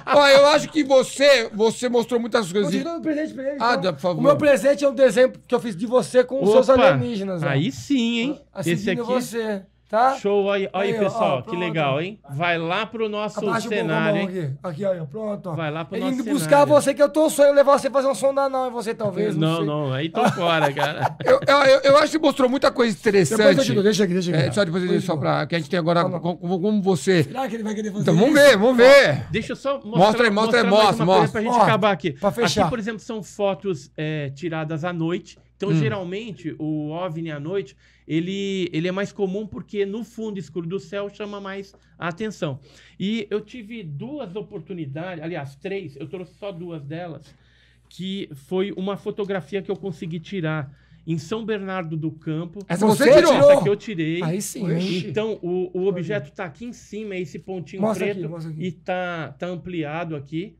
S1: Ó, eu acho que você mostrou muitas coisas.
S2: Continua o presente pra ele.
S1: Ah,
S2: então.
S1: por favor.
S2: O meu presente é um desenho que eu fiz de você com os seus
S3: Opa,
S2: alienígenas. Ó.
S3: aí sim, hein?
S2: Assim,
S3: Esse aqui,
S2: você, tá?
S3: show. Olha aí,
S2: Aí, ó,
S3: pessoal,
S2: ó,
S3: que
S2: pronto.
S3: legal, hein? Vai lá pro nosso
S2: Abaixa um pouco a
S3: cenário,
S2: mão
S3: hein?
S2: aqui. Aqui, ó, pronto. Ó.
S3: Vai lá pro
S2: Ele
S3: nosso
S2: indo buscar
S3: cenário.
S2: você, que eu tô sonhando levar você fazer um som da não, e você talvez.
S3: Não,
S2: sei.
S3: não, aí tô fora, cara.
S1: Eu acho que você mostrou muita coisa
S2: Depois eu
S1: interessante.
S2: te dou, deixa aqui.
S1: Só depois eu só pra. Que a gente tem agora. Como você.
S2: Será que ele vai querer fazer
S1: Então,
S2: isso?
S1: vamos ver.
S3: Deixa eu só
S1: Mostra aí,
S3: mostrar mais
S1: mostra.
S3: uma coisa pra gente
S2: Ó,
S3: acabar aqui.
S2: pra fechar.
S3: Aqui, por exemplo, são fotos tiradas à noite. Então, geralmente, o OVNI à noite, ele é mais comum porque no fundo escuro do céu chama mais a atenção. E eu tive 2 oportunidades, aliás, 3, eu trouxe só 2 delas, que foi uma fotografia que eu consegui tirar em São Bernardo do Campo.
S1: Essa
S2: Você
S1: você tirou?
S2: tirou?
S3: Essa que eu tirei.
S2: Aí sim, hein?
S3: Então, o objeto está aqui em cima, é esse pontinho
S2: Mostra
S3: preto,
S2: aqui, mostra aqui.
S3: e tá ampliado aqui.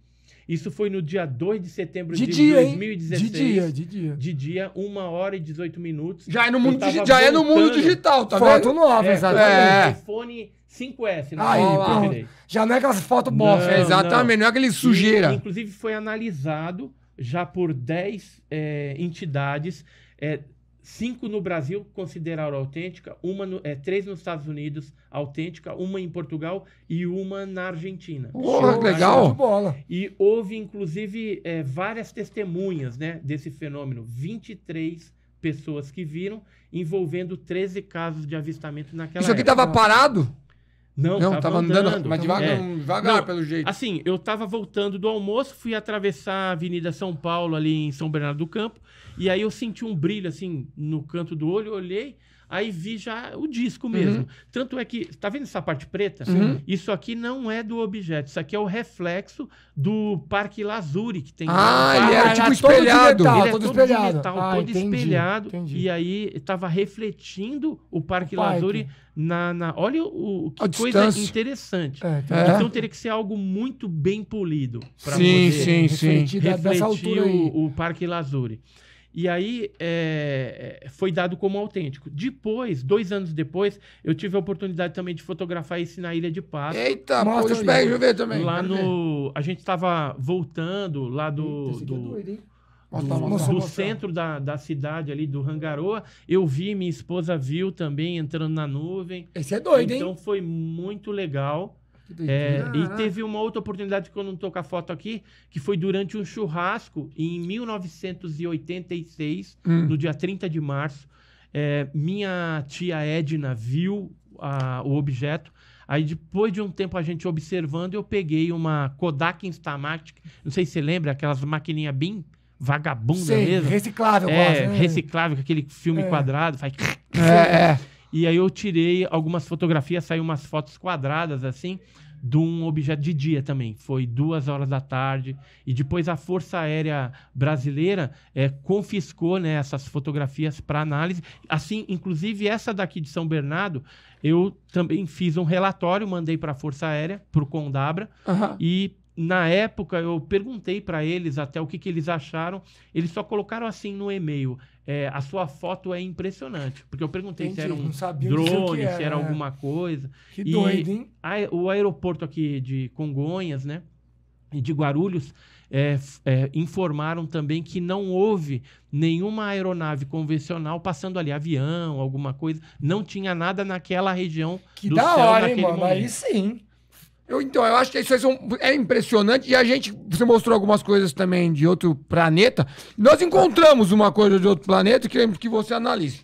S3: Isso foi no dia 2 de setembro
S2: De
S3: de
S2: dia, hein?
S3: 2016.
S2: De dia.
S3: De dia, 1h18.
S1: Já é no
S3: Eu
S1: mundo,
S3: tava
S1: já é no mundo
S3: voltando.
S1: digital, tá
S2: Foto
S1: vendo?
S2: nova, exatamente.
S1: É.
S3: iPhone 5S. Não
S2: Aí,
S3: sei se eu
S2: pronto.
S3: tirei.
S2: Já não é aquelas fotos
S3: Não.
S2: bosta.
S1: Exatamente, não é aquele sujeira.
S3: E, inclusive, foi analisado já por 10 entidades. 5 no Brasil consideraram autêntica, 3 nos Estados Unidos autêntica, 1 em Portugal e 1 na Argentina.
S1: Porra, que legal.
S2: Show de bola.
S3: E houve, inclusive, várias testemunhas, né, desse fenômeno. 23 pessoas que viram, envolvendo 13 casos de avistamento naquela
S1: Isso aqui
S3: época.
S1: tava parado?
S3: Não,
S1: tava andando, mas
S3: tava-
S1: devagar
S3: Não,
S1: pelo jeito.
S3: Assim, eu tava voltando do almoço, fui atravessar a Avenida São Paulo, ali em São Bernardo do Campo, e aí eu senti um brilho, assim, no canto do olho, olhei, aí vi já o disco mesmo. Tanto é que, tá vendo essa parte preta? Isso aqui não é do objeto, isso aqui é o reflexo do Parque Lazuri, que tem...
S1: Ah,
S3: lá.
S1: ele era
S2: Ah,
S1: tipo
S2: todo de
S1: espelhado.
S2: metal.
S3: Ele é
S2: todo
S3: todo
S2: espelhado.
S3: de metal,
S2: Ah,
S3: todo
S2: entendi,
S3: espelhado.
S2: entendi.
S3: E aí estava refletindo o Parque
S2: O parque.
S3: Lazuri olha que
S1: A
S3: coisa
S1: distância.
S3: interessante.
S2: É.
S3: Então teria que ser algo muito bem polido para
S1: Sim,
S3: poder
S1: sim.
S2: refletir dessa
S3: refletir
S2: altura aí.
S3: o Parque Lazuri. E aí foi dado como autêntico. Depois, 2 anos depois, eu tive a oportunidade também de fotografar isso na Ilha de Páscoa.
S1: Eita, pô,
S2: Mostra
S1: deixa
S2: aí.
S1: eu ver também.
S3: Lá
S1: Quero ver.
S3: no... A gente estava voltando lá
S2: Esse aqui é doido, hein?
S3: do centro da cidade ali, do Rangaroa. Eu vi, minha esposa viu também, entrando na nuvem.
S2: Esse é doido, hein?
S3: Então foi muito legal.
S2: Que doideira.
S3: E teve uma outra oportunidade que eu não tô com a foto aqui, que foi durante um churrasco em 1986, no dia 30 de março. Minha tia Edna viu o objeto. Aí depois de um tempo a gente observando, eu peguei uma Kodak Instamatic, não sei se você lembra, aquelas maquininhas bem vagabunda
S2: Sei,
S3: mesmo.
S2: reciclável quase, né?
S3: Reciclável, com aquele filme quadrado, faz...
S1: É.
S3: E aí eu tirei algumas fotografias, saiu umas fotos quadradas, assim, de um objeto de dia também. Foi 2 horas da tarde. E depois a Força Aérea Brasileira confiscou, né, essas fotografias para análise. Assim, inclusive essa daqui de São Bernardo, eu também fiz um relatório, mandei para a Força Aérea, para o Condabra, e na época eu perguntei para eles até o que eles acharam. Eles só colocaram assim no e-mail: a sua foto é impressionante. Porque eu perguntei se era um
S2: Não sabia dizer o que
S3: drone,
S2: era,
S3: se era
S2: né?
S3: alguma coisa.
S2: Que doido, hein?
S3: O aeroporto aqui de Congonhas, né, e de Guarulhos, informaram também que não houve nenhuma aeronave convencional passando ali, avião, alguma coisa. Não tinha nada naquela região
S2: Que
S3: do
S2: da
S3: céu
S2: hora, hein,
S3: naquele
S2: mano?
S3: momento.
S2: Aí sim.
S1: Então, eu acho que isso aí é impressionante. E você mostrou algumas coisas também de outro planeta. Nós encontramos uma coisa de outro planeta que queremos que você analise.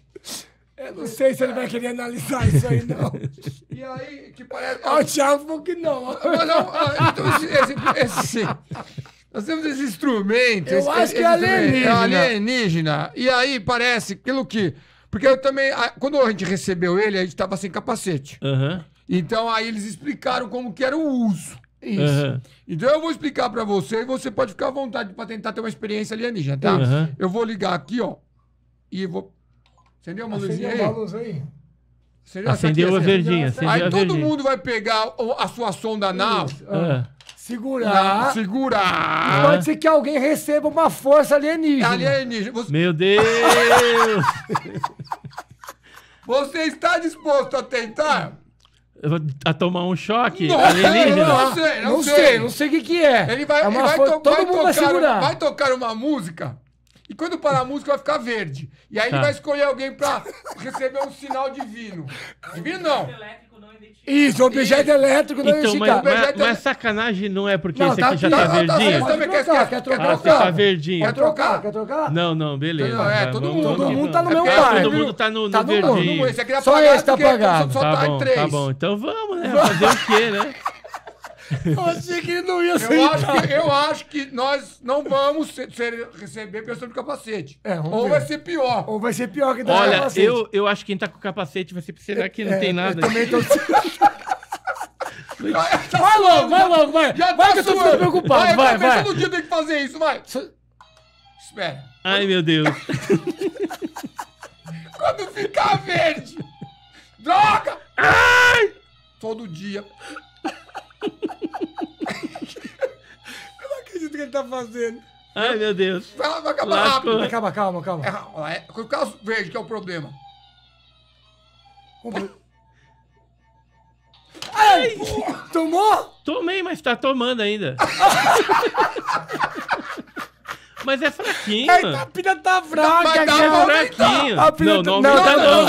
S2: Eu não sei se ele vai querer analisar isso aí, não.
S1: E aí, que parece...
S2: Ó, o Thiago falou que não.
S1: Mas não, então nós temos esse instrumento.
S2: Eu acho que é alienígena.
S1: É alienígena. E aí parece, pelo que... Porque eu também... Quando a gente recebeu ele, a gente estava sem capacete.
S3: Aham.
S1: Então aí eles explicaram como que era o uso.
S2: Isso.
S3: Aham.
S1: Então eu vou explicar pra você e você pode ficar à vontade pra tentar ter uma experiência alienígena, tá?
S3: Aham.
S1: Eu vou ligar aqui, ó, e vou... Acendeu uma luzinha
S2: Acendeu
S1: aí?
S2: uma luz aí?
S3: Acendeu a verdinha, acendeu
S1: Aí
S3: a
S1: todo
S3: verdinha.
S1: mundo vai pegar a sua sonda anal,
S3: Ah.
S2: Segurar.
S1: segurar.
S2: Pode ser que alguém receba uma força alienígena.
S1: Alienígena.
S3: Meu Deus!
S1: Você está disposto a tentar?
S3: A tomar um choque
S1: Não,
S3: alienígena?
S1: não sei, não sei.
S2: Não sei o que é.
S1: Ele vai,
S2: é uma
S1: ele vai,
S2: força, todo mundo vai segurar.
S1: vai tocar uma música e quando parar a música vai ficar verde. E aí
S3: Tá.
S1: ele vai escolher alguém pra receber um sinal divino. Divino não.
S2: Isso, objeto elétrico não
S3: Então,
S2: identificado.
S3: mas sacanagem não é porque
S2: Não,
S3: esse
S2: tá
S3: aqui já
S2: aqui,
S3: tá
S2: tá,
S3: verdinho?
S1: Você também quer
S2: trocar,
S1: quer
S2: trocar
S3: Ah,
S2: o
S3: você tá
S2: carro.
S3: verdinho.
S1: Quer trocar?
S2: Quer trocar?
S3: Não, beleza.
S1: Não, é,
S3: Tá,
S1: todo
S3: vamos-
S1: mundo.
S2: Todo
S3: vamos-
S2: mundo tá no
S1: É
S2: mesmo
S1: porque
S2: barco.
S3: Todo mundo tá no
S2: Tá no mundo.
S3: verdinho.
S1: Esse aqui é
S2: Só
S1: apagado
S2: esse tá
S1: porque
S2: apagado.
S1: Só
S3: Tá
S1: tá em
S3: bom,
S1: três.
S3: tá bom. Então vamos, né? Fazer o quê, né?
S2: Eu achei que ele não ia
S1: Eu acho que nós não vamos receber pessoa de capacete.
S2: É, vamos
S1: Ou
S2: ver.
S1: vai ser pior.
S2: Ou vai ser pior que dar
S3: Olha,
S2: capacete.
S3: eu acho que quem tá com capacete vai ser pra será que não tem nada.
S2: Eu também tô...
S1: Tá
S2: Vai logo,
S1: suando,
S2: vai logo, vai.
S1: Já
S2: Vai
S1: tá
S2: que eu tô
S1: suando.
S2: ficando preocupado, vai, vai.
S1: Todo dia tem que fazer isso, vai. Espera.
S3: Ai, meu Deus.
S1: Quando ficar verde. Droga! Ai! Todo dia.
S2: Eu não acredito que ele tá fazendo.
S3: Ai, meu Deus.
S1: Vai acabar
S3: Lascou.
S1: rápido.
S2: Calma, calma, calma.
S1: É o caso verde que é o problema.
S2: Ai, tomou?
S3: Tomei, mas tá tomando ainda. Mas é fraquinho,
S2: Ai,
S3: mano.
S2: a pilha tá fraca,
S1: Mas tá
S2: cara.
S1: bom,
S3: Fraquinho.
S2: A pilha
S3: Não,
S2: tá-
S3: não
S2: não,
S3: aumenta
S2: não,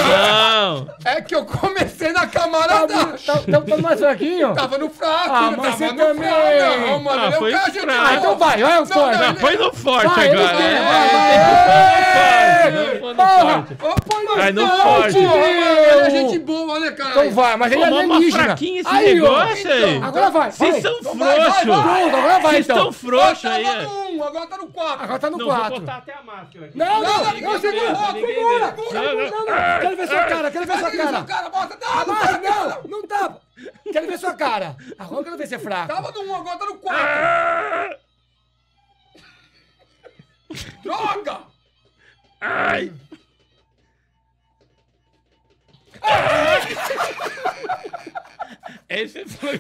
S3: não.
S1: É que eu comecei na camaradagem.
S2: Tá mais fraquinho?
S1: Tava no fraco.
S2: Ah,
S1: né?
S2: mas
S1: Tava
S2: você
S1: no
S2: também.
S1: fraco. Não, mano,
S3: Ah,
S1: ele é um
S3: foi
S1: cara de
S3: fraco.
S2: Ah, então vai, vai, forte.
S3: Não, põe no forte
S2: Vai,
S3: agora.
S2: vai,
S3: Tem que pôr no forte. Não põe no
S2: Porra.
S3: forte. Vai no
S2: Não,
S3: forte.
S2: tio.
S1: Ele é gente boa, né, cara?
S2: Então vai, mas ele é
S3: Tomou uma
S2: alienígena.
S3: fraquinha esse
S2: Aí, ó.
S3: negócio aí.
S2: Agora vai.
S3: Vocês
S2: vai.
S3: são
S1: Então vai, vai,
S3: frouxos.
S1: vai.
S2: Pronto, agora vai
S3: Vocês
S2: então.
S3: estão frouxos aí.
S1: Tava
S3: é.
S1: no 1, agora tá no 4.
S2: Agora tá no
S3: Não, vou
S2: 4.
S3: botar até a máscara aqui.
S2: Não,
S1: Não,
S2: não, segura.
S3: segura.
S2: Não. Quero ver sua cara, quero ver sua cara.
S1: Cara, bota,
S2: Mas não tá. Quero ver sua cara. Agora eu quero ver se é fraco.
S1: Tava no 1, agora tá no 4. Droga!
S3: Ai. Esse foi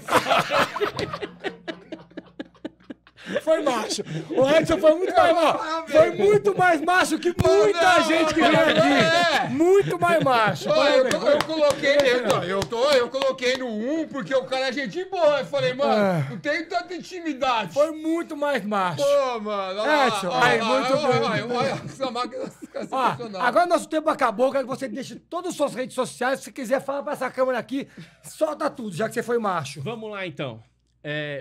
S2: Foi macho. O Edson foi muito mais macho. Foi muito mais macho que muita
S1: Não,
S2: gente que
S1: não,
S2: veio
S1: é.
S2: aqui. Muito mais macho.
S1: Ó,
S2: Vai,
S1: eu
S2: vai.
S1: coloquei, eu coloquei no 1 porque o cara é gente boa. Eu falei, mano, não tem tanta intimidade.
S2: Foi muito mais macho.
S1: Pô, mano. Olha lá,
S2: Edson,
S1: olha
S2: aí,
S1: lá,
S2: muito
S1: olha,
S2: bem.
S1: olha, essa máquina é
S2: Ó,
S1: sensacional.
S2: agora nosso tempo acabou. Eu quero que você deixe todas as suas redes sociais. Se você quiser falar pra essa câmera aqui, solta tudo, já que você foi macho.
S3: Vamos lá, então.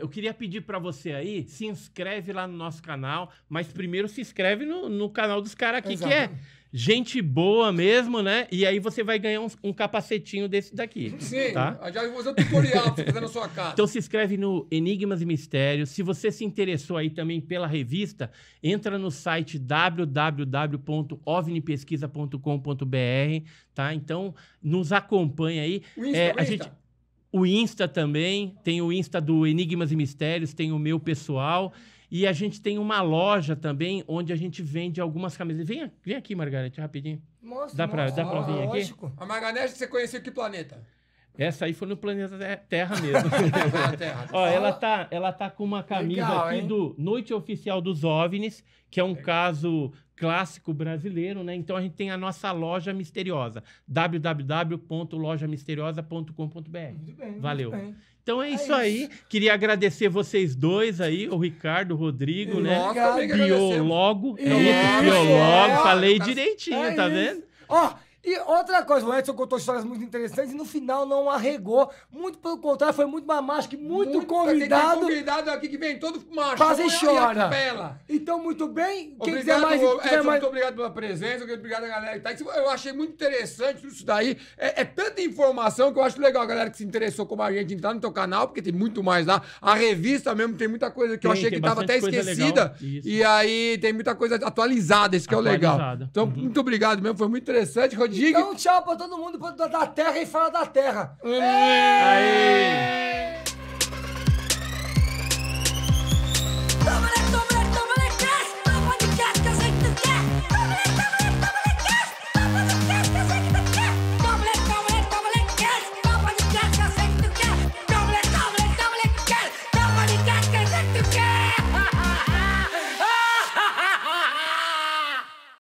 S3: Eu queria pedir pra você aí, se inscreve lá no nosso canal, mas primeiro se inscreve no canal dos caras aqui, que é
S2: Exatamente.
S3: gente boa mesmo, né? E aí você vai ganhar um capacetinho desse daqui.
S1: Sim,
S3: Tá?
S1: já vou fazer um tutorial pra você fazer na sua casa.
S3: Então se inscreve no Enigmas e Mistérios. Se você se interessou aí também pela revista, entra no site www.ovnipesquisa.com.br, tá? Então nos acompanha aí.
S1: O Insta,
S3: a gente o Insta também, tem o Insta do Enigmas e Mistérios, tem o meu pessoal. E a gente tem uma loja também, onde a gente vende algumas camisas. Vem aqui, Margarete, rapidinho.
S2: Nossa,
S3: Dá pra vir aqui?
S2: lógico.
S1: A Marganete, você conheceu que planeta?
S3: Essa aí foi no planeta Terra mesmo.
S1: Na Terra.
S3: Ó, ela tá com uma camisa
S2: Legal,
S3: aqui
S2: hein?
S3: do Noite Oficial dos OVNIs, que é um caso clássico brasileiro, né? Então a gente tem a nossa loja misteriosa, www.lojamisteriosa.com.br.
S2: Muito bem,
S3: Valeu.
S2: muito bem.
S3: Então é isso aí. Queria agradecer vocês dois aí, o Ricardo, o Rodrigo, né?
S1: Nós também que agradecemos.
S3: Biólogo.
S2: Isso,
S3: Biólogo.
S2: é.
S3: Falei direitinho, tá
S2: isso.
S3: vendo?
S2: Ó, e outra coisa, o Edson contou histórias muito interessantes e no final não arregou. Muito pelo contrário, foi muito mais macho que muito convidado.
S1: Tem convidado aqui que vem todo macho.
S2: Quase
S1: e
S2: chora.
S1: apela.
S2: Então, muito bem. Quem quiser
S1: Obrigado,
S2: mais.
S1: Edson,
S2: quiser mais...
S1: muito obrigado pela presença, obrigado a galera que tá aqui. Eu achei muito interessante tudo isso daí. É tanta informação que eu acho legal a galera que se interessou como a gente entrar no teu canal, porque tem muito mais lá. A revista mesmo tem muita coisa que eu achei
S3: Tem
S1: que tava até
S3: bastante coisa
S1: esquecida.
S3: legal. Isso.
S1: E aí tem muita coisa atualizada, isso que é o legal.
S3: Atualizada.
S1: Então, muito obrigado mesmo, foi muito interessante. Rodrigo.
S2: Então, tchau pra todo mundo da Terra e fala da Terra.
S3: Aê!